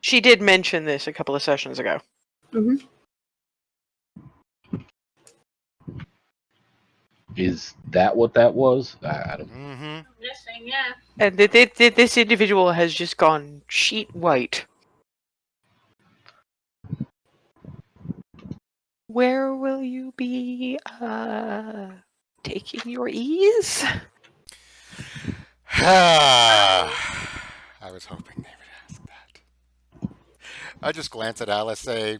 She did mention this a couple of sessions ago. Mm-hmm. Is that what that was? I don't. Mm-hmm. I'm guessing, yeah. And this individual has just gone sheet white. Where will you be taking your ease? I was hoping they would ask that. I just glance at Alice, say,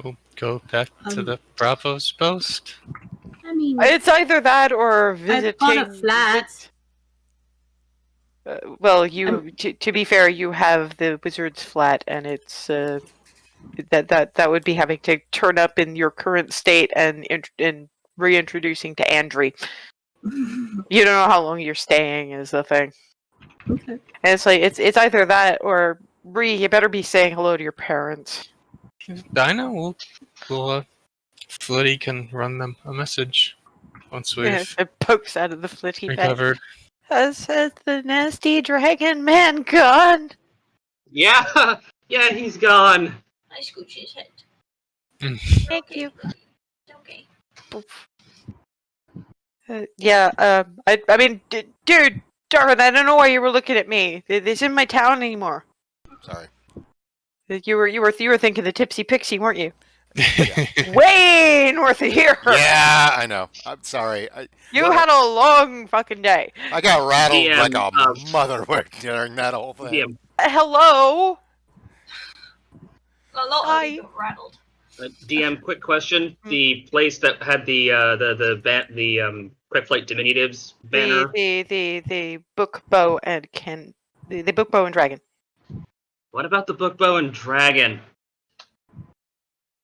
We'll go back to the Bravo's post. I mean, It's either that or visiting. I've got a flat. Well, to be fair, you have the wizard's flat, and it's that would be having to turn up in your current state and reintroducing to Andri. You don't know how long you're staying is the thing. Okay. And it's like it's either that or Bree, you better be saying hello to your parents. I know. Flitty can run them a message once we've It pokes out of the flitty bag. recovered. Has the nasty dragon man gone? Yeah, yeah, he's gone. I scooch his head. Thank you. Okay. I mean, dude, Darwin, I don't know why you were looking at me. This isn't my town anymore. sorry. You were thinking the Tipsy Pixie, weren't you? Yeah. Way north of here. Yeah, I know. I'm sorry. You had a long fucking day. I got rattled DM, like a mother during that whole thing. DM, Hello. A lot Hi. of you got rattled. DM, quick question: the place that had the quick flight diminutives banner. The book bow and the book bow and dragon. What about the book bow and dragon?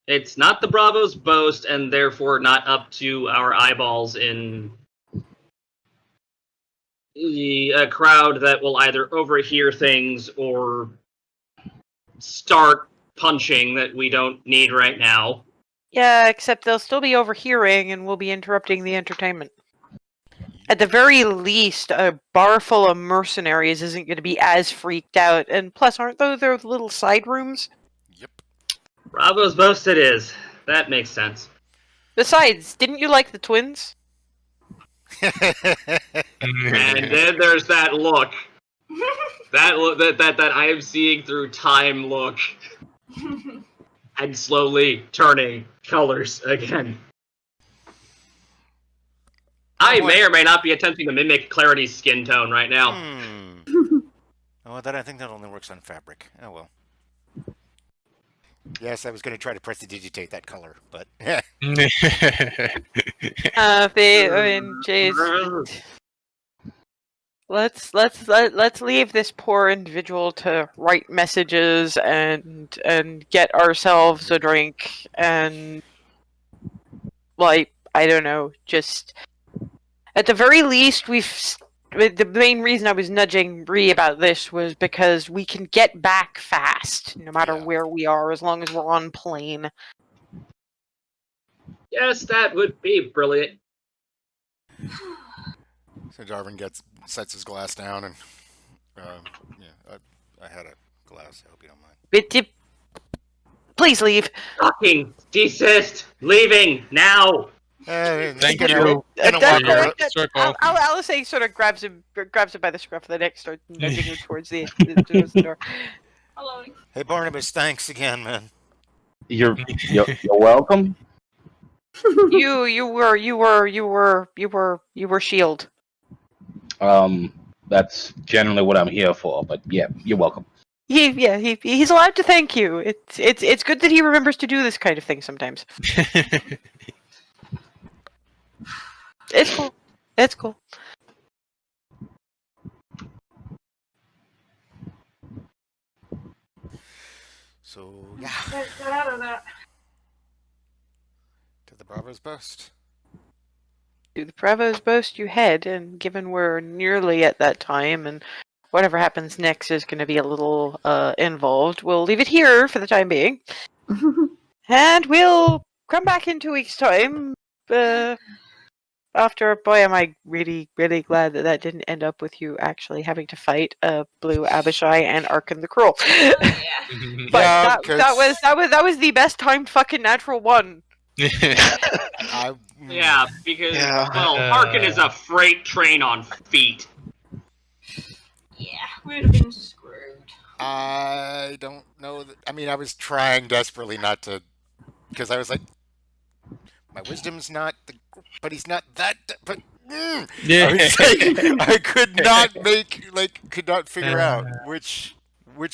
It's not the Bravo's boast, and therefore not up to our eyeballs in a crowd that will either overhear things or start punching that we don't need right now. Yeah, except they'll still be overhearing and we'll be interrupting the entertainment. At the very least, a bar full of mercenaries isn't going to be as freaked out. And plus, aren't those little side rooms? Yep. Bravo's boast it is. That makes sense. Besides, didn't you like the twins? And then there's that look. that I am seeing through time look. And slowly turning colors again. I may or may not be attempting to mimic Clarity's skin tone right now. Oh, I think that only works on fabric. Oh well. Yes, I was going to try to prestidigitate that color, but Jeez. Let's leave this poor individual to write messages and get ourselves a drink and like I don't know, just at the very least the main reason I was nudging Bree about this was because we can get back fast no matter where we are as long as we're on plane. Yes, that would be brilliant. so Darwin sets his glass down and I had a glass. I hope you don't mind. Please leave. Talking. Desist. Leaving now. Thank gonna, you. Gonna That's walk over. Your circle. Alice sort of grabs him by the scruff of the neck, starts nudging him towards the door. Hello. Hey Barnabas, thanks again, man. You're welcome. You were Shield. That's generally what I'm here for. But yeah, you're welcome. He's allowed to thank you. It's good that he remembers to do this kind of thing sometimes. It's cool. It's cool. So yeah, Get out of that. to the Bravo's boast. To the Bravo's boast you head, and given we're nearly at that time, and whatever happens next is going to be a little involved, we'll leave it here for the time being. And we'll come back in 2 weeks' time. After, boy, am I really, really glad that didn't end up with you actually having to fight Blue Abishai and Arkan the Cruel. Yeah. But Yeah, that was the best timed fucking natural one. Yeah, because Yeah. well, Harkin is a freight train on feet. Yeah, we'd have been screwed. I don't know. I mean, I was trying desperately not to, because I was like, my wisdom's not, but he's not that. But I was like, I could not could not figure out which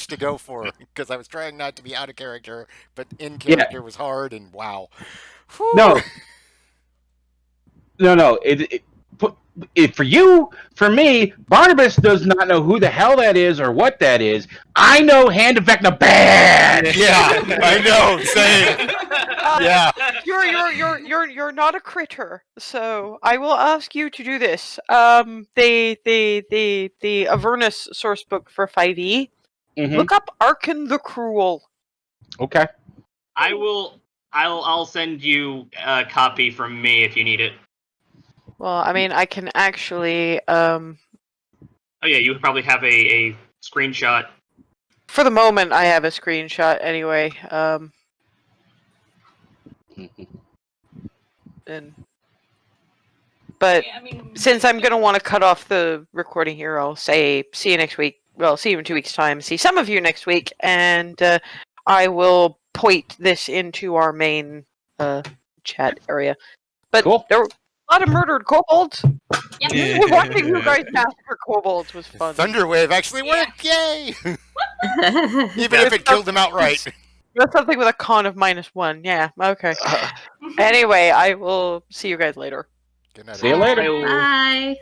to go for, because I was trying not to be out of character, but in character was hard, and wow. Whew. No. For you, for me, Barnabas does not know who the hell that is or what that is. I know Hand of Vecna bad. Yeah, I know. Same. Yeah. You're not a critter, so I will ask you to do this. The Avernus source book for 5e. Look up Arkan the Cruel. Okay. I'll send you a copy from me if you need it. Well, I mean, I can actually. Oh yeah, you probably have a screenshot. For the moment, I have a screenshot anyway. But Yeah, I mean, since I'm going to want to cut off the recording here, I'll say see you next week. Well, see you in 2 weeks' time. See some of you next week, and I will point this into our main chat area. But Cool. there were a lot of murdered kobolds. Yeah. Watching you guys massacre kobolds was fun. Thunderwave actually worked. Yay! Even if it killed them outright. That's something with a con of -1. Yeah, okay. Anyway, I will see you guys later. Good night. See you later. Bye.